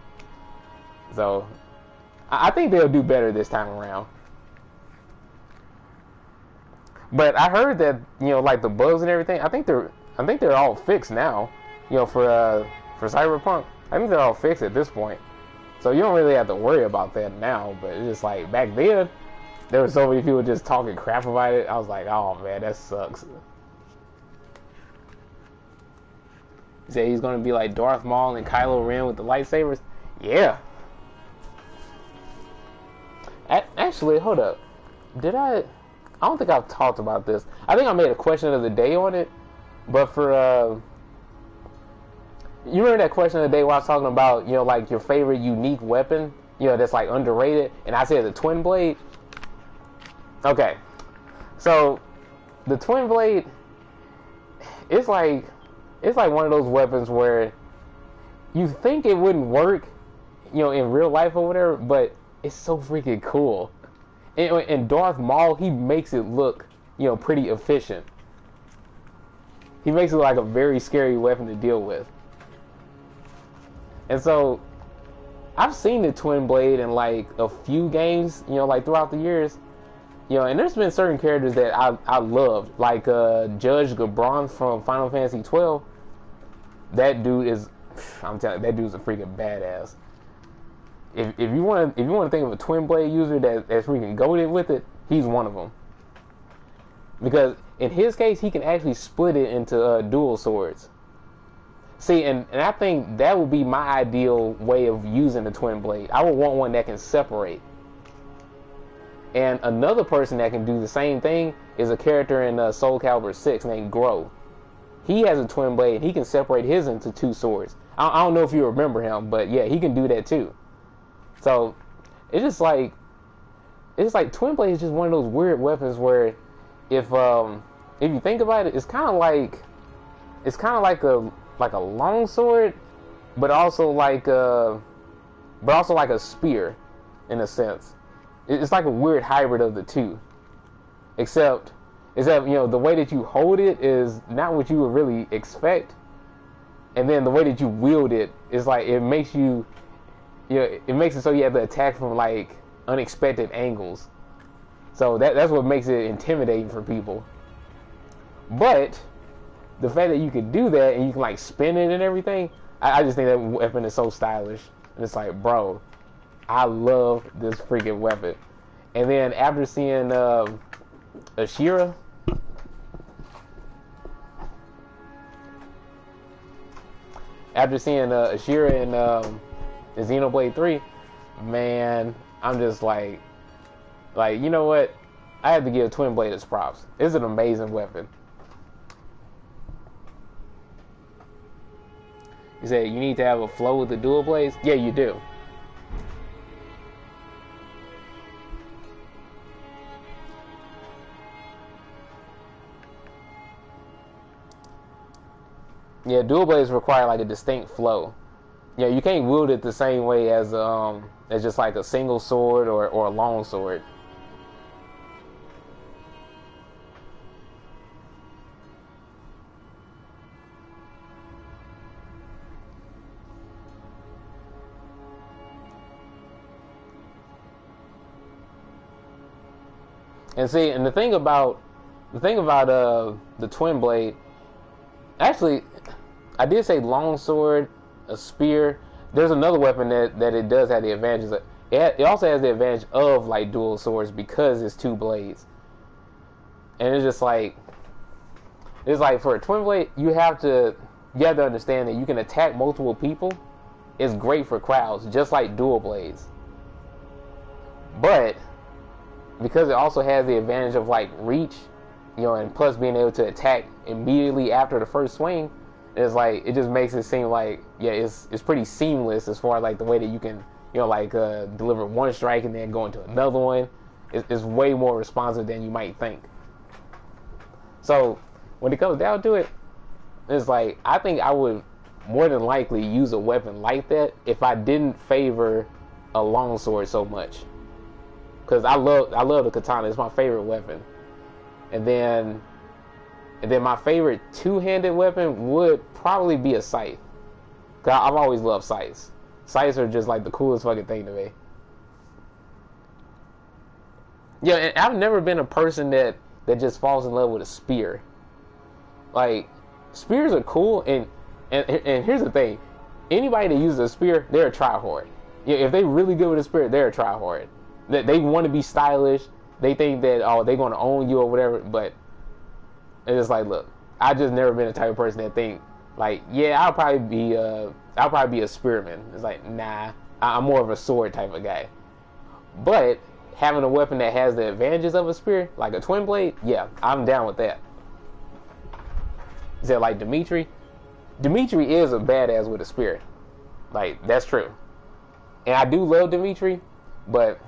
So I think they'll do better this time around. But I heard that like the bugs and everything, I think they're all fixed now. For Cyberpunk, I think they're all fixed at this point. So you don't really have to worry about that now. But it's just like back then, there were so many people just talking crap about it. I was like, oh man, that sucks. He said he's gonna be like Darth Maul and Kylo Ren with the lightsabers. Yeah. Actually, hold up. I don't think I've talked about this. I think I made a question of the day on it. But for you remember that question of the day where I was talking about like your favorite unique weapon, that's like underrated, and I said the twin blade. Okay, so the twin blade, it's like one of those weapons where you think it wouldn't work, in real life or whatever, but it's so freaking cool. And Darth Maul, he makes it look, pretty efficient. He makes it like a very scary weapon to deal with. And so, I've seen the twin blade in like a few games, like throughout the years. And there's been certain characters that I loved, like Judge Gabron from Final Fantasy 12. That dude is, I'm telling you, that dude's a freaking badass. If you want to think of a twin blade user that's freaking goated with it, he's one of them. Because in his case, he can actually split it into dual swords. See, and I think that would be my ideal way of using the twin blade. I would want one that can separate. And another person that can do the same thing is a character in Soul Calibur 6 named Gro. He has a twin blade, and he can separate his into two swords. I don't know if you remember him, but yeah, he can do that too. So it's just like twin blade is just one of those weird weapons where if you think about it, it's kind of like a long sword, but also like a spear in a sense. It's like a weird hybrid of the two. Except the way that you hold it is not what you would really expect, and then the way that you wield it is like it makes you. It makes it so you have to attack from like unexpected angles. So that's what makes it intimidating for people. But the fact that you can do that and you can like spin it and everything, I just think that weapon is so stylish. And it's like, bro, I love this freaking weapon. And then after seeing Ashira, in Xenoblade 3, man, I'm just like, you know what? I have to give Twin Blade its props. It's an amazing weapon. You said you need to have a flow with the dual blades? Yeah, you do. Yeah, dual blades require like a distinct flow. Yeah, you can't wield it the same way as just like a single sword or a long sword. And see, and the thing about the twin blade, actually, I did say long sword, a spear. There's another weapon that it does have the advantages of. It also has the advantage of like dual swords because it's two blades. And it's like for a twin blade, you have to understand that you can attack multiple people. It's great for crowds, just like dual blades. But because it also has the advantage of like reach, and plus being able to attack immediately after the first swing, it's like it just makes it seem like it's pretty seamless as far as like the way that you can deliver one strike and then go into another one. It's way more responsive than you might think. So when it comes down to it, it's like I think I would more than likely use a weapon like that if I didn't favor a long sword so much. Because I love the katana. It's my favorite weapon. And then my favorite two-handed weapon would probably be a scythe. Because I've always loved scythes. Scythes are just like the coolest fucking thing to me. Yeah, and I've never been a person that just falls in love with a spear. Like, spears are cool, and here's the thing. Anybody that uses a spear, they're a tryhard. Yeah, if they really good with a spear, they're a tryhard. They want to be stylish. They think that they're going to own you or whatever. But it's like, look, I just never been the type of person that think like, yeah, I'll probably be a spearman. It's like, nah, I'm more of a sword type of guy. But having a weapon that has the advantages of a spear, like a twin blade, yeah, I'm down with that. Is that like Dimitri? Dimitri is a badass with a spear. Like, that's true. And I do love Dimitri, but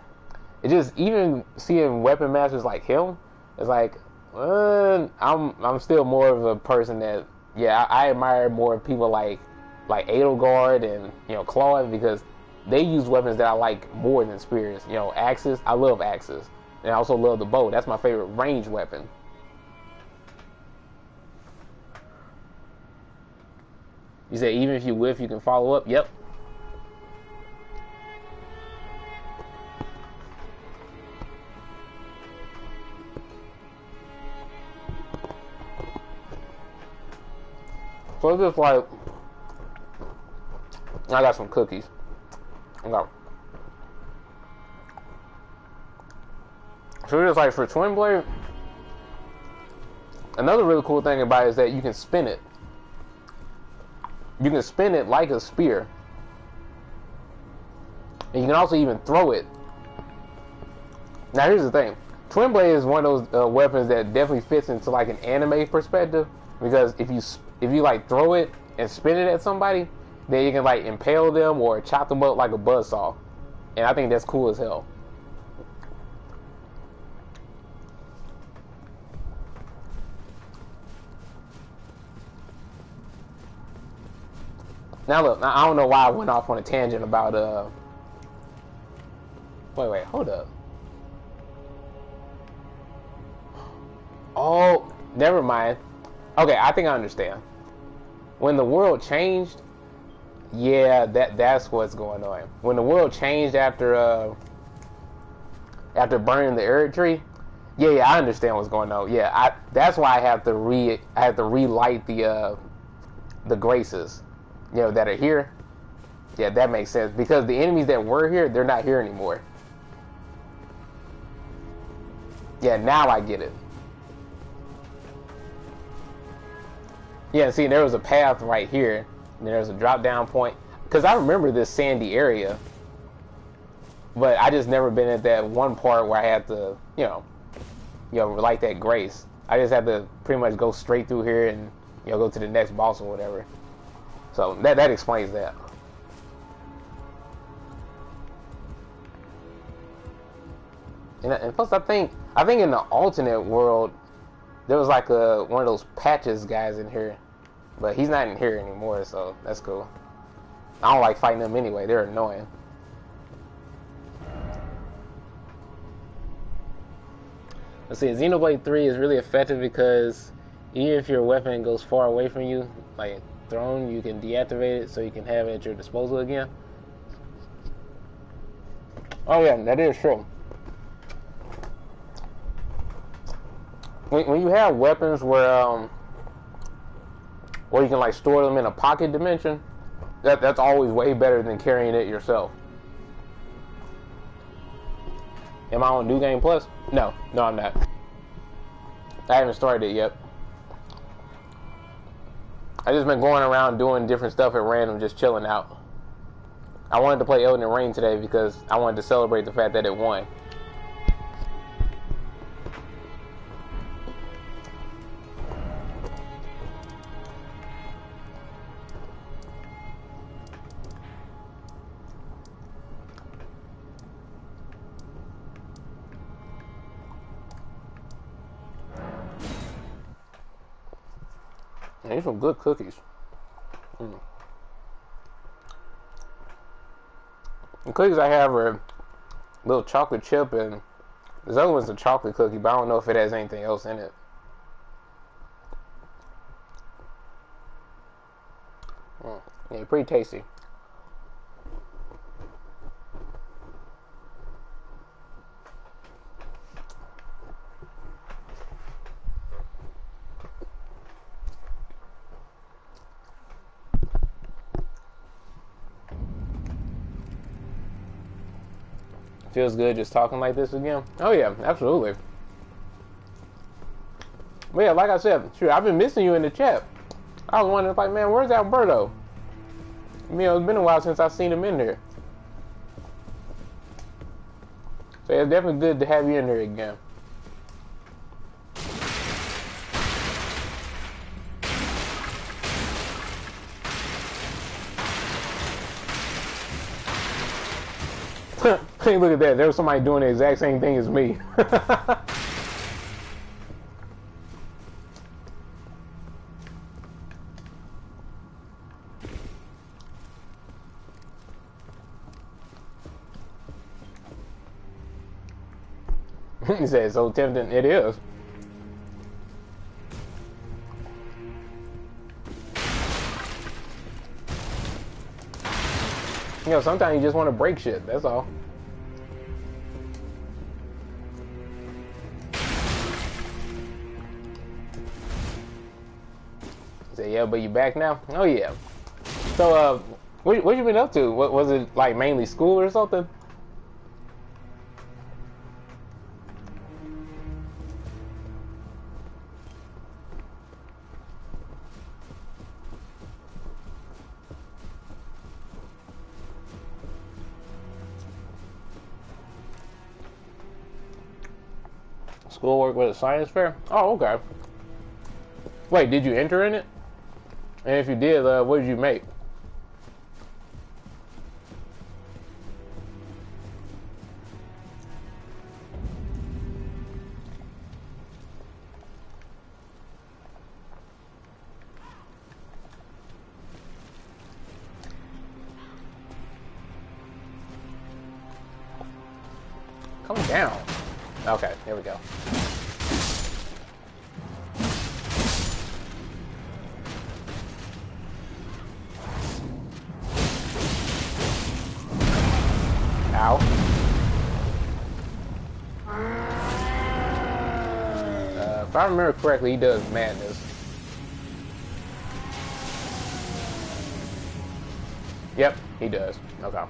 it just, even seeing weapon masters like him, it's like, I'm still more of a person that, I admire more people like Edelgard and Claude, because they use weapons that I like more than spears. Axes. I love axes, and I also love the bow. That's my favorite range weapon. You said even if you whiff, you can follow up. Yep. So it's just like, I got some cookies. Okay. So it's just like for twin blade, another really cool thing about it is that you can spin it. You can spin it like a spear. And you can also even throw it. Now here's the thing. Twin blade is one of those weapons that definitely fits into like an anime perspective, because if you like throw it and spin it at somebody, then you can like impale them or chop them up like a buzzsaw. And I think that's cool as hell. Now look, I don't know why I went off on a tangent about wait, hold up. Oh, never mind. Okay, I think I understand. When the world changed, that's what's going on. When the world changed after burning the Eric tree, I understand what's going on. That's why I have to relight the graces, that are here. Yeah, that makes sense, because the enemies that were here, they're not here anymore. Yeah, now I get it. Yeah, see, there was a path right here, and there's a drop down point. Because I remember this sandy area, but I just never been at that one part where I had to, like that grace. I just had to pretty much go straight through here and, go to the next boss or whatever. So that explains that. And plus, I think in the alternate world there was like one of those patches guys in here, but he's not in here anymore, so that's cool. I don't like fighting them anyway; they're annoying. Let's see, Xenoblade 3 is really effective because even if your weapon goes far away from you, like thrown, you can deactivate it so you can have it at your disposal again. Oh yeah, that is true. When you have weapons where you can like store them in a pocket dimension, that's always way better than carrying it yourself. Am I on New Game Plus? No, I'm not. I haven't started it yet. I just been going around doing different stuff at random, just chilling out. I wanted to play Elden Ring today because I wanted to celebrate the fact that it won. And these are some good cookies. The cookies I have are little chocolate chip, and this other one's a chocolate cookie, but I don't know if it has anything else in it. Yeah, pretty tasty. Feels good just talking like this again. Oh yeah, absolutely. But yeah, like I said, sure, I've been missing you in the chat. I was wondering, like, man, where's Alberto? You know, it's been a while since I've seen him in there. So yeah, it's definitely good to have you in there again. Hey, look at that. There was somebody doing the exact same thing as me. He said, so tempting. It is. You know, sometimes you just want to break shit. That's all. He said, yeah, but you back now? Oh, yeah. So, what you been up to? What was it, like, mainly school or something? Schoolwork with a science fair? Oh, okay. Wait, did you enter in it? And if you did, what did you make? Come down. Okay, here we go. Ow. If I remember correctly, he does madness. Yep, he does. Okay.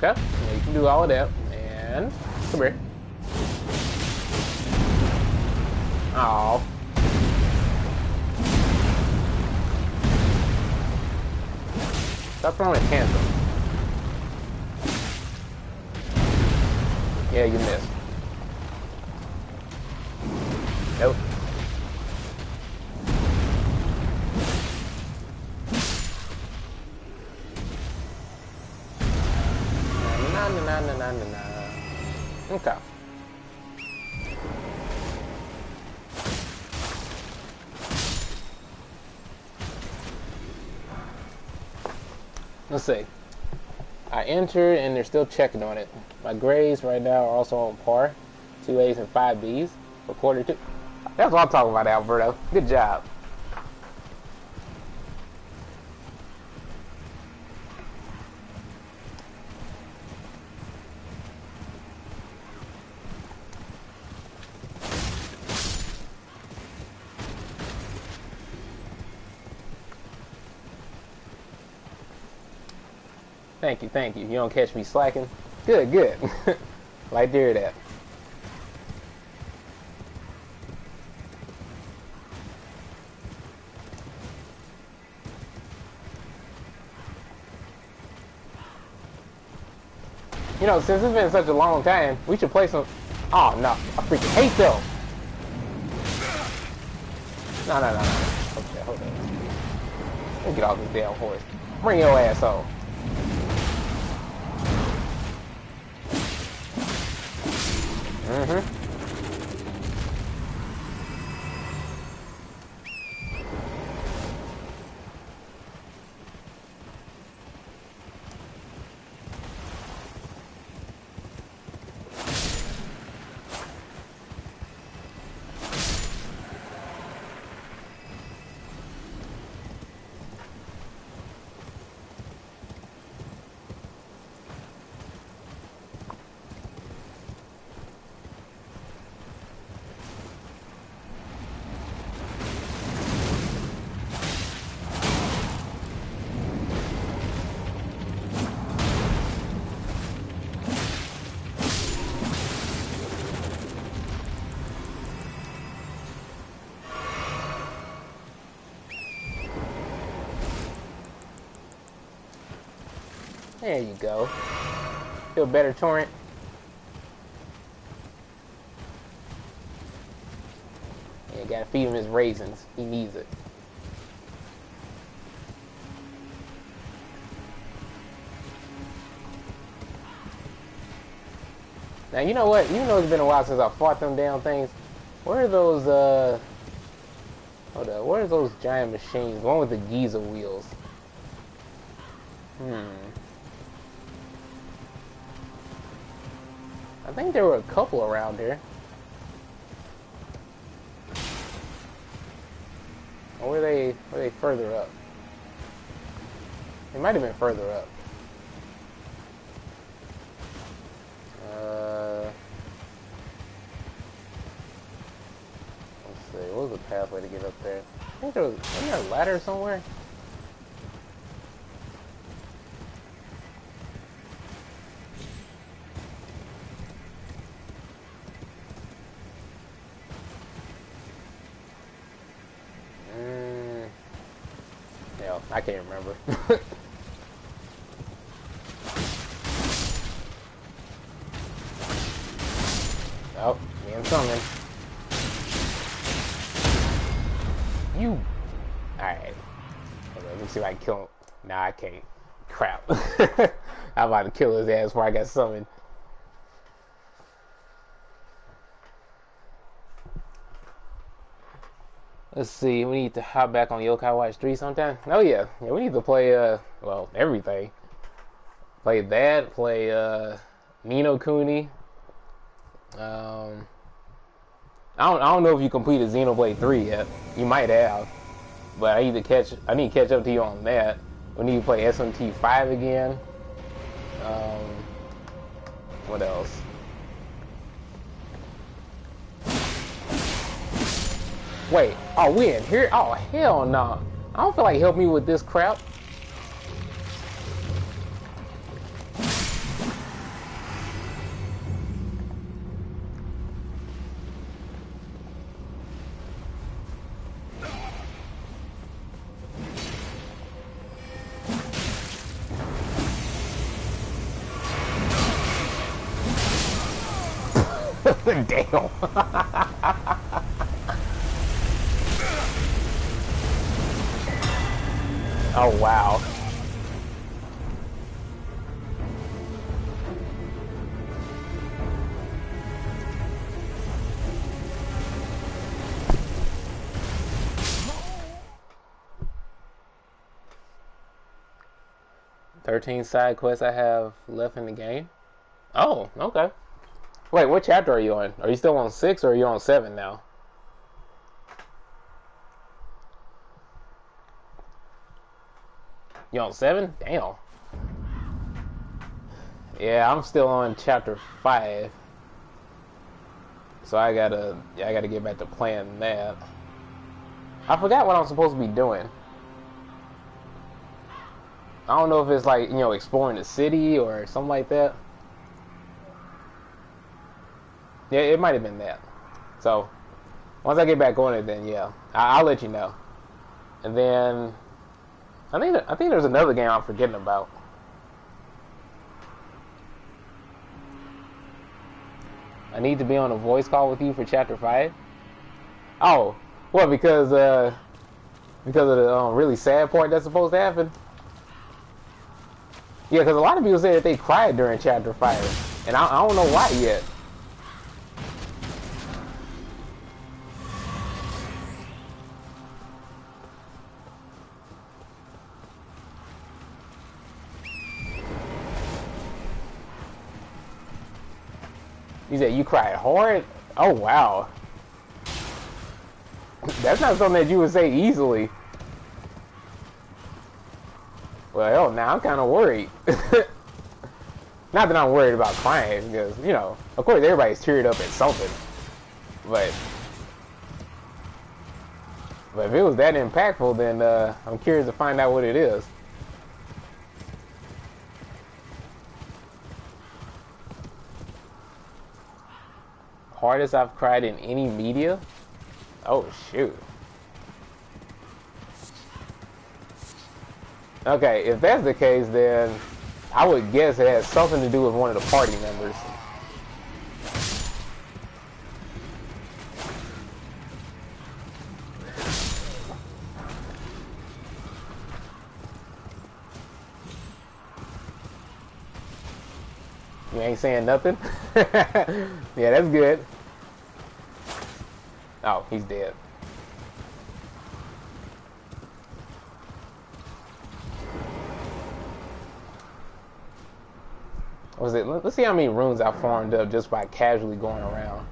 Okay, yeah, you can do all of that. And come here. Oh. Stop throwing a tantrum. Yeah, you missed. Nope. Nah. Okay. Let's see. I entered and they're still checking on it. My grades right now are also on par. 2 A's and 5 B's for quarter two. That's what I'm talking about, Alberto. Good job. Thank you, thank you. You don't catch me slacking? Good, good. Like to hear that. You know, since it's been such a long time, we should play some... Oh, no. I freaking hate those. No. Okay, hold on. Let me get off this damn horse. Bring your ass on. Mm-hmm. There you go. Feel better, Torrent? Yeah, gotta feed him his raisins. He needs it. Now, you know what? You know it's been a while since I fought them damn things. Where are those, hold up. Where are those giant machines? The one with the Giza wheels. I think there were a couple around here. Or were they further up? They might have been further up. Let's see. What was the pathway to get up there? I think there was... Wasn't there a ladder somewhere? I can't remember. Oh, me and something. You. Alright. Let me see if I can kill him. Nah, I can't. Crap. I'm about to kill his ass before I got summoned. Let's see, we need to hop back on Yokai Watch 3 sometime. Oh yeah, we need to play, well, everything. Play that, play, Ni no Kuni. I don't know if you completed Xenoblade 3 yet. You might have. But I need to catch up to you on that. We need to play SMT 5 again. What else? Wait, oh, we in here? Oh, hell no. Nah. I don't feel like helping me with this crap. Damn. Oh wow. "13 side quests I have left in the game." Oh, okay. Wait, what chapter are you on? Are you still on 6 or are you on 7 now? You on 7? Damn. Yeah, I'm still on chapter 5. So I gotta get back to playing that. I forgot what I'm supposed to be doing. I don't know if it's like, exploring the city or something like that. Yeah, it might have been that. So, once I get back on it, then yeah, I'll let you know. And then, I think there's another game I'm forgetting about. I need to be on a voice call with you for chapter 5. Oh, well, because of the really sad part that's supposed to happen. Yeah, because a lot of people say that they cried during chapter 5, and I don't know why yet. You said you cried hard? Oh, wow. That's not something that you would say easily. Well, hell, now I'm kind of worried. Not that I'm worried about crying, because, of course everybody's teared up at something. But if it was that impactful, then I'm curious to find out what it is. Hardest I've cried in any media? Oh, shoot. Okay, if that's the case, then I would guess it has something to do with one of the party members. You ain't saying nothing? Yeah, that's good. Oh, he's dead. What was it? Let's see how many runes I farmed up just by casually going around.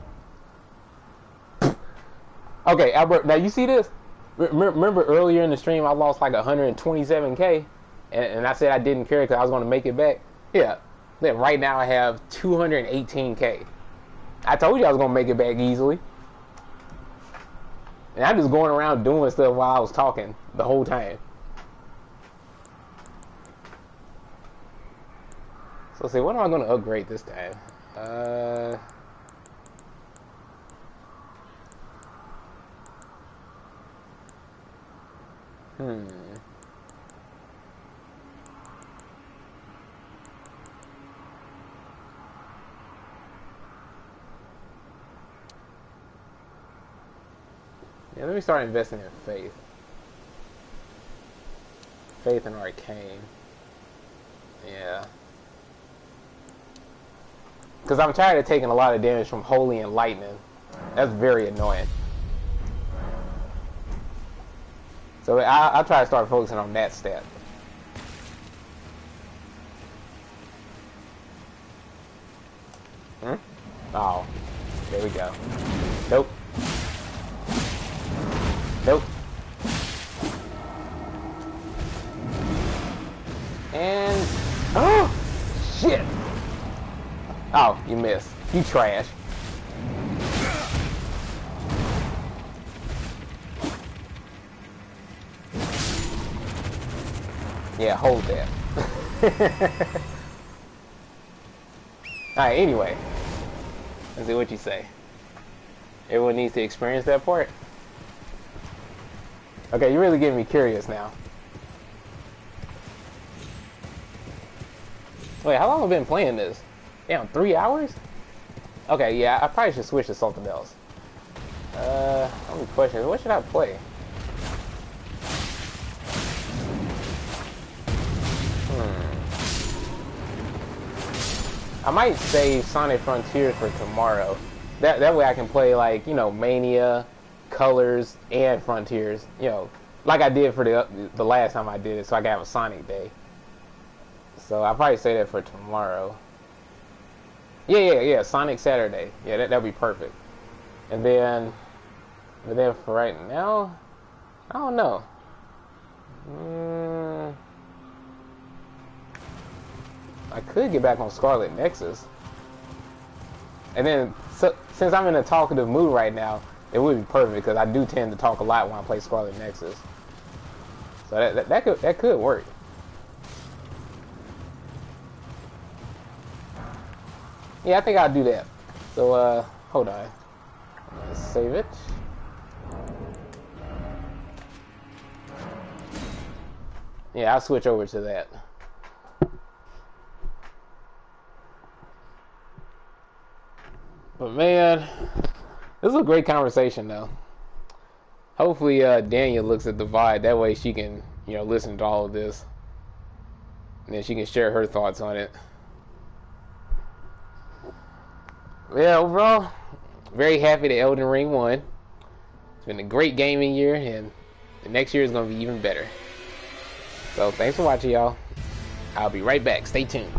Okay, Albert, now you see this? Remember earlier in the stream I lost like 127k? And I said I didn't care because I was going to make it back? Yeah. Then right now I have 218k. I told you I was going to make it back easily. And I'm just going around doing stuff while I was talking the whole time. So let's see, what am I going to upgrade this time? Yeah, let me start investing in faith. Faith and arcane. Yeah. Because I'm tired of taking a lot of damage from holy and lightning. That's very annoying. So I'll try to start focusing on that stat. Oh, there we go. Nope. Nope. And oh shit! Oh, you missed. You trash. Yeah, hold that. Alright, anyway. Let's see what you say. Everyone needs to experience that part. Okay, you're really getting me curious now. Wait, how long have I been playing this? Damn, 3 hours? Okay, yeah, I probably should switch to something else. Let me question. What should I play? I might save Sonic Frontiers for tomorrow. That way I can play like, you know, Mania, Colors, and Frontiers. You know, like I did for the last time I did it, so I can have a Sonic day. So I'll probably say that for tomorrow. Yeah. Sonic Saturday. Yeah, that'd be perfect. And then, for right now, I don't know. I could get back on Scarlet Nexus. And then, since I'm in a talkative mood right now, it would be perfect because I do tend to talk a lot when I play Scarlet Nexus. So that could work. Yeah, I think I'll do that. So hold on. Let's save it. Yeah, I'll switch over to that. But man, this is a great conversation though. Hopefully Daniel looks at the VOD. That way she can, you know, listen to all of this. And then she can share her thoughts on it. Yeah, overall, very happy that Elden Ring won. It's been a great gaming year, and the next year is going to be even better. So thanks for watching, y'all. I'll be right back. Stay tuned.